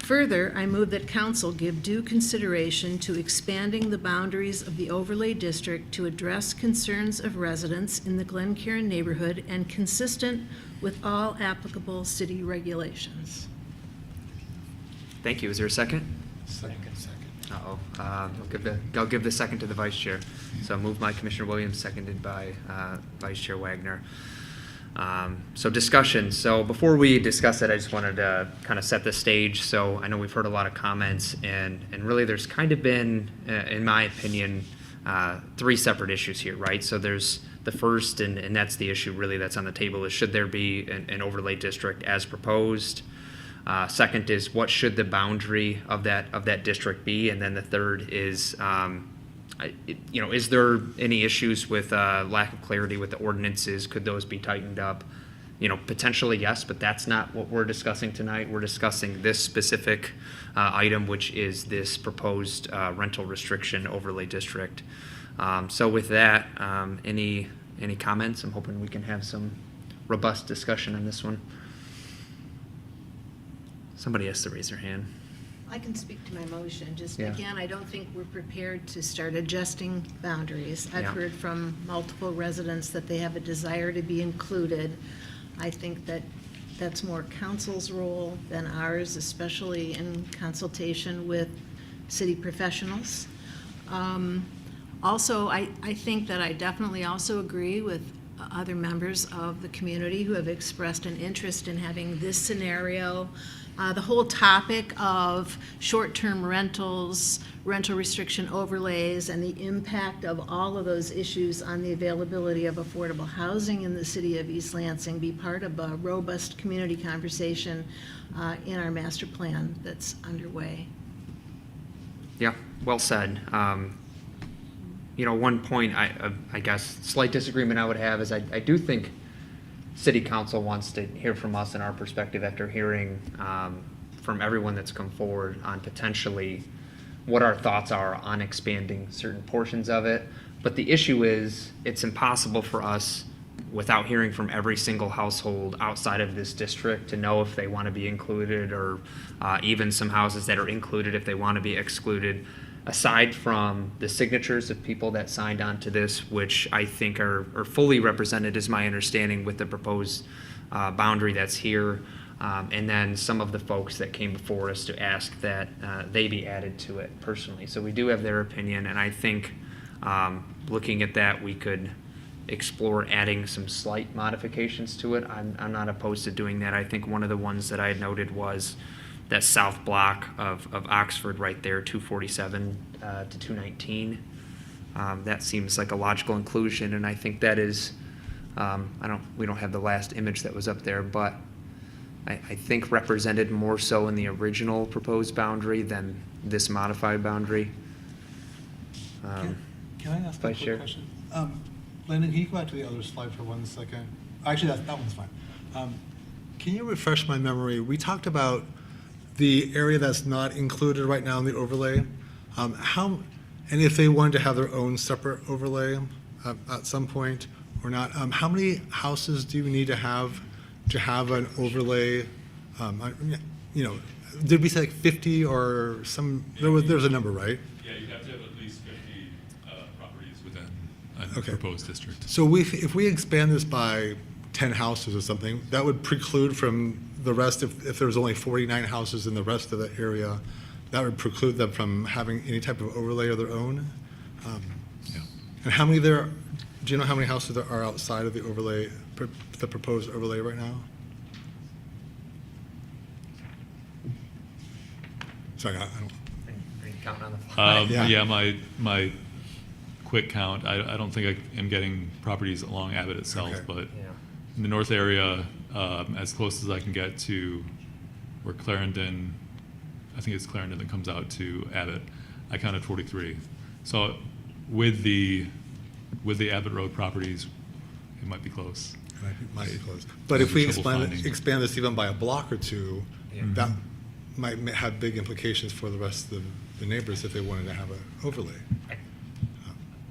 Further, I move that council give due consideration to expanding the boundaries of the overlay district to address concerns of residents in the Glencairn neighborhood and consistent with all applicable city regulations. Thank you. Is there a second? Second. Uh-oh. I'll give the second to the vice chair. So moved by Commissioner Williams, seconded by Vice Chair Wagner. So discussion. So before we discuss it, I just wanted to kind of set the stage. So I know we've heard a lot of comments, and really there's kind of been, in my opinion, three separate issues here, right? So there's the first, and that's the issue really that's on the table, is should there be an overlay district as proposed? Second is what should the boundary of that district be? And then the third is, is there any issues with lack of clarity with the ordinances? Could those be tightened up? Potentially yes, but that's not what we're discussing tonight. We're discussing this specific item, which is this proposed rental restriction overlay district. So with that, any comments? I'm hoping we can have some robust discussion on this one. Somebody has to raise their hand. I can speak to my motion. Just Yeah. again, I don't think we're prepared to start adjusting boundaries. I've Yeah. heard from multiple residents that they have a desire to be included. I think that that's more council's role than ours, especially in consultation with city professionals. Also, I think that I definitely also agree with other members of the community who have expressed an interest in having this scenario. The whole topic of short-term rentals, rental restriction overlays, and the impact of all of those issues on the availability of affordable housing in the city of East Lansing be part of a robust community conversation in our master plan that's underway. Yeah, well said. One point, I guess, slight disagreement I would have is I do think city council wants to hear from us and our perspective after hearing from everyone that's come forward on potentially what our thoughts are on expanding certain portions of it. But the issue is, it's impossible for us, without hearing from every single household outside of this district, to know if they want to be included, or even some houses that are included if they want to be excluded. Aside from the signatures of people that signed on to this, which I think are fully represented, is my understanding, with the proposed boundary that's here, and then some of the folks that came before us to ask that they be added to it personally. So we do have their opinion, and I think looking at that, we could explore adding some slight modifications to it. I'm not opposed to doing that. I think one of the ones that I had noted was that south block of Oxford right there, 247 to 219. That seems like a logical inclusion, and I think that is, we don't have the last image that was up there, but I think represented more so in the original proposed boundary than this modified boundary. Can I ask a Vice quick Chair? question? Landon, can you go back to the other slide for 1 second? Actually, that one's fine. Can you refresh my memory? We talked about the area that's not included right now in the overlay. And if they wanted to have their own separate overlay at some point or not, how many houses do you need to have an overlay? Did we say like 50 or some? There was a number, right? Yeah, you have to have at least 50 properties within a proposed district. So if we expand this by 10 houses or something, that would preclude from the rest, if there was only 49 houses in the rest of the area, that would preclude them from having any type of overlay of their own. And how many do you know how many houses there are outside of the overlay, the proposed overlay right now? Sorry, I don't. Are you counting on the fly? Yeah, my quick count, I don't think I am getting properties along Abbott itself, but in the north area, as close as I can get to where Clarendon, I think it's Clarendon that comes out to Abbott, I counted 43. So with the Abbott Road properties, it might be close. Might be close. But if we expand this even by a block or two, that might have big implications for the rest of the neighbors if they wanted to have an overlay. I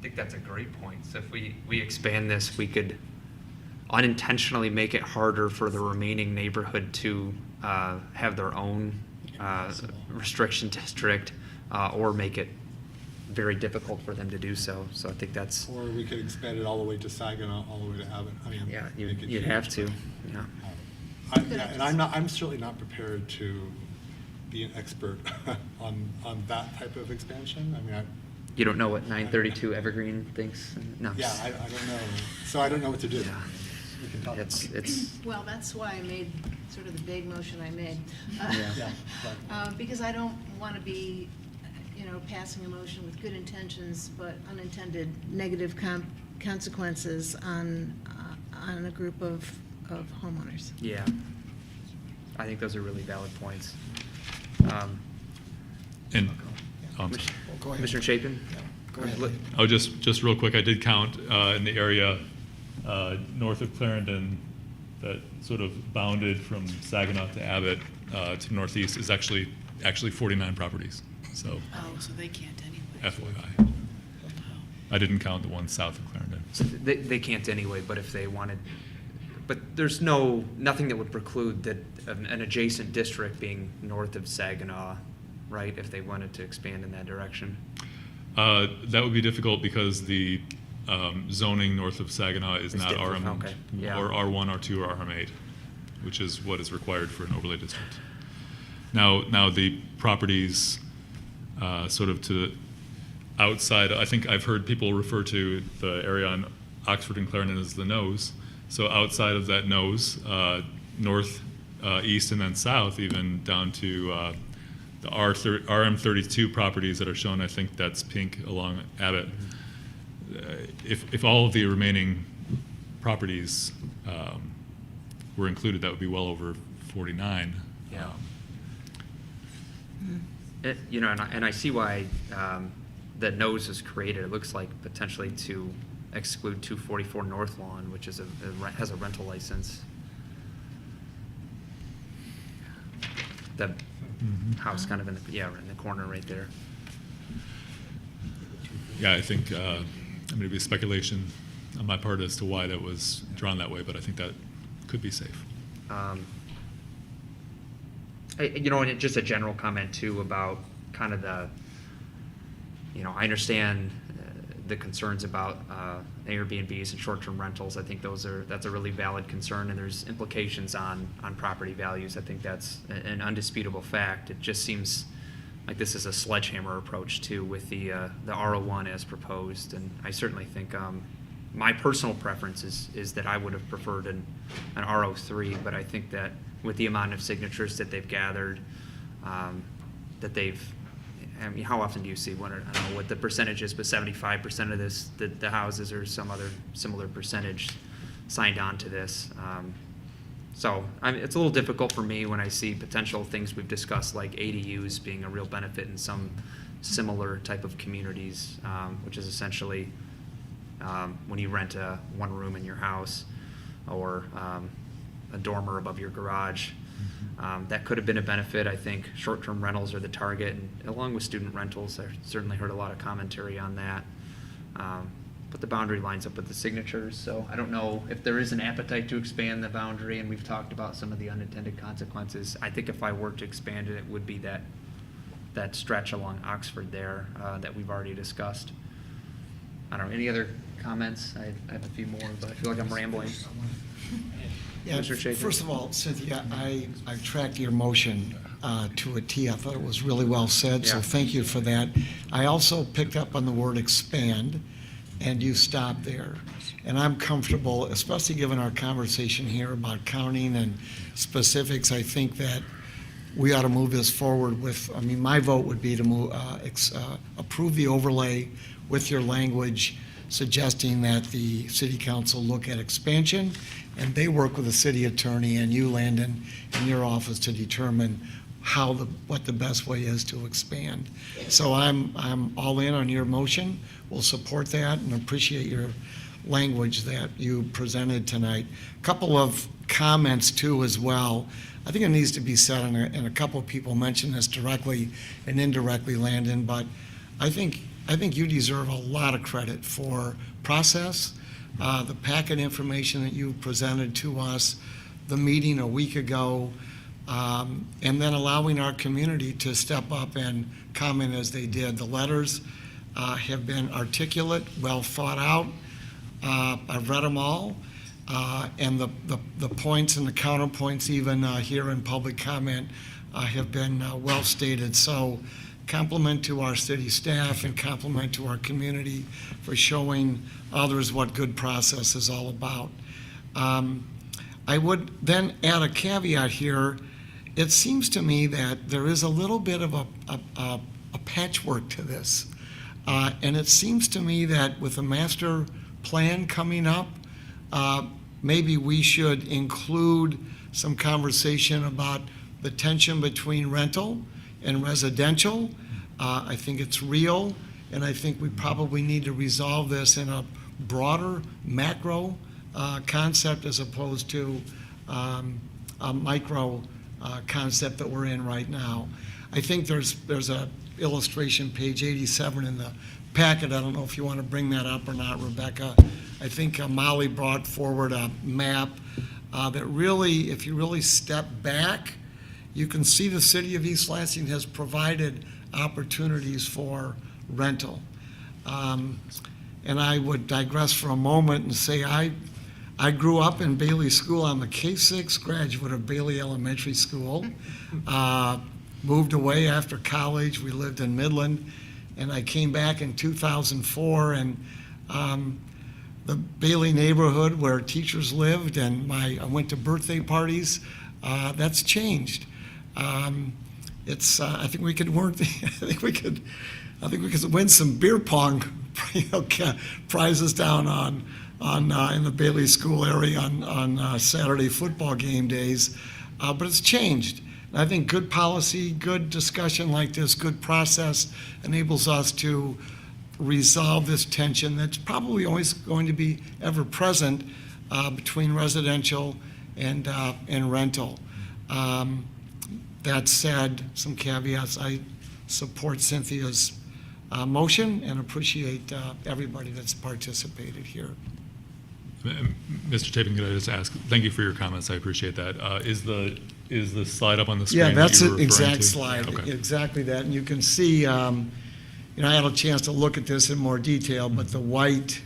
think that's a great point. So if we expand this, we could unintentionally make it harder for the remaining neighborhood to have their own restriction district, or make it very difficult for them to do so. So I think that's. Or we could expand it all the way to Saginaw, all the way to Abbott. I mean, yeah, make it you'd have to. Yeah. And I'm certainly not prepared to be an expert on that type of expansion. I mean, You don't know what 932 Evergreen thinks? No. Yeah, I don't know. So I don't know what to do. Yeah. We can talk. It's. Well, that's why I made sort of the big motion I made. Yeah. Because I don't want to be, passing a motion with good intentions, but unintended negative consequences on a group of homeowners. Yeah. I think those are really valid points. Commissioner Chapin? Go ahead. Oh, just real quick, I did count in the area north of Clarendon that sort of bounded from Saginaw to Abbott to the northeast is actually 49 properties. So. Oh, so they can't anyway. FYI. I didn't count the ones south of Clarendon. So they can't anyway, but if they wanted, but there's nothing that would preclude that an adjacent district being north of Saginaw, right, if they wanted to expand in that direction? That would be difficult because the zoning north of Saginaw is It's not different, RM okay, yeah. or R1, R2, or RM8, which is what is required for an overlay district. Now the properties sort of to the outside, I think I've heard people refer to the area on Oxford and Clarendon as the nose. So outside of that nose, north, east, and then south, even down to the RM32 properties that are shown, I think that's pink along Abbott. If all of the remaining properties were included, that would be well over 49. Yeah. You know, and I see why the nose is created. It looks like potentially to exclude 244 North Lawn, which is has a rental license. The house kind of in the corner right there. Yeah, I think it'd be speculation on my part as to why that was drawn that way, but I think that could be safe. You know, and just a general comment too about kind of the, you know, I understand the concerns about Airbnbs and short-term rentals. I think that's a really valid concern, and there's implications on property values. I think that's an undisputable fact. It just seems like this is a sledgehammer approach too with the R01 as proposed, and I certainly think my personal preference is that I would have preferred an R03, but I think that with the amount of signatures that they've gathered, I mean, how often do you see one? I don't know what the percentage is, but 75% of the houses or some other similar percentage signed on to this. So it's a little difficult for me when I see potential things we've discussed, like ADUs being a real benefit in some similar type of communities, which is essentially when you rent one room in your house or a dormer above your garage. That could have been a benefit. I think short-term rentals are the target, and along with student rentals, I certainly heard a lot of commentary on that. But the boundary lines up with the signatures, so I don't know if there is an appetite to expand the boundary, and we've talked about some of the unintended consequences. I think if I were to expand it, it would be that stretch along Oxford there that we've already discussed. I don't know, any other comments? I have a few more, but I feel like I'm rambling. Yeah, Mr. Chafin? first of all, Cynthia, I tracked your motion to a T. I thought it was really well said, so Yeah. thank you for that. I also picked up on the word expand, and you stopped there. And I'm comfortable, especially given our conversation here about counting and specifics, I think that we ought to move this forward with, I mean, my vote would be to approve the overlay with your language suggesting that the city council look at expansion, and they work with the city attorney and you, Landon, in your office to determine what the best way is to expand. So I'm all in on your motion. We'll support that and appreciate your language that you presented tonight. A couple of comments too as well. I think it needs to be said, and a couple of people mentioned this directly and indirectly, Landon, but I think you deserve a lot of credit for process, the packet information that you presented to us, the meeting a week ago, and then allowing our community to step up and comment as they did. The letters have been articulate, well thought out. I've read them all, and the points and the counterpoints even here in public comment have been well stated. So compliment to our city staff and compliment to our community for showing others what good process is all about. I would then add a caveat here. It seems to me that there is a little bit of a patchwork to this. And it seems to me that with a master plan coming up, maybe we should include some conversation about the tension between rental and residential. I think it's real, and I think we probably need to resolve this in a broader macro concept as opposed to a micro concept that we're in right now. I think there's a illustration, page 87 in the packet. I don't know if you want to bring that up or not, Rebecca. I think Molly brought forward a map that really, if you really step back you can see the city of East Lansing has provided opportunities for rental. And I would digress for a moment and say I grew up in Bailey School. I'm a K-6 graduate of Bailey Elementary School. Moved away after college. We lived in Midland, and I came back in 2004, and the Bailey neighborhood where teachers lived, and I went to birthday parties. That's changed. It's I think we could work. I think we could win some beer pong, prizes down in the Bailey School area on Saturday football game days. But it's changed. And I think good policy, good discussion like this, good process enables us to resolve this tension that's probably always going to be ever present between residential and rental. That said, some caveats. I support Cynthia's motion and appreciate everybody that's participated here. Mr. Chapin, could I just ask, thank you for your comments, I appreciate that. Is the slide up on the screen? Yeah, that's that you an were referring exact to? slide, Okay. exactly that. And you can see, I had a chance to look at this in more detail, but the white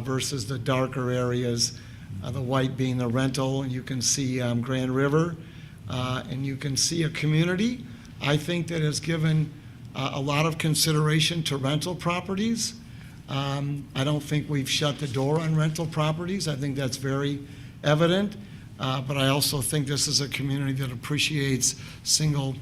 versus the darker areas, the white being the rental, and you can see Grand River, and you can see a community, I think, that has given a lot of consideration to rental properties. I don't think we've shut the door on rental properties. I think that's very evident. But I also think this is a community that appreciates single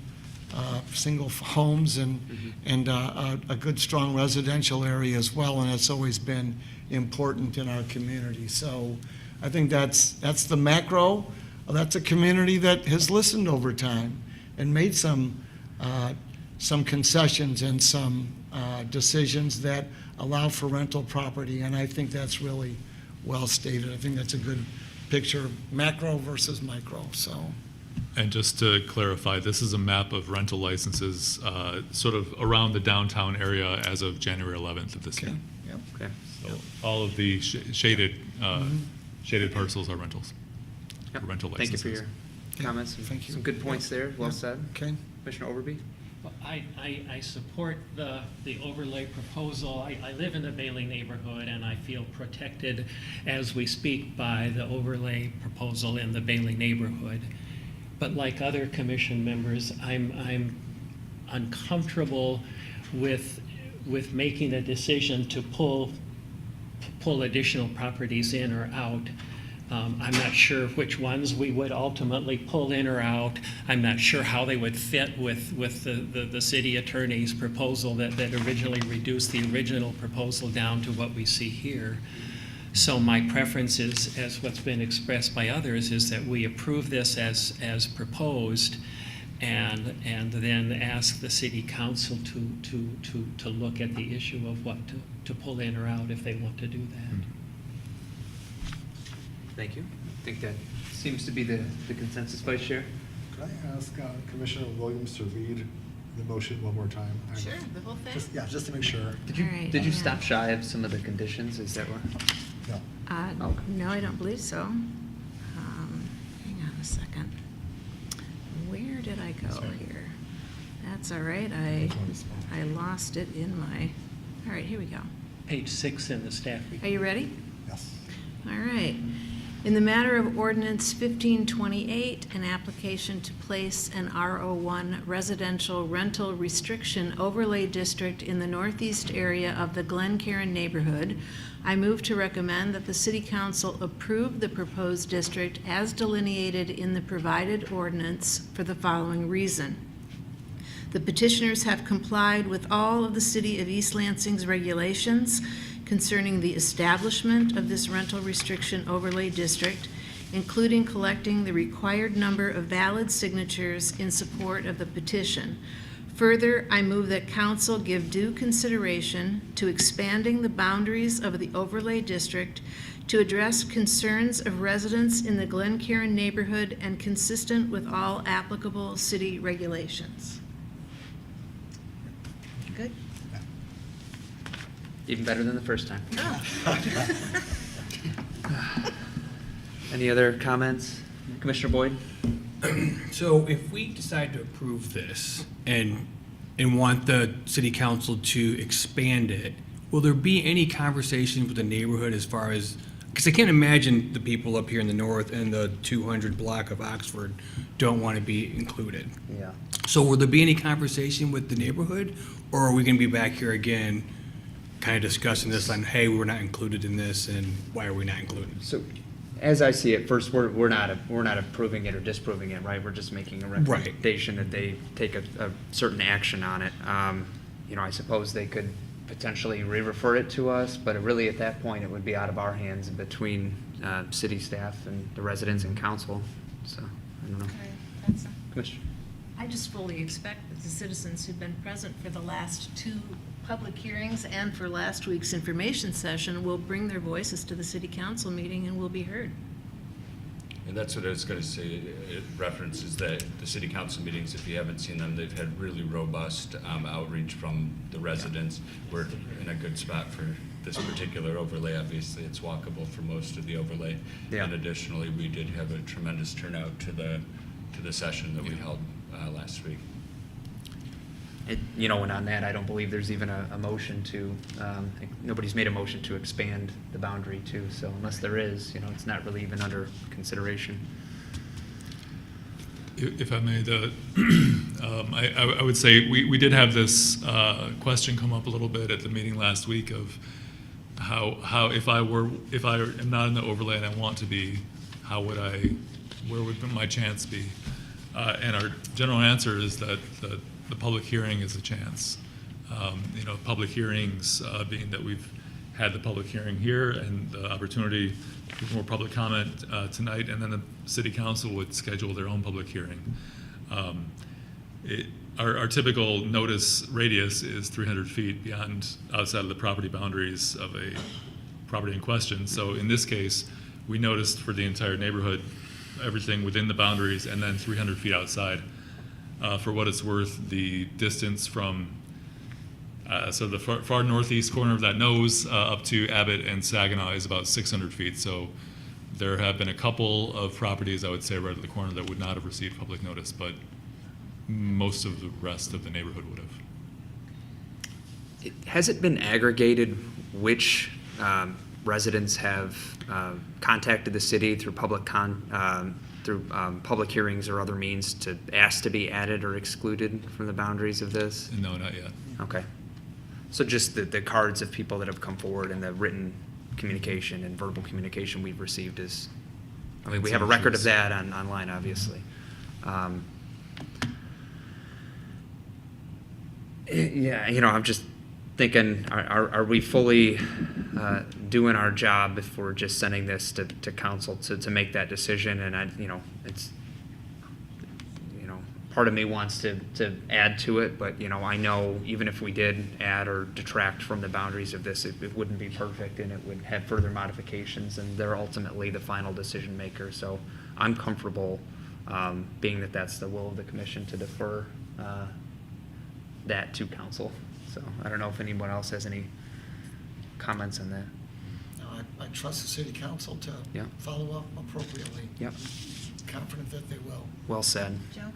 homes and a good, strong residential area as well, and it's always been important in our community. So I think that's the macro. That's a community that has listened over time and made some concessions and some decisions that allow for rental property, and I think that's really well stated. I think that's a good picture, macro versus micro. So, And just to clarify, this is a map of rental licenses sort of around the downtown area as of January 11th of this year. Yep. Okay. So all of the shaded parcels are rentals. Yep. Rental Thank you licenses. for your comments. Thank you. Some good points there. Well Yeah. said. Okay. Commissioner Overby? Well, I support the overlay proposal. I live in the Bailey neighborhood, and I feel protected as we speak by the overlay proposal in the Bailey neighborhood. But like other commission members, I'm uncomfortable with making a decision to pull additional properties in or out. I'm not sure which ones we would ultimately pull in or out. I'm not sure how they would fit with the city attorney's proposal that originally reduced the original proposal down to what we see here. So my preference is, as what's been expressed by others, is that we approve this as proposed and then ask the city council to look at the issue of what to pull in or out if they want to do that. Thank you. I think that seems to be the consensus, Vice Chair. Could I ask Commissioner Williams to read the motion one more time? Sure, the whole thing? Just to make sure. Did you All right, did you hang stop on. shy of some of the conditions? Is that what? No. Okay. No, I don't believe so. Hang on a second. Where did I go here? That's all right. I lost it in my, all right, here we go. Page 6 in the staff report. Are you ready? Yes. All right. In the matter of Ordinance 1528, an application to place an RO1 residential rental restriction overlay district in the northeast area of the Glencairn neighborhood, I move to recommend that the City Council approve the proposed district as delineated in the provided ordinance for the following reason. The petitioners have complied with all of the City of East Lansing's regulations concerning the establishment of this rental restriction overlay district, including collecting the required number of valid signatures in support of the petition. Further, I move that council give due consideration to expanding the boundaries of the overlay district to address concerns of residents in the Glencairn neighborhood and consistent with all applicable city regulations. Good? Even better than the first time. Any other comments? Commissioner Boyd? So if we decide to approve this and want the city council to expand it, will there be any conversation with the neighborhood as far as, because I can't imagine the people up here in the north and the 200 block of Oxford don't want to be included. Yeah. So will there be any conversation with the neighborhood, or are we going to be back here again, kind of discussing this on, hey, we're not included in this, and why are we not included? So, as I see it, first, we're not approving it or disproving it, right? We're just making a recommendation that they take a certain action on it. You know, I suppose they could potentially re-refer it to us, but really at that point, it would be out of our hands and between city staff and the residents and council. So, I don't know. Commissioner? I just fully expect that the citizens who've been present for the last two public hearings and for last week's information session will bring their voices to the city council meeting and will be heard. And that's what I was going to say. It references that the city council meetings, if you haven't seen them, they've had really robust outreach from the residents. We're in a good spot for this particular overlay. Obviously, it's walkable for most of the overlay. Yeah. And additionally, we did have a tremendous turnout to the session that we held last week. You know, and on that, I don't believe there's even a motion to, nobody's made a motion to expand the boundary too, so unless there is, you know, it's not really even under consideration. If I may, I would say we did have this question come up a little bit at the meeting last week of how if I am not in the overlay and I want to be, where would my chance be? And our general answer is that the public hearing is a chance. You know, public hearings being that we've had the public hearing here and the opportunity for more public comment tonight, and then the city council would schedule their own public hearing. Our typical notice radius is 300 feet outside of the property boundaries of a property in question. So in this case, we noticed for the entire neighborhood, everything within the boundaries and then 300 feet outside. For what it's worth, the distance from so the far northeast corner of that nose up to Abbott and Saginaw is about 600 feet. So there have been a couple of properties, I would say, right at the corner that would not have received public notice, but most of the rest of the neighborhood would have. Has it been aggregated which residents have contacted the city through public hearings or other means to ask to be added or excluded from the boundaries of this? No, not yet. Okay. So just the cards of people that have come forward and the written communication and verbal communication we've received is, I mean, we have a record of that online, obviously. Yeah, you know, I'm just thinking, are we fully doing our job if we're just sending this to council to make that decision? And you know, it's, you know, part of me wants to add to it, but you know, I know even if we did add or detract from the boundaries of this, it wouldn't be perfect and it would have further modifications, and they're ultimately the final decision maker. So I'm comfortable being that that's the will of the commission to defer that to council. So I don't know if anyone else has any comments on that. No, I trust the city council to follow up appropriately. Yep. Confident that they will. Well said. Joe?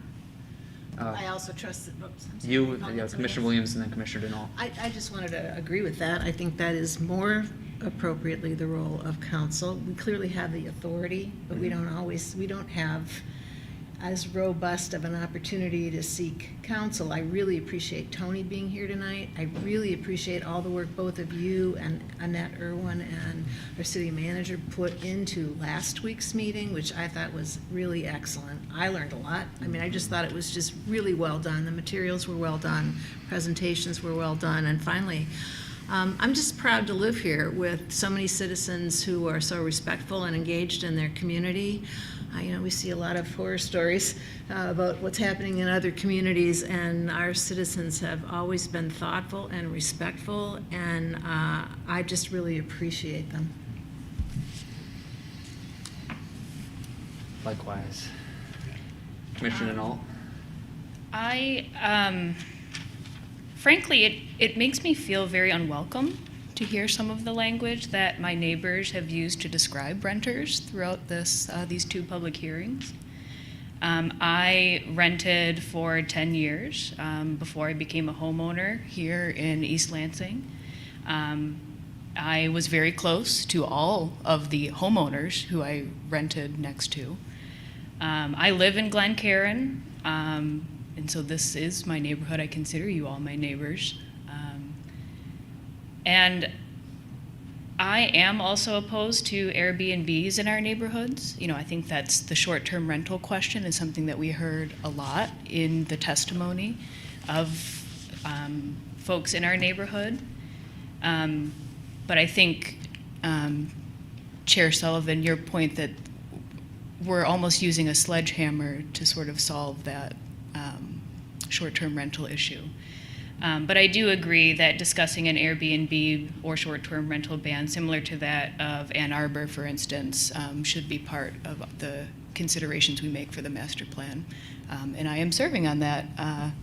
I also trust that, You, Commissioner Williams, and then Commissioner Denault. I just wanted to agree with that. I think that is more appropriately the role of council. We clearly have the authority, but we don't have as robust of an opportunity to seek counsel. I really appreciate Tony being here tonight. I really appreciate all the work both of you and Annette Irwin and our city manager put into last week's meeting, which I thought was really excellent. I learned a lot. I mean, I just thought it was just really well done. The materials were well done, presentations were well done, and finally, I'm just proud to live here with so many citizens who are so respectful and engaged in their community. You know, we see a lot of horror stories about what's happening in other communities, and our citizens have always been thoughtful and respectful, and I just really appreciate them. Likewise. Commissioner Denault? Frankly, it makes me feel very unwelcome to hear some of the language that my neighbors have used to describe renters throughout these two public hearings. I rented for 10 years before I became a homeowner here in East Lansing. I was very close to all of the homeowners who I rented next to. I live in Glencairn, and so this is my neighborhood. I consider you all my neighbors. And I am also opposed to Airbnbs in our neighborhoods. You know, I think that's the short-term rental question is something that we heard a lot in the testimony of folks in our neighborhood. But I think, Chair Sullivan, your point that we're almost using a sledgehammer to sort of solve that short-term rental issue. But I do agree that discussing an Airbnb or short-term rental ban similar to that of Ann Arbor, for instance, should be part of the considerations we make for the master plan. And I am serving on that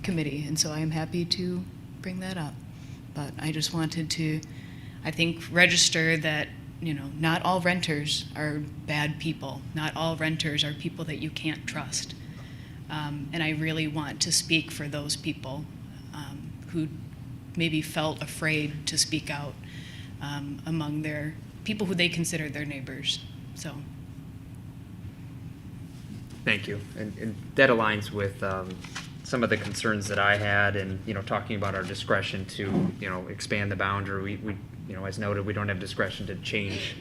committee, and so I am happy to bring that up. But I just wanted to, I think, register that, you know, not all renters are bad people. Not all renters are people that you can't trust. And I really want to speak for those people who maybe felt afraid to speak out among their people who they consider their neighbors. So. Thank you. And that aligns with some of the concerns that I had, and, you know, talking about our discretion to, you know, expand the boundary. We you know, as noted, we don't have discretion to change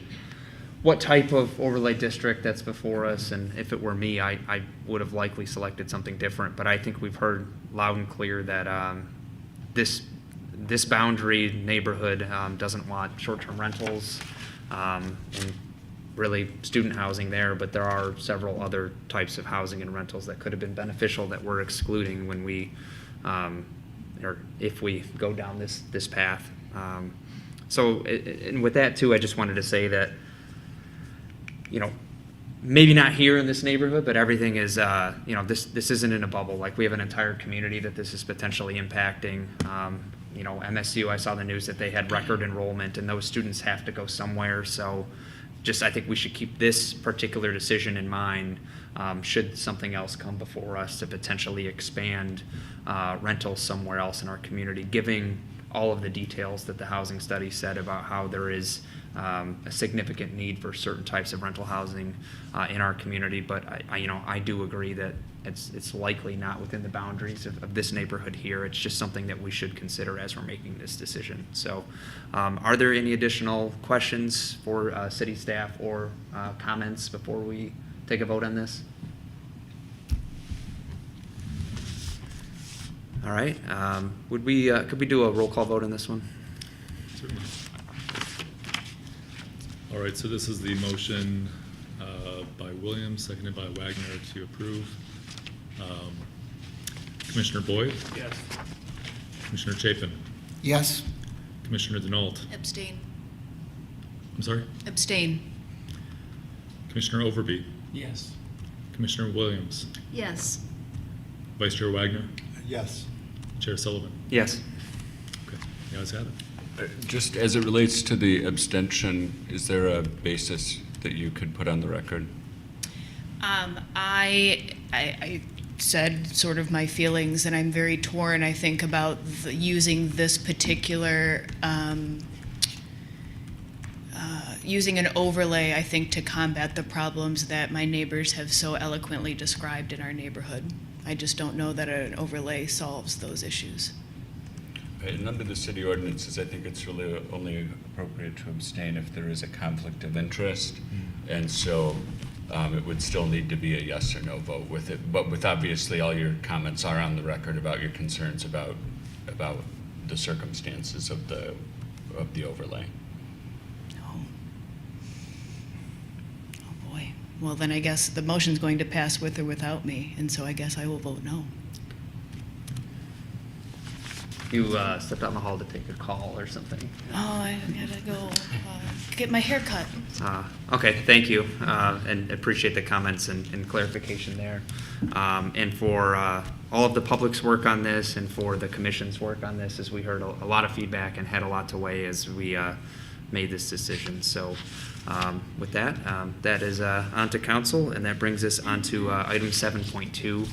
what type of overlay district that's before us. And if it were me, I would have likely selected something different. But I think we've heard loud and clear that this boundary neighborhood doesn't want short-term rentals and really student housing there, but there are several other types of housing and rentals that could have been beneficial that we're excluding when we, or if we go down this path. So, and with that too, I just wanted to say that, you know, maybe not here in this neighborhood, but everything is, you know, this isn't in a bubble. Like, we have an entire community that this is potentially impacting. You know, MSU, I saw the news that they had record enrollment, and those students have to go somewhere. So I think we should keep this particular decision in mind should something else come before us to potentially expand rentals somewhere else in our community, giving all of the details that the housing study said about how there is a significant need for certain types of rental housing in our community. But I do agree that it's likely not within the boundaries of this neighborhood here. It's just something that we should consider as we're making this decision. So are there any additional questions for city staff or comments before we take a vote on this? All right. Could we do a roll call vote on this one? Certainly. All right, so this is the motion by Williams, seconded by Wagner to approve. Commissioner Boyd? Yes. Commissioner Chapin? Yes. Commissioner Denault? Abstain. I'm sorry? Abstain. Commissioner Overby? Yes. Commissioner Williams? Yes. Vice Chair Wagner? Yes. Chair Sullivan? Yes. Okay, the ayes have it. Just as it relates to the abstention, is there a basis that you could put on the record? I said sort of my feelings, and I'm very torn, I think, about using this particular, using an overlay, I think, to combat the problems that my neighbors have so eloquently described in our neighborhood. I just don't know that an overlay solves those issues. And under the city ordinances, I think it's really only appropriate to abstain if there is a conflict of interest. And so it would still need to be a yes or no vote with it. But with obviously all your comments are on the record about your concerns about the circumstances of the overlay. Oh boy. Well, then I guess the motion's going to pass with or without me, and so I guess I will vote no. You stepped out in the hall to take a call or something. Oh, I gotta go get my hair cut. Okay, thank you, and appreciate the comments and clarification there. And for all of the public's work on this and for the commission's work on this, as we heard a lot of feedback and had a lot to weigh as we made this decision. So With that, that is on to council, and that brings us on to item 7.2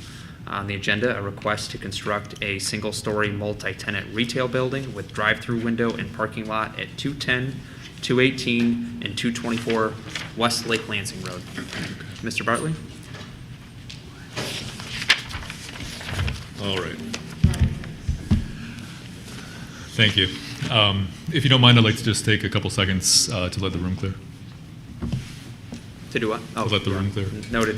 on the agenda, a request to construct a single-story multi-tenant retail building with drive-through window and parking lot at 210, 218, and 224 West Lake Lansing Road. Mr. Bartley? All right. Thank you. If you don't mind, I'd like to just take a couple seconds to let the room clear. To do what? To let the room clear. Noted.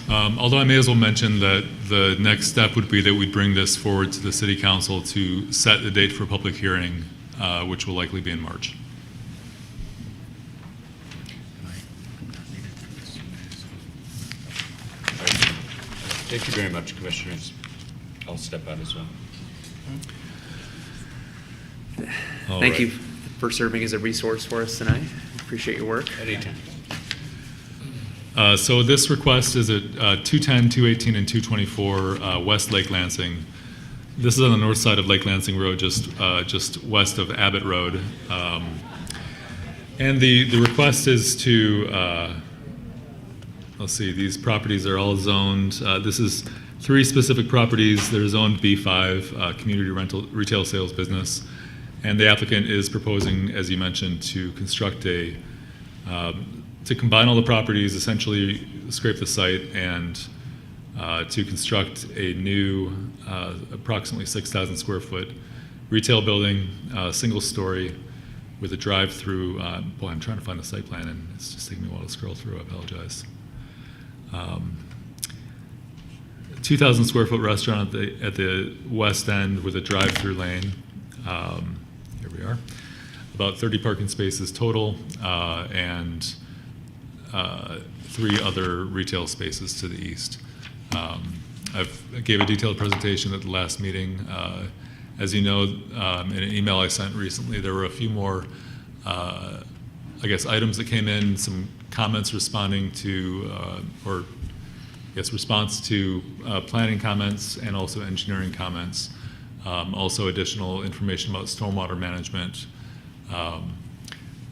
Although I may as well mention that the next step would be that we'd bring this forward to the City Council to set the date for public hearing, which will likely be in March. Thank you very much, Commissioners. I'll step out as well. Thank you for serving as a resource for us tonight. Appreciate your work. Anytime. So this request is at 210, 218, and 224 West Lake Lansing. This is on the north side of Lake Lansing Road, just west of Abbott Road. And the request is to, let's see, these properties are all zoned. This is 3 specific properties. They're zoned B5, community retail sales business. And the applicant is proposing, as you mentioned, to construct to combine all the properties, essentially scrape the site, and to construct a new approximately 6,000 square foot retail building, single story, with a drive-through. Boy, I'm trying to find the site plan, and it's just taking me a while to scroll through. I apologize. 2,000 square foot restaurant at the west end with a drive-through lane. Here we are. About 30 parking spaces total, and 3 other retail spaces to the east. I gave a detailed presentation at the last meeting. As you know, in an email I sent recently, there were a few more, items that came in, some comments responding to, response to planning comments and also engineering comments. Also additional information about stormwater management.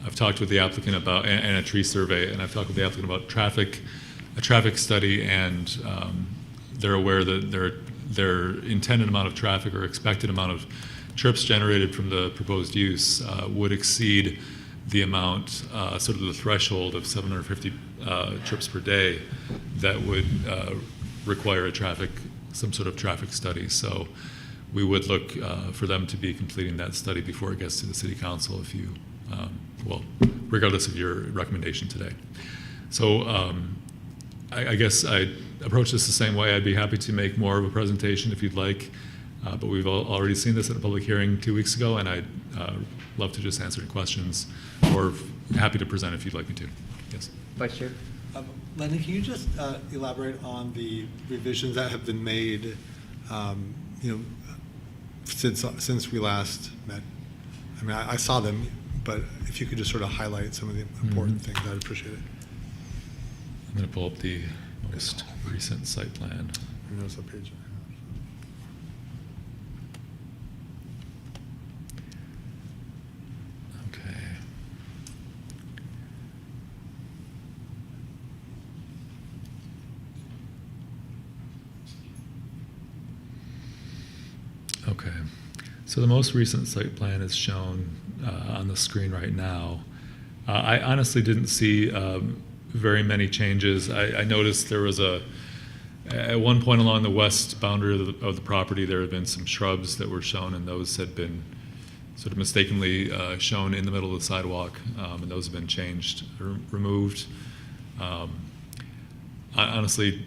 I've talked with the applicant about, and a tree survey, and I've talked with the applicant about a traffic study, and they're aware that their intended amount of traffic or expected amount of trips generated from the proposed use would exceed the amount, sort of the threshold of 750 trips per day that would require some sort of traffic study. So we would look for them to be completing that study before it gets to the City Council, if you, regardless of your recommendation today. So I guess I approach this the same way. I'd be happy to make more of a presentation if you'd like, but we've already seen this at a public hearing 2 weeks ago, and I'd love to just answer any questions, or happy to present if you'd like me to. Yes. Vice Chair. Lenny, can you just elaborate on the revisions that have been made, since we last met? I mean, I saw them, but if you could just sort of highlight some of the important things, I'd appreciate it. I'm going to pull up the most recent site plan. I know it's a page. Okay. Okay. So the most recent site plan is shown on the screen right now. I honestly didn't see very many changes. I noticed there was at one point along the west boundary of the property, there had been some shrubs that were shown, and those had been sort of mistakenly shown in the middle of the sidewalk, and those have been changed or removed. I honestly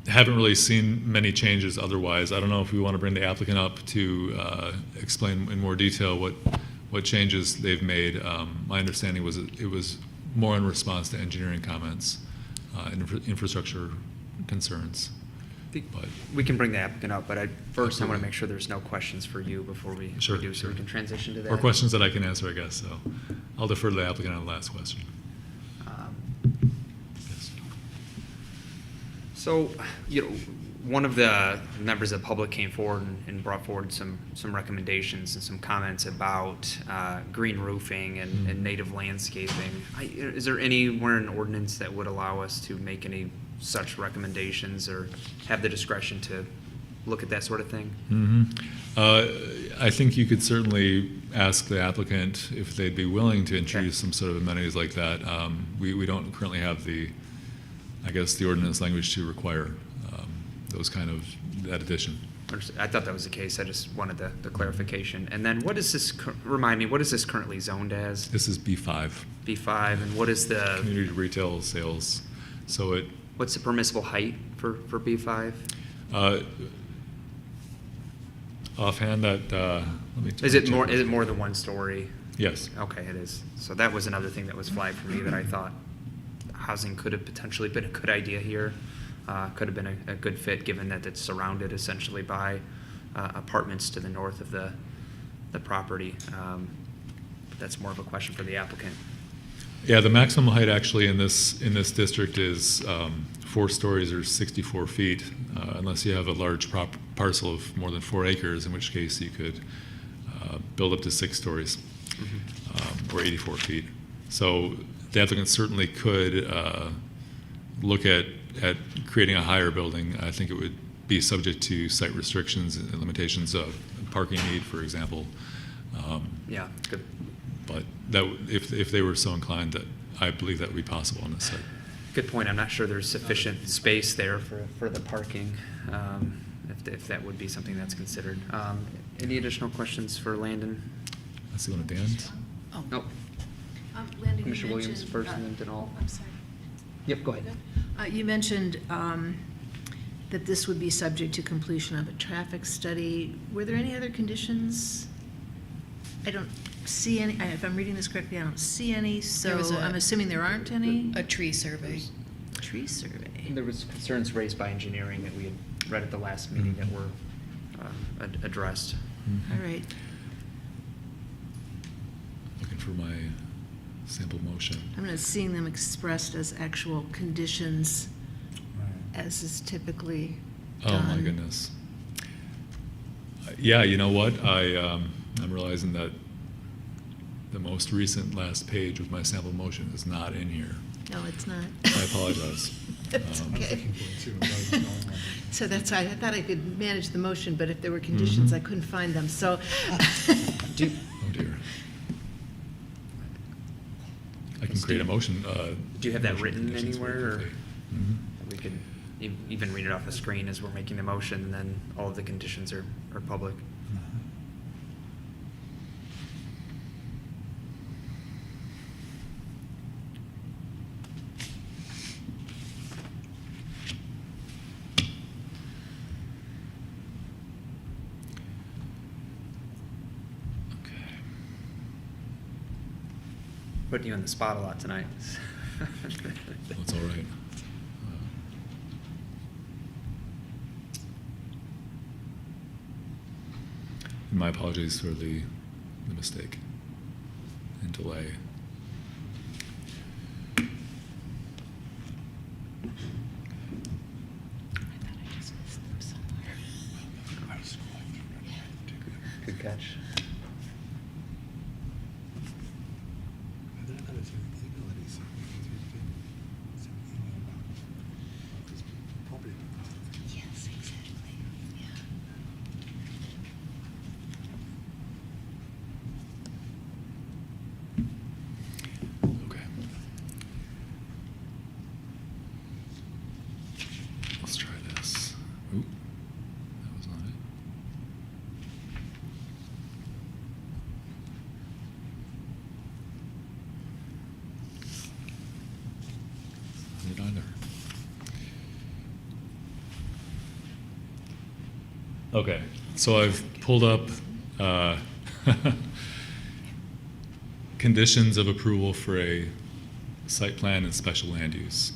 haven't really seen many changes otherwise. I don't know if we want to bring the applicant up to explain in more detail what changes they've made. My understanding was it was more in response to engineering comments and infrastructure concerns. But we can bring the applicant up, but I want to make sure there's no questions for you before we do, so we can transition to that. Or questions that I can answer, I guess. So I'll defer to the applicant on the last question. So So, one of the members of the public came forward and brought forward some recommendations and some comments about green roofing and native landscaping. Is there anywhere in ordinance that would allow us to make any such recommendations or have the discretion to look at that sort of thing? I think you could certainly ask the applicant if they'd be willing to introduce some sort of amenities like that. We don't currently have the ordinance language to require those kind of, that addition. I thought that was the case. I just wanted the clarification. And then what is this, remind me, what is this currently zoned as? This is B5. B5, and what is the? Community retail sales. So what's the permissible height for B5? Offhand, let me. Is it more than one story? Yes. Okay, it is. So that was another thing that was flagged for me that I thought housing could have potentially been a good idea here. Could have been a good fit, given that it's surrounded essentially by apartments to the north of the property. But that's more of a question for the applicant. Yeah, the maximum height actually in this district is 4 stories or 64 feet, unless you have a large parcel of more than 4 acres, in which case you could build up to 6 stories or 84 feet. So the applicant certainly could look at creating a higher building. I think it would be subject to site restrictions and limitations of parking need, for example. Yeah, good. But that, if they were so inclined, that I believe that would be possible on this site. Good point. I'm not sure there's sufficient space there for the parking, if that would be something that's considered. Any additional questions for Landon? I see one at the end. Oh. Nope. Landon, Commissioner Williams first and then Denal. I'm sorry. Yep, go ahead. You mentioned that this would be subject to completion of a traffic study. Were there any other conditions? I don't see any. If I'm reading this correctly, I don't see any, so I'm assuming there aren't any? A tree survey. Tree survey. And there was concerns raised by engineering that we had read at the last meeting that were addressed. All right. Looking for my sample motion. I'm not seeing them expressed as actual conditions, as is typically done. Oh my goodness. Yeah, you know what? I'm realizing that the most recent last page with my sample motion is not in here. No, it's not. I apologize. It's okay. So that's why I thought I could manage the motion, but if there were conditions, I couldn't find them. So. Oh dear. I can create a motion. Do you have that written conditions anywhere, or quickly. we could even read it off the screen as we're making the motion, and then all of the conditions are public? Putting you on the spot a lot tonight. That's all right. My apologies for the mistake and delay. Good catch. Yes, exactly. Yeah. Okay. Let's try this. Oop, that was not it. Not it either. Okay, so I've pulled up conditions of approval for a site plan and special land use.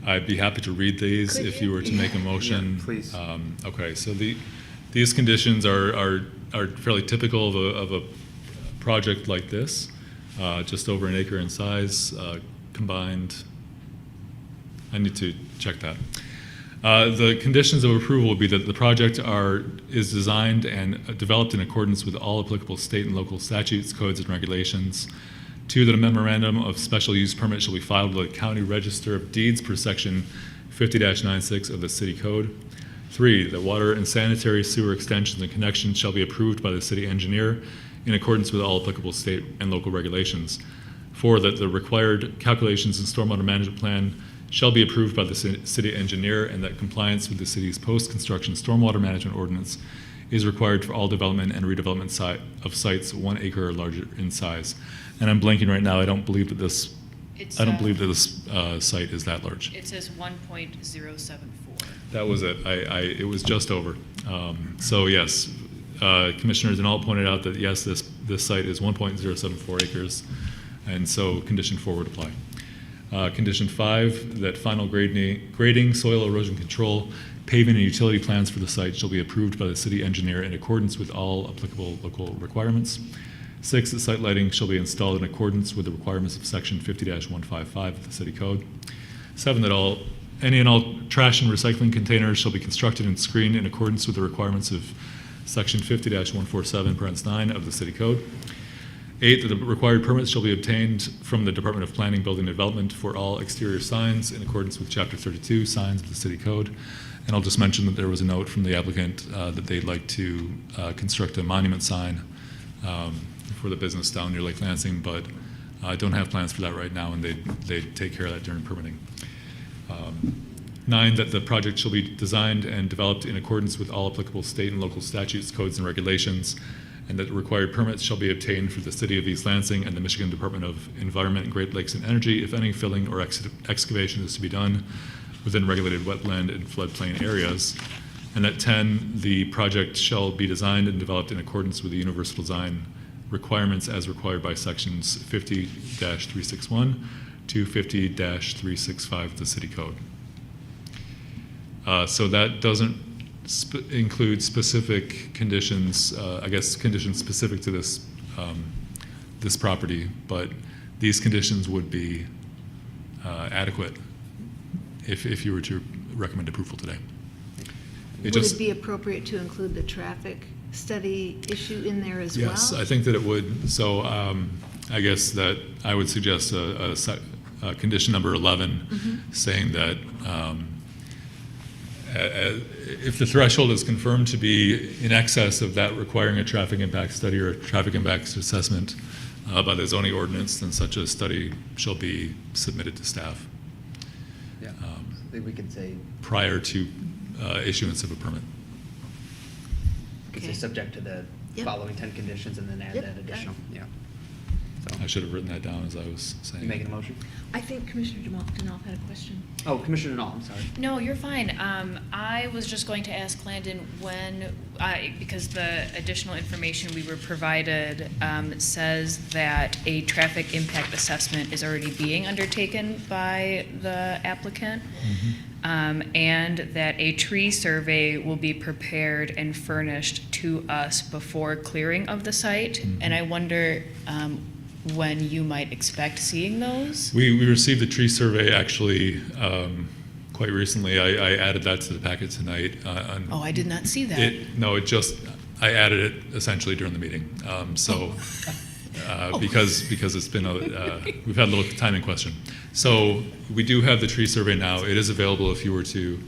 I'd be happy to read these if you were to make a motion. Yeah, please. Okay, so these conditions are fairly typical of a project like this, just over an acre in size, combined I need to check that. The conditions of approval will be that the project is designed and developed in accordance with all applicable state and local statutes, codes, and regulations. 2, that a memorandum of special use permit shall be filed with the County Register of Deeds per section 50-96 of the City Code. 3, that water and sanitary sewer extensions and connections shall be approved by the city engineer in accordance with all applicable state and local regulations. 4, that the required calculations and stormwater management plan shall be approved by the city engineer, and that compliance with the city's post-construction stormwater management ordinance is required for all development and redevelopment of sites 1 acre or larger in size. And I'm blanking right now. I don't believe that this site is that large. It says 1.074. That was it. It was just over. So yes, Commissioner Denault pointed out that yes, this site is 1.074 acres, and so condition 4 would apply. Condition 5, that final grading, soil erosion control, paving, and utility plans for the site shall be approved by the city engineer in accordance with all applicable local requirements. 6, that site lighting shall be installed in accordance with the requirements of section 50-155 of the city code. 7, that any and all trash and recycling containers shall be constructed and screened in accordance with the requirements of section 50-147, parens 9 of the city code. 8, that the required permits shall be obtained from the Department of Planning, Building, and Development for all exterior signs in accordance with Chapter 32, signs of the City Code. And I'll just mention that there was a note from the applicant that they'd like to construct a monument sign for the business down near Lake Lansing, but I don't have plans for that right now, and they'd take care of that during permitting. 9, that the project shall be designed and developed in accordance with all applicable state and local statutes, codes, and regulations, and that the required permits shall be obtained for the City of East Lansing and the Michigan Department of Environment, Great Lakes, and Energy if any filling or excavation is to be done within regulated wetland and floodplain areas. And that 10, the project shall be designed and developed in accordance with the universal design requirements as required by sections 50-361 to 50-365 of the City Code. So that doesn't include specific conditions, I guess conditions specific to this this property, but these conditions would be adequate if you were to recommend approval today. Would it be appropriate to include the traffic study issue in there as well? Yes, I think that it would. So I guess that I would suggest a condition number 11 saying that if the threshold is confirmed to be in excess of that requiring a traffic impact study or a traffic impact assessment by the zoning ordinance, then such a study shall be submitted to staff. Yeah, I think we could say prior to issuance of a permit. We could say subject to the following 10 conditions and then add that additional. Yeah. So. I should have written that down as I was saying. You making a motion? I think Commissioner Denault had a question. Oh, Commissioner Denault, I'm sorry. No, you're fine. I was just going to ask Landon because the additional information we were provided says that a traffic impact assessment is already being undertaken by the applicant, and that a tree survey will be prepared and furnished to us before clearing of the site. And I wonder when you might expect seeing those? We received the tree survey actually quite recently. I added that to the packet tonight. I did not see that. I added it essentially during the meeting. Because it's been we've had a little time in question. So we do have the tree survey now. It is available if you were to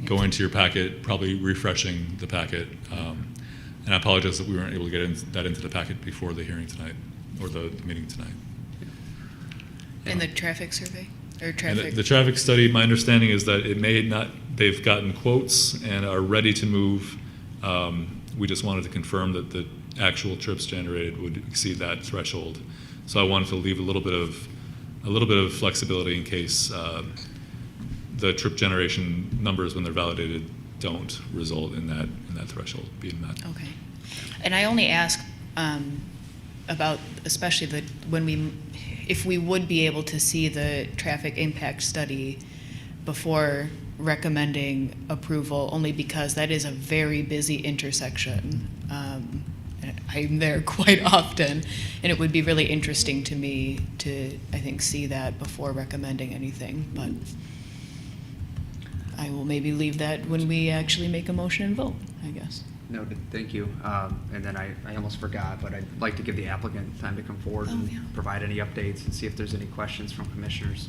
go into your packet, probably refreshing the packet. And I apologize that we weren't able to get that into the packet before the hearing tonight. Or the meeting tonight. And the traffic survey? Or traffic? The traffic study, my understanding is that it may not, they've gotten quotes and are ready to move. We just wanted to confirm that the actual trips generated would exceed that threshold. So I wanted to leave a little bit of flexibility in case the trip generation numbers when they're validated don't result in that threshold being met. Okay. And I only ask about especially if we would be able to see the traffic impact study before recommending approval, only because that is a very busy intersection. I'm there quite often, and it would be really interesting to me to, I think, see that before recommending anything, but I will maybe leave that when we actually make a motion and vote, I guess. Noted, thank you. And then I almost forgot, but I'd like to give the applicant time to come forward and provide any updates and see if there's any questions from commissioners.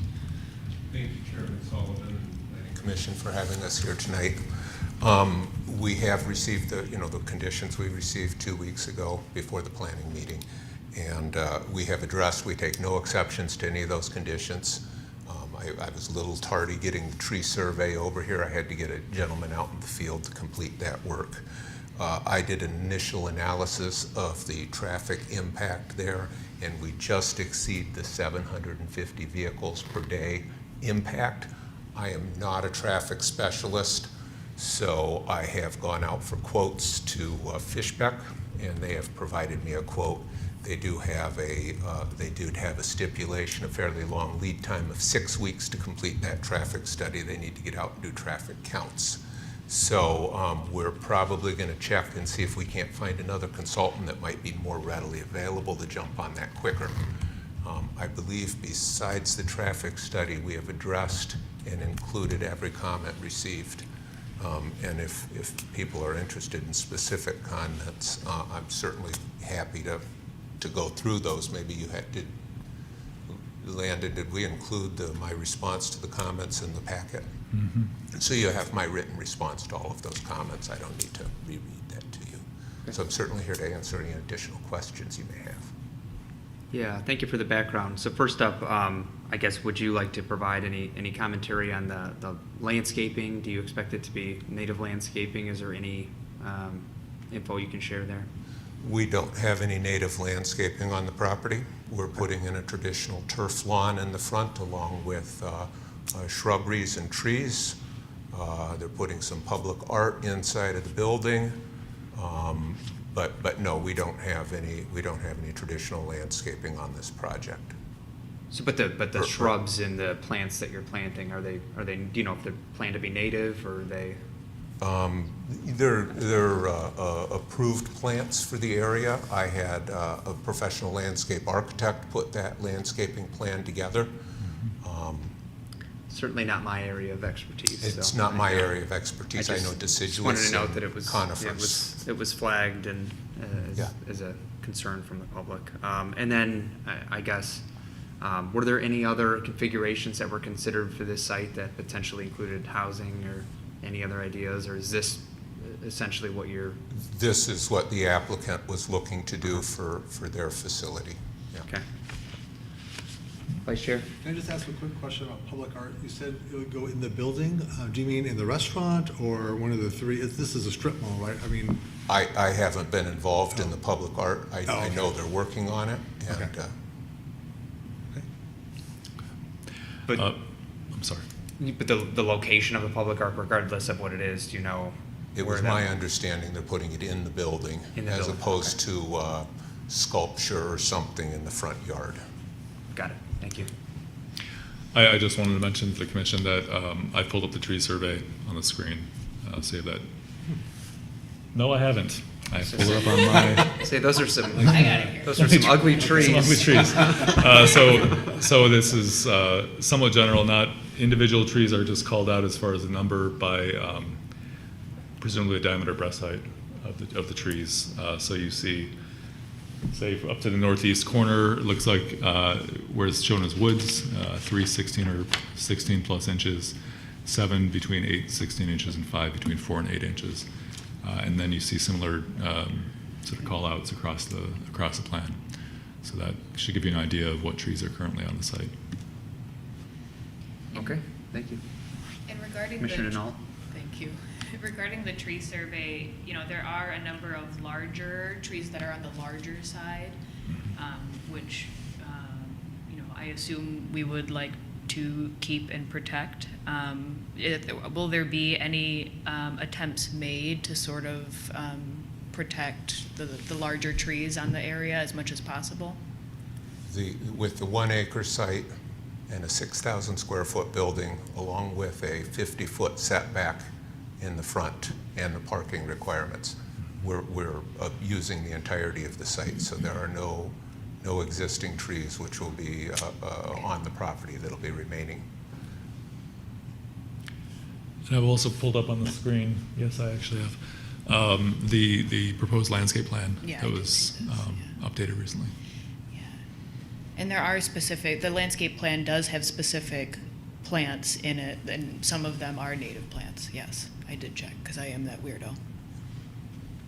Thank you, Chairman Sullivan and Commission, for having us here tonight. We have received the conditions we received 2 weeks ago before the planning meeting, and we have addressed, we take no exceptions to any of those conditions. I was a little tardy getting the tree survey over here. I had to get a gentleman out in the field to complete that work. I did an initial analysis of the traffic impact there, and we just exceed the 750 vehicles per day impact. I am not a traffic specialist, so I have gone out for quotes to Fishbeck, and they have provided me a quote. They do have a stipulation, a fairly long lead time of 6 weeks to complete that traffic study. They need to get out and do traffic counts. So we're probably going to check and see if we can't find another consultant that might be more readily available to jump on that quicker. I believe besides the traffic study, we have addressed and included every comment received. And if people are interested in specific comments, I'm certainly happy to go through those. Maybe you did, Landon, did we include my response to the comments in the packet? Mm-hmm. And so you have my written response to all of those comments. I don't need to reread that to you. Okay. So I'm certainly here to answer any additional questions you may have. Yeah, thank you for the background. So first up, I guess, would you like to provide any commentary on the landscaping? Do you expect it to be native landscaping? Is there any info you can share there? We don't have any native landscaping on the property. We're putting in a traditional turf lawn in the front along with shrubberies and trees. They're putting some public art inside of the building. But no, we don't have any traditional landscaping on this project. So, but the shrubs and the plants that you're planting, are they? Do you know if they're planned to be native, or are they? They're approved plants for the area. I had a professional landscape architect put that landscaping plan together. Certainly not my area of expertise. It's not my area of expertise. I know deciduous. Wanted to note that it was conifers. It was flagged and as a concern from the public. And then I guess, were there any other configurations that were considered for this site that potentially included housing or any other ideas, or is this essentially what you're? This is what the applicant was looking to do for their facility. Yeah. Okay. Vice Chair? Can I just ask a quick question about public art? You said it would go in the building. Do you mean in the restaurant or one of the three? This is a strip mall, right? I mean, I haven't been involved in the public art. I know they're working on it. And, okay. But I'm sorry. But the location of the public art, regardless of what it is, do you know? It was my understanding they're putting it in the building as opposed to sculpture or something in the front yard. Got it. Thank you. I just wanted to mention to the commission that I pulled up the tree survey on the screen. Save that. No, I haven't. I pulled it up on my. Say those are some. Those are some ugly trees. Some ugly trees. So this is somewhat general. Not individual trees are just called out as far as the number by presumably the diameter breast height of the trees. So you see, say up to the northeast corner, it looks like where it's shown as woods, 3 16 or 16 plus inches, 7 between 8 and 16 inches, and 5 between 4 and 8 inches. And then you see similar sort of call-outs across the plan. So that should give you an idea of what trees are currently on the site. Okay, thank you. And regarding Commissioner Nault. Thank you. Regarding the tree survey, there are a number of larger trees that are on the larger side, which I assume we would like to keep and protect. Will there be any attempts made to sort of protect the larger trees on the area as much as possible? With the 1 acre site and a 6,000 square foot building, along with a 50-foot setback in the front and the parking requirements, we're using the entirety of the site, so there are no existing trees which will be on the property that'll be remaining. So I've also pulled up on the screen, yes, I actually have, the proposed landscape plan Yeah, that I did was see this, updated recently. And there are specific, the landscape plan does have specific plants in it, and some of them are native plants, yes. I did check, because I am that weirdo.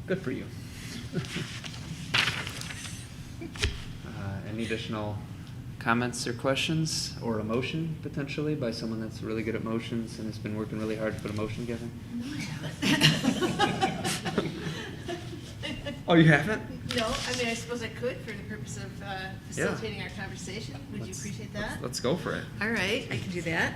Good for you. Any additional comments or questions, or a motion potentially by someone that's really good at motions and has been working really hard to put a motion together? No, I haven't. Oh, you haven't? No, I mean, I suppose I could for the purpose of facilitating our conversation. Would you appreciate that? Let's go for it. All right, I can do that.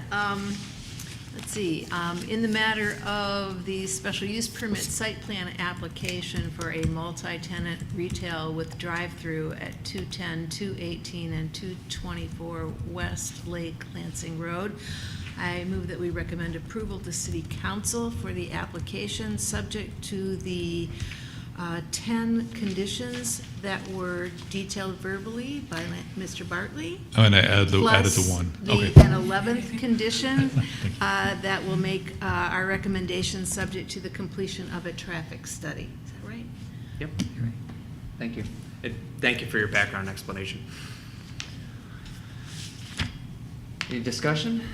Let's see, in the matter of the special use permit site plan application for a multi-tenant retail with drive-through at 210, 218, and 224 West Lake Lansing Road, I move that we recommend approval to City Council for the application, subject to the 10 conditions that were detailed verbally by Mr. Bartley. Oh, and I added the Plus one. the Okay. an 11th condition that will make our recommendation subject to the completion of a traffic study. Is that right? Yep. Thank you. Thank you for your background explanation. Any discussion?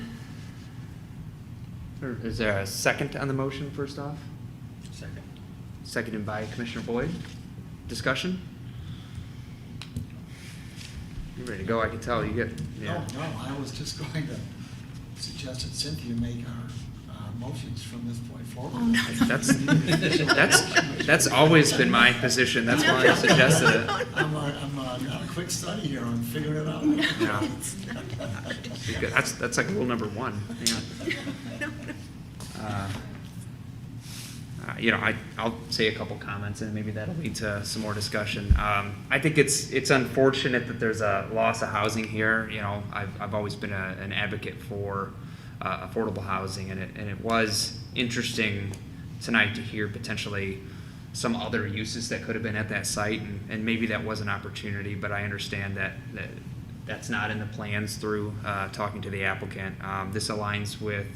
Or is there a second on the motion first off? Second. Seconded by Commissioner Boyd. Discussion? You ready to go? I can tell you get, yeah. No, I was just going to suggest that Cynthia make our motions from this point forward. Oh, no. That's always been my position. That's why I suggested it. I'm a quick study here on figuring it out. Yeah. That's like rule number one. Yeah. I'll say a couple comments and maybe that'll lead to some more discussion. I think it's unfortunate that there's a loss of housing here. You know, I've always been an advocate for affordable housing, and it was interesting tonight to hear potentially some other uses that could have been at that site, and maybe that was an opportunity, but I understand that's not in the plans through talking to the applicant. This aligns with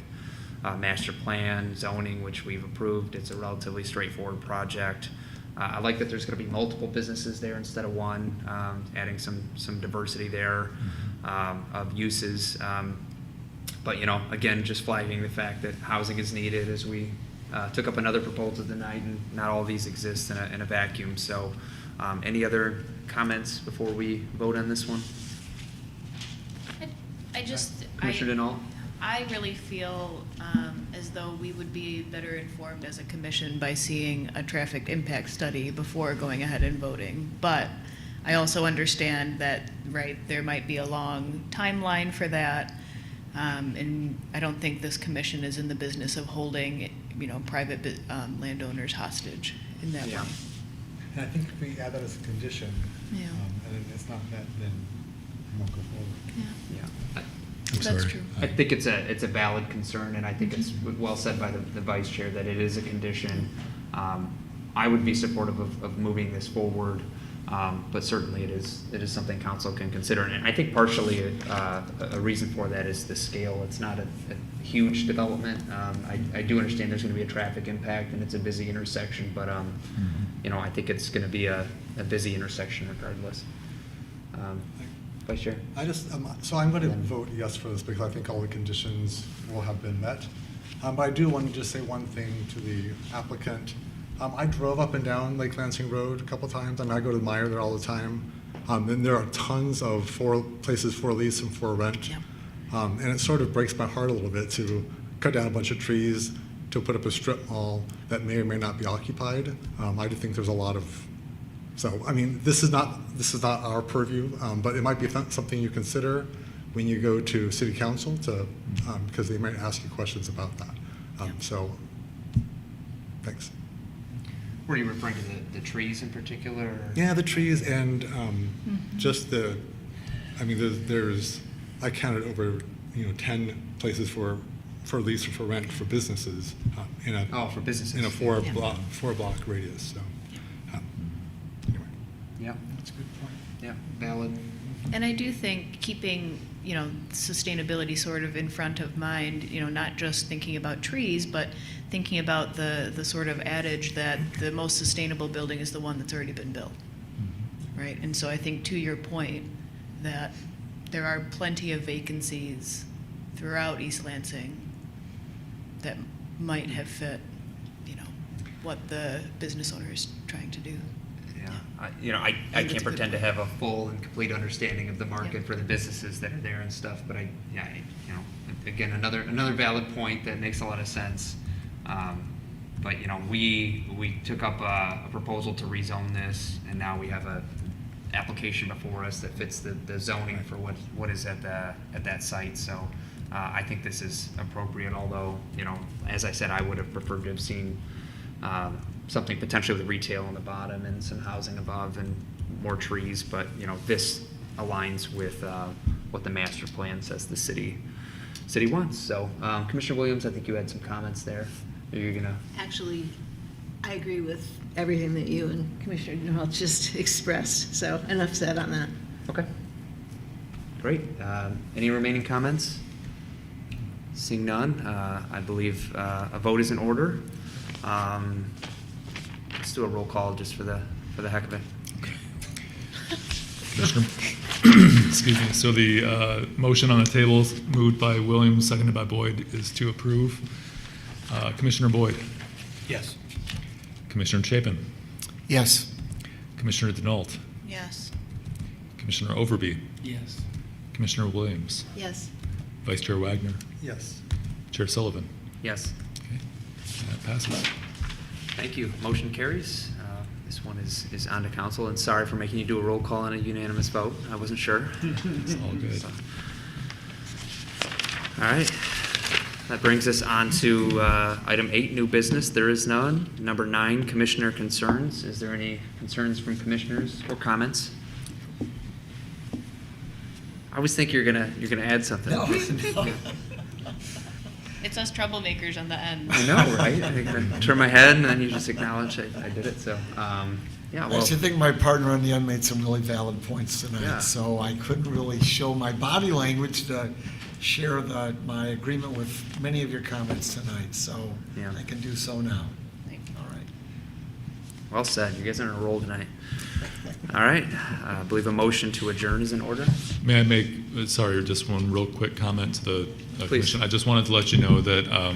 master plan, zoning, which we've approved. It's a relatively straightforward project. I like that there's going to be multiple businesses there instead of one, adding some diversity there of uses. But, again, just flagging the fact that housing is needed as we took up another proposal tonight, and not all of these exist in a vacuum. So any other comments before we vote on this one? Commissioner Denal? I really feel as though we would be better informed as a commission by seeing a traffic impact study before going ahead and voting. But I also understand that, right, there might be a long timeline for that. And I don't think this commission is in the business of holding, private landowners hostage in that way. And I think if we add that as a condition, and it's not met, then we won't go forward. Yeah. That's true. I think it's a valid concern, and I think it's well said by the vice chair that it is a condition. I would be supportive of moving this forward, but certainly it is something council can consider. And I think partially a reason for that is the scale. It's not a huge development. I do understand there's going to be a traffic impact, and it's a busy intersection, but I think it's going to be a busy intersection regardless. Vice Chair? So I'm going to vote yes for this because I think all the conditions will have been met. But I do want to just say one thing to the applicant. I drove up and down Lake Lansing Road a couple times. I go to Meyer there all the time. And there are tons of places for lease and for rent. And it sort of breaks my heart a little bit to cut down a bunch of trees to put up a strip mall that may or may not be occupied. I do think there's a lot of. So, this is not our purview, but it might be something you consider when you go to City Council because they might ask you questions about that. So, thanks. Were you referring to the trees in particular? Or? Yeah, the trees and just there's I counted over 10 places for lease or for rent for businesses for businesses in a four block radius. So. That's a good point. Yeah, valid. And I do think keeping, sustainability sort of in front of mind, not just thinking about trees, but thinking about the sort of adage that the most sustainable building is the one that's already been built, right? And so I think to your point that there are plenty of vacancies throughout East Lansing that might have fit, what the business owner is trying to do. Yeah, I can't pretend to have a full and complete understanding of the market for the businesses that are there and stuff, but again, another valid point that makes a lot of sense. But we took up a proposal to rezone this, and now we have a application before us that fits the zoning for what is at that site. So I think this is appropriate. Although as I said, I would have preferred to have seen something potentially with retail on the bottom and some housing above and more trees, but this aligns with what the master plan says the city wants. So Commissioner Williams, I think you had some comments there. Are you gonna? Actually, I agree with everything that you and Commissioner Noel just expressed, so enough said on that. Okay. Great. Any remaining comments? Seeing none, I believe a vote is in order. Let's do a roll call just for the heck of it. Commissioner, excuse me. So the motion on the table, moved by Williams, seconded by Boyd, is to approve. Commissioner Boyd. Yes. Commissioner Chapin. Yes. Commissioner Denault. Yes. Commissioner Overby. Yes. Commissioner Williams. Yes. Vice Chair Wagner. Yes. Chair Sullivan. Yes. Okay. That passes. Thank you. Motion carries. This one is on to council, and sorry for making you do a roll call on a unanimous vote. I wasn't sure. It's all good. So. All right. That brings us on to item 8, new business. There is none. Number 9, commissioner concerns. Is there any concerns from commissioners or comments? I always think you're gonna add something. No. It's us troublemakers on the end. I know, right? I turn my head and then you just acknowledge I did it. So, yeah. Well, I actually think my partner on the end made some really valid points tonight, Yeah. so I couldn't really show my body language to share my agreement with many of your comments tonight, so Yeah. I can do so now. All right. well said. You guys are on a roll tonight. All right. I believe a motion to adjourn is in order. May I make, sorry, just one real quick comment to the Please. commission? I just wanted to let you know that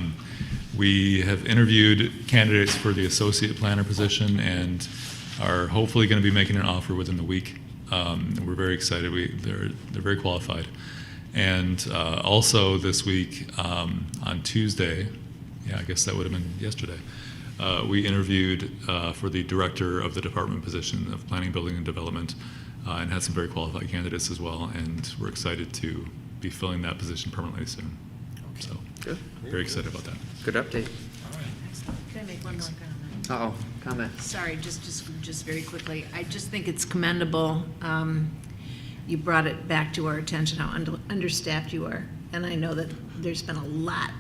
we have interviewed candidates for the associate planner position and are hopefully going to be making an offer within the week. We're very excited. They're very qualified. And also this week on Tuesday, I guess that would have been yesterday, we interviewed for the director of the department position of Planning, Building, and Development and had some very qualified candidates as well. And we're excited to be filling that position permanently soon. So Good. very excited about that. Good update. Can I make one more comment? Uh-oh, comment. Sorry, just very quickly. I just think it's commendable. You brought it back to our attention how understaffed you are. And I know that there's been a lot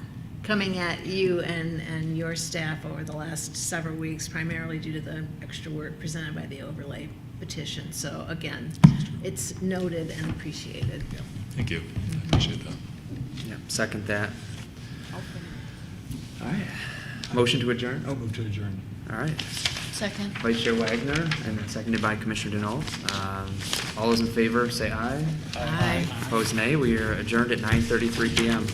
coming at you and your staff over the last several weeks, primarily due to the extra work presented by the overlay petition. So again, it's noted and appreciated. Thank you. I appreciate that. Yeah, second that. All right. Motion to adjourn? Oh, Move to adjourn. all right. Second. Vice Chair Wagner, and then seconded by Commissioner Denault. All those in favor, say aye. Aye. Opposed, nay. We are adjourned at 9:33 p.m.